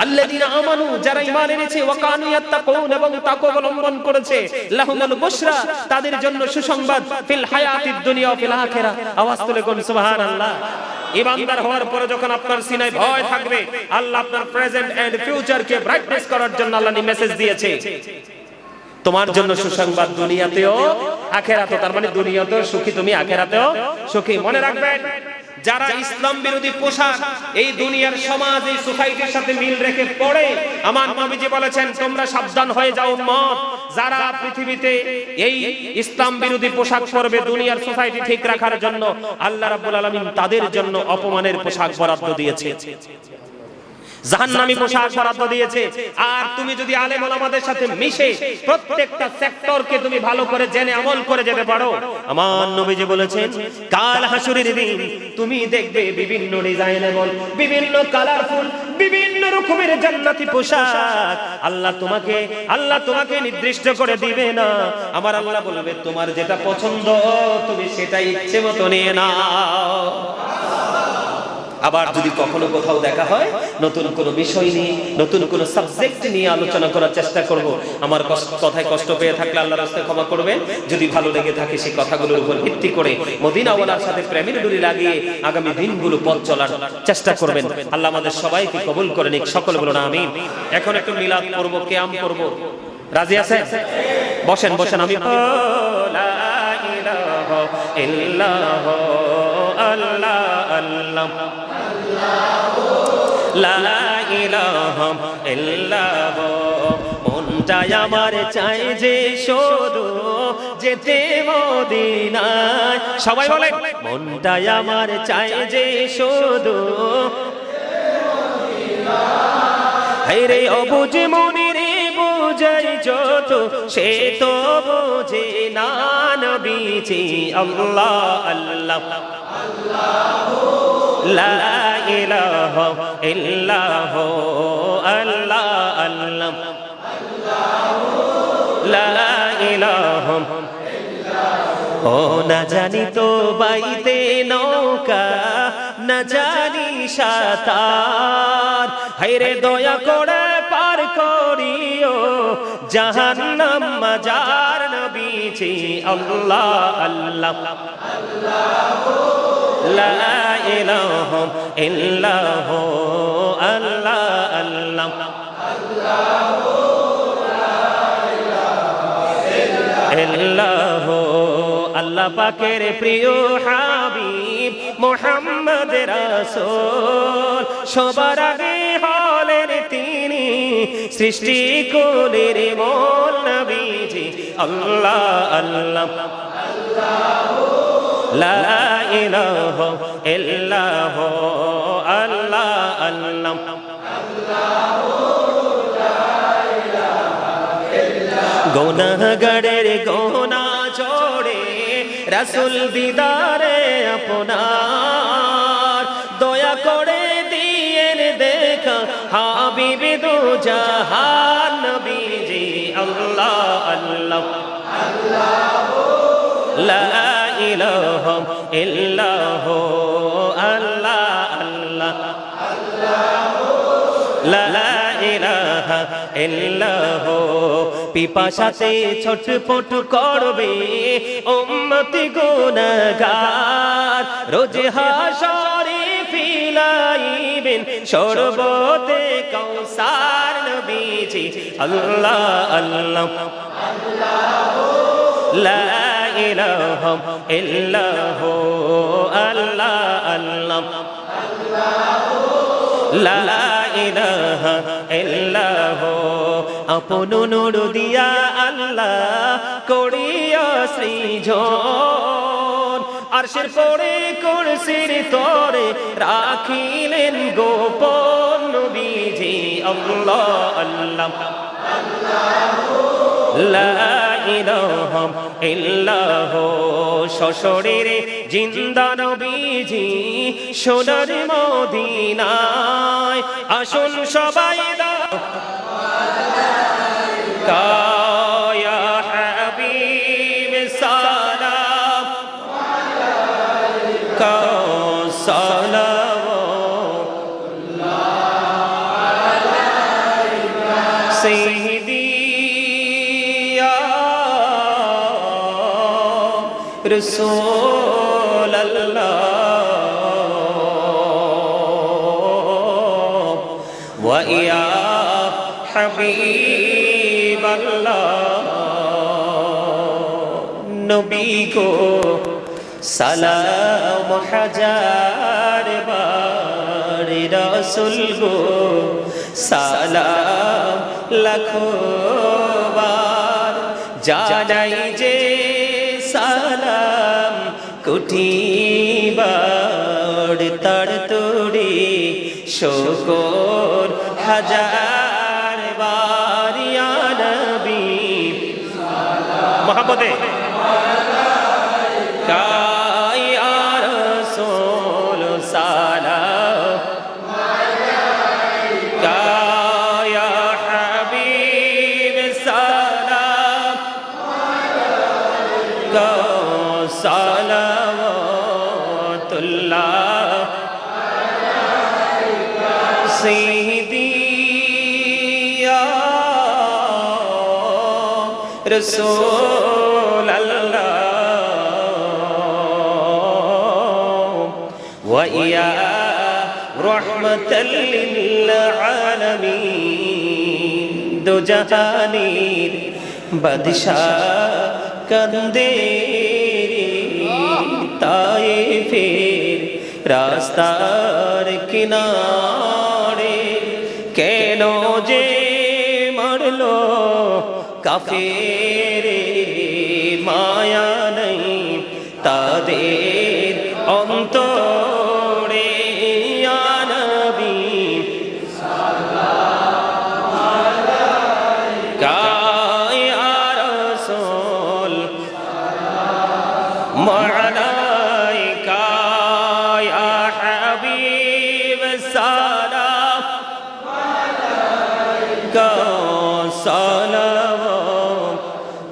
আল্লাযীনা আমানু, যারা ঈমান এনেছে, ওয়া কানু ইয়াত্তাকুন, এবং তাকওয়া অবলম্বন করেছে, লাহুমুল বুশরা, তাদের জন্য সুসংবাদ, ফিল হায়াতিদ দুনিয়া ওয়া ফিল আখিরাহ। আওয়াজ তুলে কোন সুবহানাল্লাহ। ঈমানদার হওয়ার পরে যখন আপনার সিনায় ভয় থাকবে, আল্লাহ আপনার প্রেজেন্ট এন্ড ফিউচারকে ব্রাইটনেস করার জন্য আল্লাহ মেসেজ দিয়েছে, তোমার জন্য সুসংবাদ দুনিয়াতেও আখিরাতেও। তার মানে দুনিয়াতেও সুখী তুমি, আখিরাতেও সুখী। মনে রাখবেন যারা ইসলাম বিরোধী পোশাক এই দুনিয়ার সমাজ এই সোসাইটির সাথে মিল রেখে পড়ে, আমার নবীজি বলেছেন তোমরা সাবধান হয়ে যাও উম্মত, যারা পৃথিবীতে এই ইসলাম বিরোধী পোশাক পরবে দুনিয়ার সোসাইটি ঠিক রাখার জন্য, আল্লাহ রাব্বুল আলামিন তাদের জন্য অপমানের পোশাক বরাদ্দ দিয়েছে, জাহান্নামী পোশাক বরাদ্দ দিয়েছে। আর তুমি যদি আলেম ওলামাদের সাথে মিশে প্রত্যেকটা সেক্টরকে তুমি ভালো করে জেনে আমল করে যেতে পারো, আমার নবীজি বলেছেন কাল হাসুরের দিন তুমি দেখবে বিভিন্ন ডিজাইনেবল, বিভিন্ন কালারফুল, বিভিন্ন রকমের জান্নাতি পোশাক আল্লাহ তোমাকে নির্দিষ্ট করে দিবে না। আমার আল্লাহ বলবে তোমার যেটা পছন্দ তুমি সেটাই ইচ্ছে মতো নিয়ে নাও। আবার যদি কখনো কোথাও দেখা হয় নতুন কোনো বিষয় নিয়ে, নতুন কোনো সাবজেক্ট নিয়ে আলোচনা করার চেষ্টা করব। আমার কথায় কষ্ট পেয়ে থাকলে আল্লাহর রাস্তায় ক্ষমা করবেন, যদি ভালো লেগে থাকে সেই কথাগুলোর উপর ভিত্তি করে মদিনাওয়ালার সাথে প্রেমের ডুরি লাগিয়ে আগামী দিনগুলো পথ চলার চেষ্টা করবেন। আল্লাহ আমাদের সবাইকে কবুল করে নিক, সকল বলুন আমিন। এখন একটু মিলাদ করব, কিয়াম করব, রাজি আছেন? বসেন বসেন। আমি লা ইলাহা ইল্লাল্লাহ আল্লাহ আল্লাহ লা ইলাহা ইল্লাল্লাহ, মনটাই আমার চাই যে শুধু যেতে মদিনায়। সবাই বলে মনটাই আমার চাই যে শুধু রে অবুঝ মনের বুঝাই যত সে তো বোঝে না নবীজি আল্লাহ আল্লাহ লা ইলাহা ইল্লাল্লাহ আল্লাহ আল্লাহ লা ইলাহা ও না জানি তো বাইতে নৌকা, না জানি সাঁতার, হায়রে দয়া করে পার করিও জাহান্নাম মাজার নবীজি আল্লাহ আল্লাহ লা ইলাহা ইল্লাল্লাহ আল্লাহ আল্লাহ ইল্লাল্লাহ। আল্লাহ পাকের প্রিয় হাবিব মুহাম্মদ রাসূল, সবার আগে হলেন তিনি সৃষ্টি কুলের মূল নবীজি আল্লাহ আল্লাহ লা ইলাহা ইল্লাল্লাহ আল্লাহ আল্লাহ গুনাহগারের গোনা ছোড়ে রাসূল দিদারে আপনার, দয়া করে দিয়েন দেখা হাবিব দু জাহান নবীজি আল্লাহ আল্লাহ লা ইলাহা ইল্লাল্লাহ আল্লাহ আল্লাহ লা ইলাহা ইল্লাল্লাহ। পিপাসাতে ছটফট করবে উম্মতি গুনাহগার, রোজ হাসরে ফিলাইবেন শরবতে কাউসার নবীজি আল্লাহ আল্লাহ লা ইলাহা ইল্লাল্লাহ আল্লাহ আল্লাহ লা ইলাহা ইল্লাল্লাহ। আপন নূর দিয়া আল্লাহ করিয়া সৃজন, আরশের পরে কুরসির তরে রাখিলেন গোপন নবীজি আল্লাহ আল্লাহ লা ইলাহা ইল্লাল্লাহ। সশরীরে জিন্দা নবীজি সোনার মদিনায়, আসুন সবাই কায়া হাবিব সালাম কা সালাম সাইয়্যিদি رسول الله ويا حبيب الله, नबी को সালাম হাজার বার রাসূল গো সালাম লাখো বার জানাই যে সালাম কোটি বার তার তোরে শুকর হাজার বার ইয়া নবী মোহাম্মদে ইয়া রাসূল সালাম ইয়া হাবিব সালাম সালাওয়াতুল্লাহ سيدي يا رسول الله ويا رحمة للعالمين دو جهانير بادشاہ کندے طائفের রাস্তার কিনারে কেন যে মরলো কাফের মায়া নেই তাদের অন্তরে ইয়া নবী সাল্লাল্লাহু আলাইহি ইয়া রাসূল সাল্লাল্লাহু আলাইকা ইয়া হাবিব সালাম আলাইকা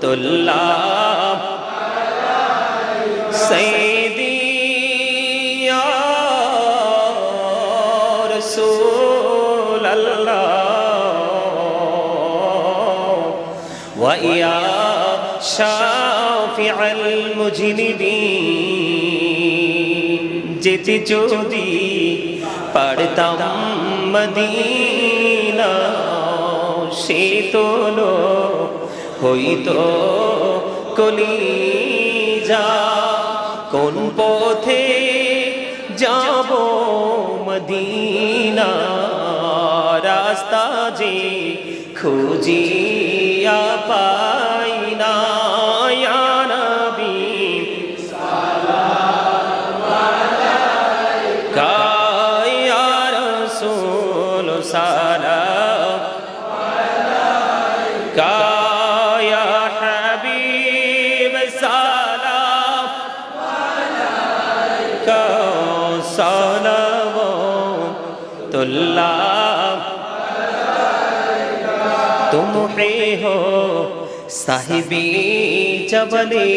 সালাওয়াতুল্লাহ سيدي يا رسول الله ويا شافع المجنبين যেতে যদি পারতাম মদিনা সে তোলো হইতো কলিজা কোন পথে যাব মদিনা রাস্তা যে খুঁজিয়া পাই না ইয়া নবী সালাম আলাইকা ইয়া রাসূল সালাম আলাইকা ইয়া হাবিব সালাম আলাইকা সালাওয়াতুল্লাহ तुम है हो साहिबी जबले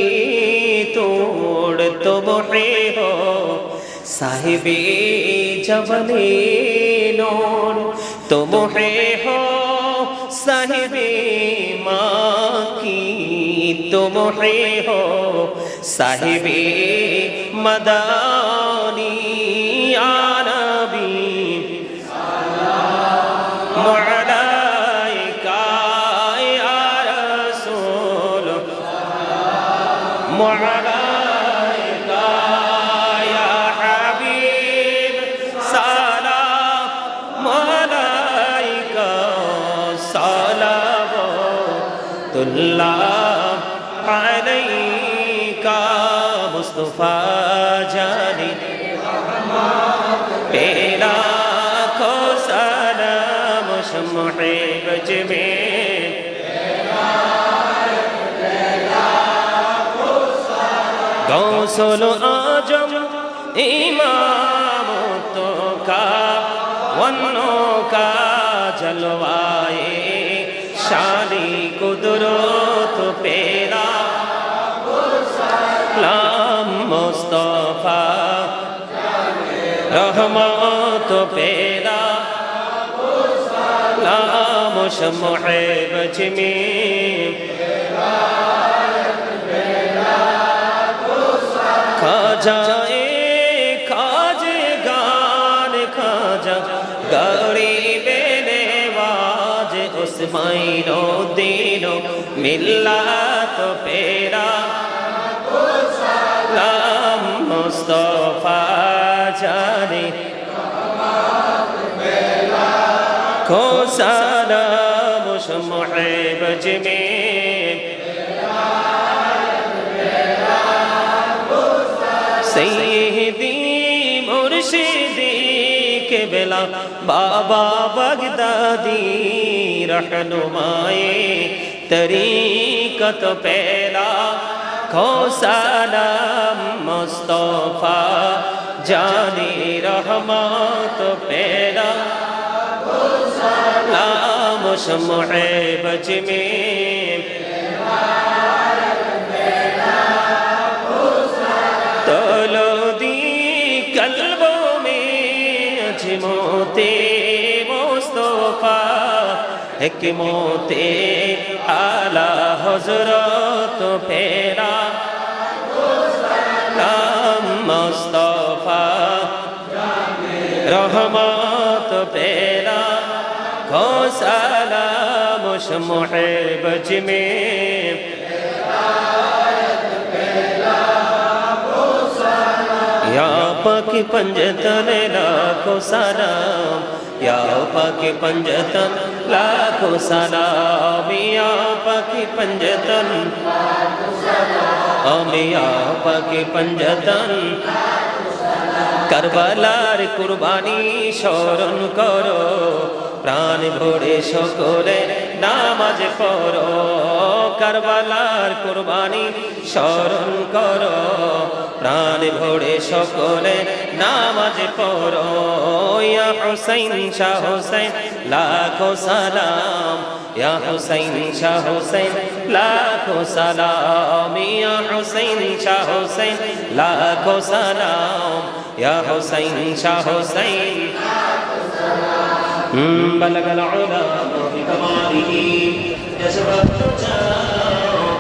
तोड़ तुम है हो साहिबी जबले नोर तुम है हो साहिबी माँ की तुम है हो साहिबी मदानी या नबी وعليك يا حبيب سلام عليك صلوات الله عليك مصطفى جاني بلا کو سلام محب جميل गौसुल आजम इमाम तो का वन्नों का जलवाए शानी कुदरत पेरा लाम मुस्तफा रहमत पेरा लाम शम्हे बजमी खाजाए खाजे गान खाजा गरीबे नेवाज उस्माइनो दीनो मिल्ला तो पेरा सलाम मुस्तफा जाने को सलाम उस मुहब्बत में सैयदी मुर्शिदी के बेला बाबा बगदादी रहनुमाए तरीक़त पहला को सलाम मुस्तफा जाने रहमत पहला सलाम उस मुहब्बत में मोते मुस्तफा एक मोते आला हजरत फेरा नाम मुस्तफा रहमत फेरा को सलाम उस मुहब्बत में या पाकी पंजतन लाखों सलाम या पाकी पंजतन लाखों सलाम या पाकी पंजतन या पाकी पंजतन करबलार कुर्बानी स्मरण करो प्राण भरे सकले नामाज पढ़ो करबलार कुर्बानी स्मरण करो प्राण भरे सकले नामाज पढ़ो या हुसैन शाह हुसैन लाखों सलाम या हुसैन शाह हुसैन लाखों सलाम या हुसैन शाह हुसैन लाखों सलाम या हुसैन शाह हुसैन बलगल उला बिकमालिही जज़बत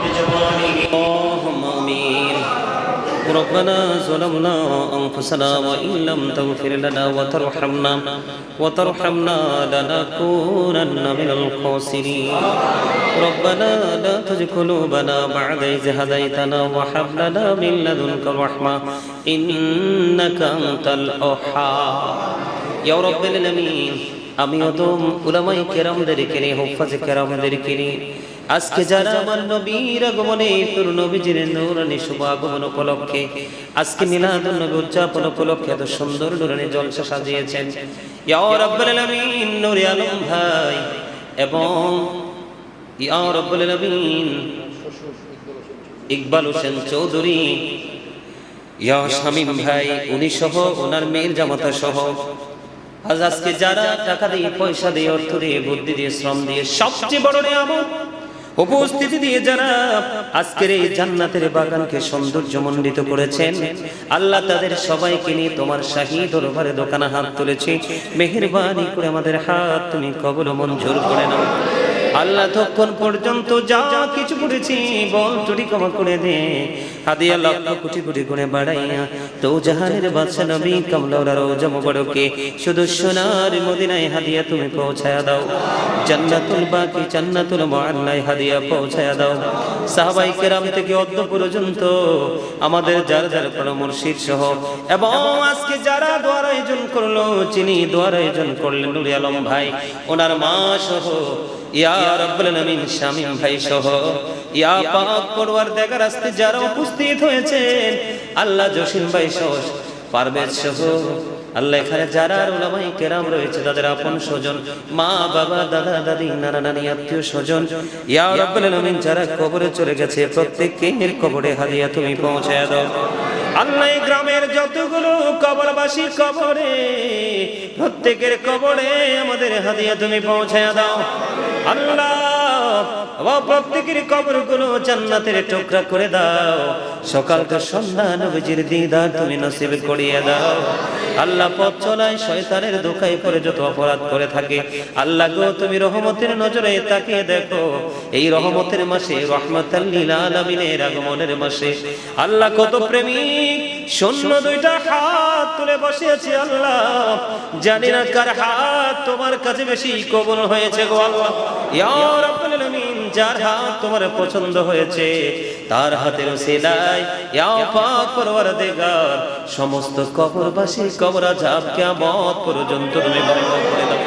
बिजमालिही आमीन ربنا ظلمنا أنفسنا وإن لم تغفر لنا وترحمنا لنكونن من الخاسرين ربنا لا تزغ قلوبنا بعد إذ هديتنا وهب لنا من لدنك رحمة إنك أنت الوهاب يا رب العالمين আমি ওদম উলামায়ে কেরামদেরকে নিয়ে হুফাজে কেরামদেরকে নিয়ে আজকে যারা আমার নবীর আগমনে তোর নবীজির নূরানি শুভ আগমন উপলক্ষে আজকে মিলাদুন নবী উদযাপন উপলক্ষে এত সুন্দর নূরানি জলসা সাজিয়েছেন ইয়া রাব্বুল আলামিন নূরে আলম ভাই এবং ইয়া রাব্বুল আলামিন ইকবাল হোসেন চৌধুরী ইয়া শামীম ভাই উনি সহ ওনার মেয়ের জামাতা সহ আজ আজকে যারা টাকা দিয়ে পয়সা দিয়ে অর্থ দিয়ে বুদ্ধি দিয়ে শ্রম দিয়ে সবচেয়ে বড় নিয়ামত উপস্থিতি দিয়ে যারা আজকের এই জান্নাতের বাগানকে সৌন্দর্যমণ্ডিত করেছেন আল্লাহ তাদের সবাইকে নিয়ে তোমার শাহী দরবারে দোকানে হাত তুলেছি মেহেরবানি করে আমাদের হাত তুমি কবুল ও মঞ্জুর করে নাও আল্লাহ তখন পর্যন্ত যা কিছু করেছি বল ত্রুটি ক্ষমা করে দে হাদিয়া লক্ষ কোটি কোটি গুণে বাড়াইয়া তো জাহানের বাদশা নবী কামলাওয়ালা রওজা মুবারকে শুধু সোনার মদিনায় হাদিয়া তুমি পৌঁছায়া দাও জান্নাতুল বাকি জান্নাতুল মুআল্লায় হাদিয়া পৌঁছায়া দাও সাহাবাই কেরাম থেকে অদ্য পর্যন্ত আমাদের যার যার প্রাণ মুর্শিদ সহ এবং আজকে যারা দোয়ার আয়োজন করলো যিনি দোয়ার আয়োজন করলেন নুরে আলম ভাই ওনার মা সহ ইয়া রাব্বুল আলামিন শামীম ভাই সহ ইয়া পাক পরওয়ারদিগার আজকে যারা উপস্থিত হয়েছেন আল্লাহ জসিম ভাই সহ পারভেজ সহ আল্লাহ এখানে যারা উলামায়ে কেরাম রয়েছে তাদের আপন স্বজন মা বাবা দাদা দাদি নানা নানি আত্মীয় স্বজন ইয়া রাব্বুল আলামিন যারা কবরে চলে গেছে প্রত্যেকের কবরে হাদিয়া তুমি পৌঁছায়া দাও আল্লাহ এই গ্রামের যতগুলো কবরবাসী কবরে প্রত্যেকের কবরে আমাদের হাদিয়া তুমি পৌঁছায়া দাও আল্লাহ প্রত্যেকের কবরগুলো জান্নাতের টুকরা করে দাও সকালটা সন্ধ্যা নবীজির দিদার তুমি নসিব করিয়ে দাও আল্লাহ পথ চলায় শয়তানের ধোঁকায় পড়ে যত অপরাধ করে থাকে আল্লাহ গো তুমি রহমতের নজরে তাকিয়ে দেখো এই রহমতের মাসে রহমাতাল লিল আলামিনের আগমনের মাসে আল্লাহ কত প্রেমিক শূন্য দুইটা হাত তুলে বসে আছে আল্লাহ জানি না কার হাত তোমার কাছে বেশি কবুল হয়েছে গো আল্লাহ ইয়া রাব্বুল আলামিন যার হাত তোমার পছন্দ হয়েছে তার হাতের ওসিলায় ইয়া পাক পরওয়ারদিগার সমস্ত কবরবাসীর কবর আযাব কিয়ামত পর্যন্ত তুমি বন্ধ করে দাও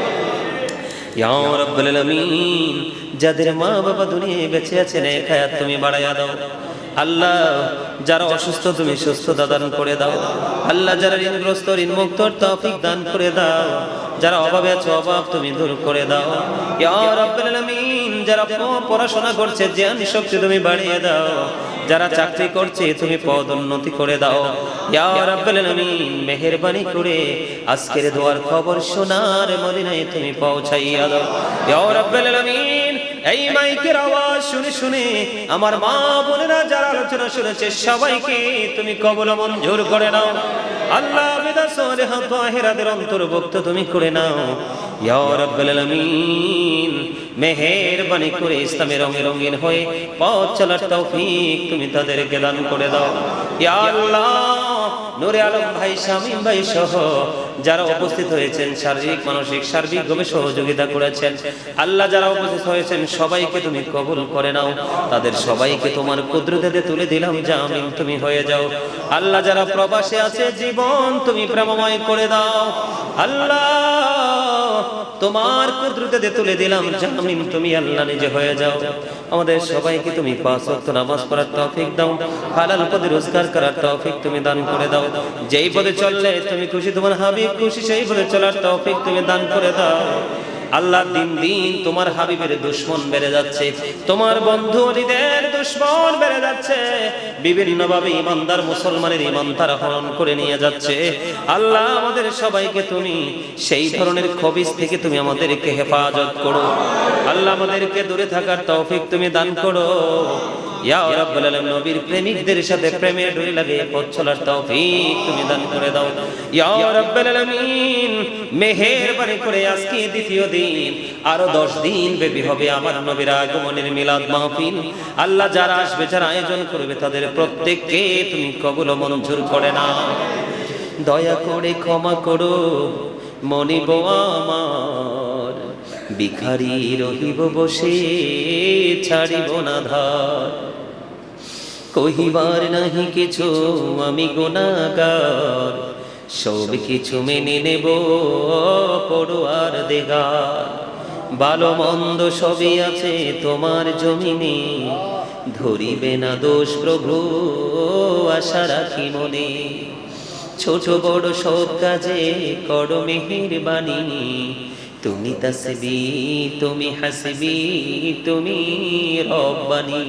ইয়া রাব্বুল আলামিন। যাদের মা বাবা দুনিয়ায় বেঁচে আছেন এক হায়াত তুমি বাড়াইয়া দাও আল্লাহ। যারা অসুস্থ তুমি সুস্থতা দান করে দাও আল্লাহ। যারা ঋণগ্রস্ত ঋণমুক্ত তৌফিক দান করে দাও। যারা অভাবে আছে অভাব তুমি দূর করে দাও ইয়া রাব্বুল আলামিন। যারা পড়াশোনা করছে জ্ঞান শক্তি তুমি বাড়িয়ে দাও। যারা চাকরি করছে তুমি পদোন্নতি করে দাও ইয়া রাব্বুল আলামিন। মেহেরবানি করে আজকের দোয়ার খবর সোনার মদিনায় তুমি পৌঁছাইয়া দাও ইয়া রাব্বুল আলামিন। এই মাইকের আওয়াজ শুনে শুনে আমার মা বোনেরা যারা আলোচনা শুনেছে সবাইকে তুমি কবুল মঞ্জুর করে নাও আল্লাহ। বিদা সালেহা তাহেরাদের অন্তর্ভুক্ত তুমি করে নাও ইয়া রাব্বুল আলামিন। মেহেরবানি করে ইসলামের রঙে রঙিন হয়ে পথ চলার তৌফিক তুমি তাদেরকে দান করে দাও ইয়া আল্লাহ। নূরে আলম ভাই শামীম ভাই সহ যারা উপস্থিত হয়েছেন শারীরিক মানসিক সার্বিকভাবে সহযোগিতা করেছেন আল্লাহ, যারা উপস্থিত হয়েছেন সবাইকে তুমি কবুল করে নাও। তাদের সবাইকে তোমার কুদরতে তুলে দিলাম, জামিন তুমি হয়ে যাও আল্লাহ। যারা প্রবাসে আছে জীবন তুমি প্রেমময় করে দাও আল্লাহ। তোমার কুদরতে তুলে দিলাম, জামিন তুমি আল্লাহ নিজে হয়ে যাও। আমাদের সবাইকে তুমি পাঁচ ওয়াক্ত নামাজ পড়ার তৌফিক দাও, হালাল পদে রোজগার করার তৌফিক তুমি দান করে দাও। যেই পদে চললে তুমি খুশি, তোমার হাবিব খুশি, সেই পদে চলার তৌফিক তুমি দান করে দাও আল্লাহ। দিন দিন তোমার হাবিবের দুশমন বেড়ে যাচ্ছে, তোমার বন্ধু অলিদের দুশমন বেড়ে যাচ্ছে। বিভিন্ন ভাবে ইমানদার মুসলমানের ইমান তারা হরণ করে নিয়ে যাচ্ছে আল্লাহ। আমাদের সবাইকে তুমি সেই ধরনের খবিস থেকে তুমি আমাদেরকে হেফাজত করো আল্লাহ। আমাদেরকে দূরে থাকার তৌফিক তুমি দান করো ইয়া রাব্বুল আলামিন। নবীর প্রেমিকদের সাথে প্রেমের ডোরি লাগিয়ে পথ চলার তৌফিক তুমি দান করে দাও ইয়া রাব্বুল আলামিন। মেহেরবানি করে আজকে দ্বিতীয় দিন, আরো 10 দিন ব্যাপী হবে আমার নবীর আগমনের মিলাদ মাহফিল আল্লাহ। যারা আসবে, যারা আয়োজন করবে, তাদের প্রত্যেককে তুমি কবুল ও মঞ্জুর করে নাও। দয়া করে ক্ষমা করো মনিব আমার, ভিখারি রহিব বসে ছাড়িব না ধার। কহিবার নাহি কিছু আমি গুনাহগার, সব কিছু মেনে নেব পড়ুয়ার দেগার। ভালো মন্দ সবই আছে তোমার জমিনে, ধরিবে না দোষ প্রভু আশা রাখি মনে। ছোট বড় সব কাজে করো মেহেরবানি, তুমি তাসবি তুমি হাসবি তুমি রব্বানি।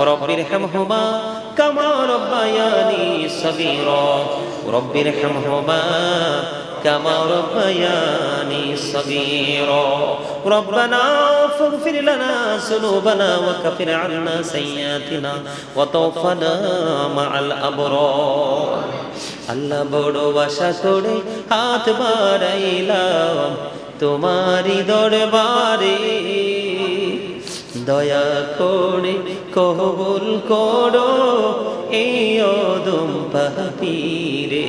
রব্বির হামহুমা কামা রব্বায়ানি সগীরা, রব্বির হামহুমা কামা রব্বায়ানি সগীরা। রব্বানা ফাগফির লানা যুনুবানা ওয়া কাফির আন্না সাইয়্যাতিনা ওয়া তাওফানা মাআল আবরার। আল্লাহ বড় আশা করে হাত বাড়াইলাম তোমারি দরবারে, দয়া করে কবুল করো এই অদম পাপীরে।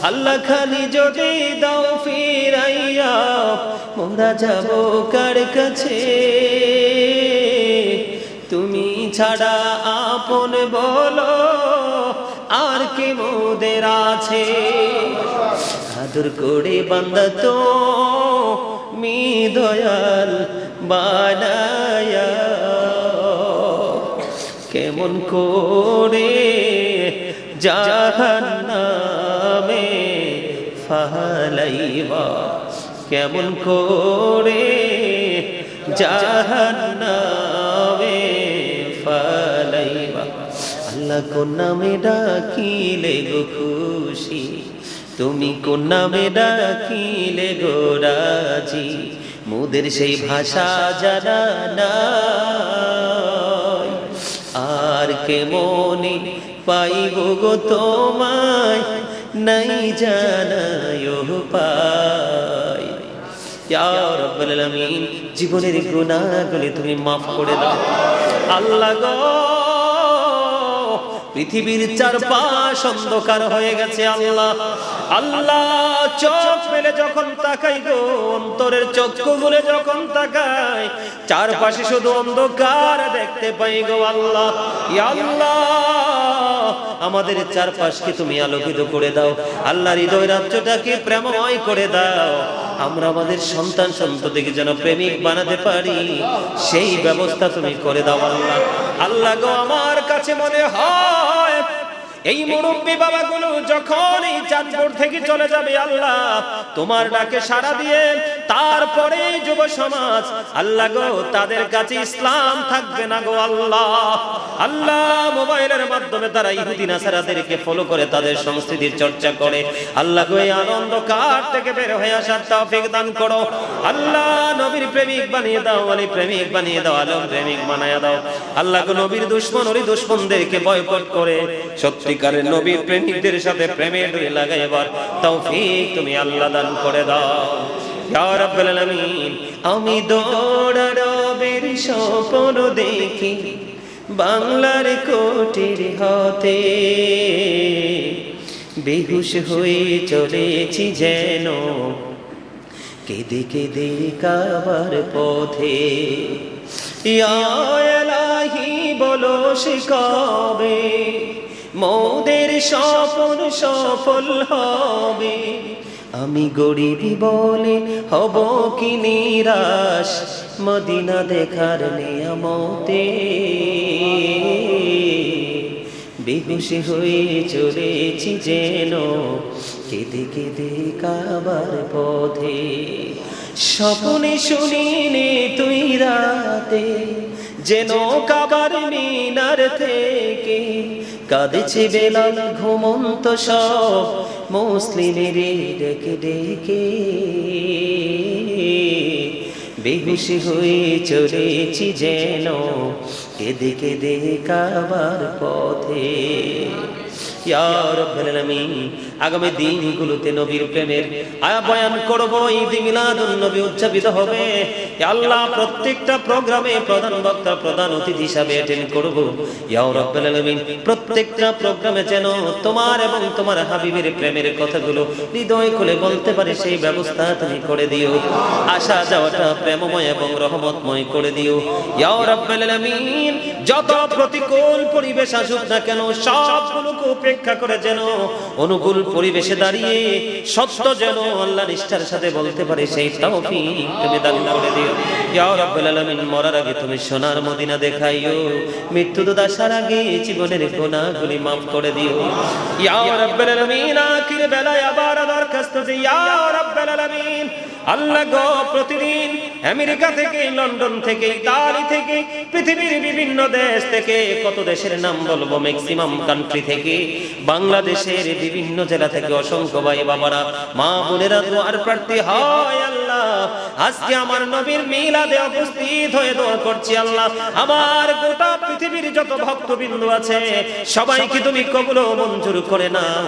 আল্লাহ খালি যদি দাও ফিরাইয়া, মোরা যাব কার কাছে? তুমি ছাড়া আপন বলো আর কে মোদের আছে? আদর করে বান্দা তো মি দয়াল বানায়া, কেমন করে জাহান্নামে ফালাইবা, কেমন করে জাহান্নামে ফালাইবা। আল্লাহ কোন নামে ডাকিলে গো খুশি, তুমি কোন নামে ডাকিলে গো রাজি? মোদের সেই ভাষা জানা নাই, আর কে মনে পাইব গো তোমায়, নাই জানায় পাই। ইয়া রাব্বুল আলামিন, জীবনের গুনাহগুলি তুমি মাফ করে দাও আল্লাহ গো। পৃথিবীর চারপাশ অন্ধকার হয়ে গেছে আল্লাহ। আল্লাহ চোখ মেলে যখন তাকাই গো, অন্তরের চক্ষু গুলে যখন তাকাই, নাই, চারপাশে শুধু অন্ধকার দেখতে পাই গো আল্লাহ। ইয়া আল্লাহ, আমাদের চারপাশকে তুমি আলোকিত করে দাও আল্লাহ, হৃদয় রাজ্যটাকে প্রেমময় করে দাও। আমরা আমাদের সন্তান সন্ততিকে যেন প্রেমিক বানাতে পারি, সেই ব্যবস্থা তুমি করে দাও আল্লাহ। আল্লাহ গো, আমার কাছে মনে হয় এই মুরব্বী বাবাগুলো যখন এই চাঁদপুর থেকে চলে যাবে আল্লাহ, তোমার ডাকে সাড়া দিয়ে তারপরে যুব সমাজ আল্লাহ গো, তাদের কাছে ইসলাম থাকবে না গো আল্লাহ। আল্লাহ, মোবাইলের মাধ্যমে তারা ইহুদি নাসারাদেরকে ফলো করে তাদের সংস্কৃতির চর্চা করে। আল্লাহ গো, এই আনন্দকার থেকে বের হয়ে আসার তৌফিক দান করো আল্লাহ। নবীর প্রেমিক বানিয়ে দাও, ওলি প্রেমিক বানিয়ে দাও, আলম প্রেমিক বানিয়ে দাও আল্লাহ গো। নবীর দুশমন ওলি দুশমনদেরকে বয়কট করে সত্যিকারের নবীর প্রেমিকদের সাথে প্রেমের ডোরি লাগাইবার তৌফিক তুমি আল্লাহ দান করে দাও ইয়া রাব্বুল আলামিন। আমি দৌড়ারবের স্বপ্ন দেখি বাংলার কোটির হতে, বেহুশ হয়ে চলেছি যেন কেঁদে কেঁদে কাবার পথে। ইয়া ইলাহি, বলো সে কবে মোদের স্বপ্ন সফল হবে? আমি গরিবি বলে হব কি নিরাশ মদিনা দেখার নিয়ামতে, বেহুশ হয়ে চলেছি যেন কেঁদে কেঁদে কাবার পথে। স্বপ্নে শুনিনি তুই রাতে যেন কাবার মিনার থেকে কাঁদছে বেলাল ঘুমন্ত সব মুসলিমের ডেকে ডেকে, বেহুশ হয়ে চলেছি যেন কেঁদে কেঁদে কাবার পথে। ইয়া রাব্বুল আলামিন, আগামী দিনগুলোতে নবীর প্রেমের বয়ান করব, ঈদ মিলাদুন নবী উদযাপিত হবে। ইয়া আল্লাহ, প্রত্যেকটা প্রোগ্রামে প্রধান বক্তা প্রধান অতিথি হিসাবে অ্যাটেন্ড করব। ইয়া রাব্বুল আলামিন, প্রত্যেকটা প্রোগ্রামে যেন তোমার এবং তোমার হাবিবের প্রেমের কথাগুলো হৃদয় খুলে বলতে পারে সেই ব্যবস্থা তুমি করে দিও। আসা যাওয়াটা প্রেমময় এবং রহমতময় করে দিও ইয়া রাব্বুল আলামিন। যত প্রতিকূল পরিবেশ আসুক না কেন, সবগুলোকে উপেক্ষা করে যেন অনুকূল পরিবেশে দাঁড়িয়ে সত্য যেন আল্লাহ নিষ্ঠার সাথে বলতে পারে সেই তৌফিক তুমি দান করে দিও ইয়া রাব্বুল আলামিন। মরার আগে তুমি সোনার মদিনা দেখাইও, মৃত্যু আসার আগে জীবনের গুনাহগুলি maaf করে দিও ইয়া রাব্বুল আলামিন। আখির বেলায় আবার দরখাস্ত যে ইয়া রাব্বুল আলামিন, আল্লাহ গো, প্রতিদিন আমেরিকা থেকে, লন্ডন থেকে, ইতালি থেকে, পৃথিবীর বিভিন্ন দেশ থেকে, কত দেশের নাম বলবো, ম্যাক্সিমাম কান্ট্রি থেকে, বাংলাদেশের বিভিন্ন জেলা থেকে অসংখ্য ভাই বাবারা, মা বোনেরা দোয়ার প্রার্থী হয় আল্লাহ। আজকে আমার নবীর মিলাদে উপস্থিত হয়ে দোয়া করছি আল্লাহ, আমার গোটা পৃথিবীর যত ভক্তবিন্দু আছে সবাইকে তুমি কবুল ও মঞ্জুর করে নাও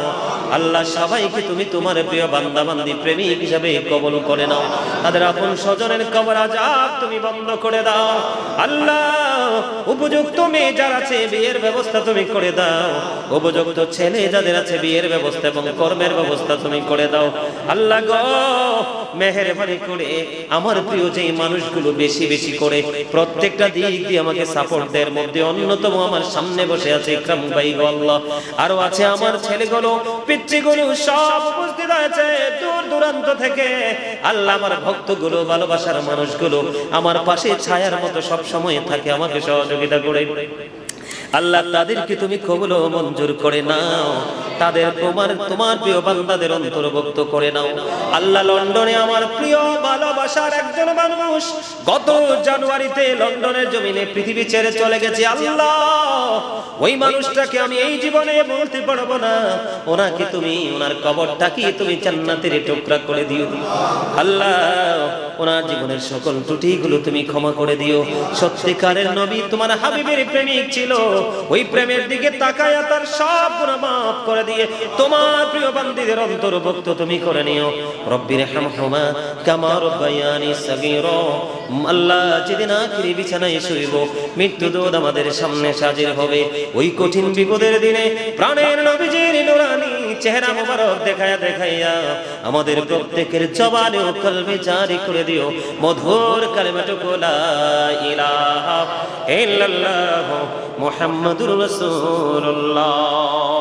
আল্লাহ। সবাইকে তুমি তোমার প্রিয় বান্দা বান্দি প্রেমিক হিসাবে কবুল করে নাও। তাদের আপন স্বজনের কবর আযাব তুমি বন্ধ করে দাও আল্লাহ। উপযুক্ত মেয়ে যারা আছে বিয়ের ব্যবস্থা তুমি করে দাও, উপযুক্ত ছেলে যাদের আছে বিয়ের ব্যবস্থা এবং কর্মের ব্যবস্থা তুমি করে দাও আল্লাহ গো। মেহেরবানি করে আমার প্রিয় যেই মানুষগুলো বেশি বেশি করে প্রত্যেকটা দিক দিয়ে আমাকে সাপোর্ট দেওয়ার মধ্যে অন্যতম আমার সামনে বসে আছে ইকরাম ভাই গো আল্লাহ, আরো আছে আমার ছেলেগুলো পিচ্চিগুলো সব উপস্থিত আছে দূর দূরান্ত থেকে আল্লাহ। আমার ভক্তগুলো ভালোবাসার মানুষগুলো আমার পাশে ছায়ার মতো সব সময় থাকে, আমাকে সহযোগিতা করে আল্লাহ। তাদেরকে তুমি কবুল ও মঞ্জুর করে নাও, তাদের তোমার প্রিয় বান্দাদের অন্তর্ভুক্ত করে নাও আল্লাহ। লন্ডনে আমার প্রিয় ভালোবাসার একজন মানুষ গত জানুয়ারিতে লন্ডনের জমিনে পৃথিবী ছেড়ে চলে গেছে আল্লাহ। ওই মানুষটাকে আমি এই জীবনে বলতে পারবো না, ওনাকে তুমি ওনার কবরটাকে তুমি জান্নাতের টুকরা করে দিও আল্লাহ। ওনার জীবনের সকল ত্রুটিগুলো তুমি ক্ষমা করে দিও। সত্যিকারের নবী তোমার হাবিবের প্রেমিক ছিল, ওই প্রেমের দিকে তাকায়া তার সব গুনাহ maaf করে দিয়ে তোমার প্রিয় বান্দীদের অন্তর্ভুক্ত তুমি করে নিও। রব্বির হামহুমা কামা রাব্বায়ানি সাগীরা। আল্লাহ, যেদিন আখিরি বিছানায় শুইব, মৃত্যু দূত আমাদের সামনে হাজির হবে, ওই কঠিন বিপদের দিনে প্রাণের নবীজির নুরানি চেহারা মোবারক দেখায়া দেখাইয়া আমাদের প্রত্যেকের জবানে ও কলবে জারি করে দিও মধুর কালেমাটুকু লা ইলাহা ইল্লাল্লাহ মুহাম্মাদুর রাসূলুল্লাহ।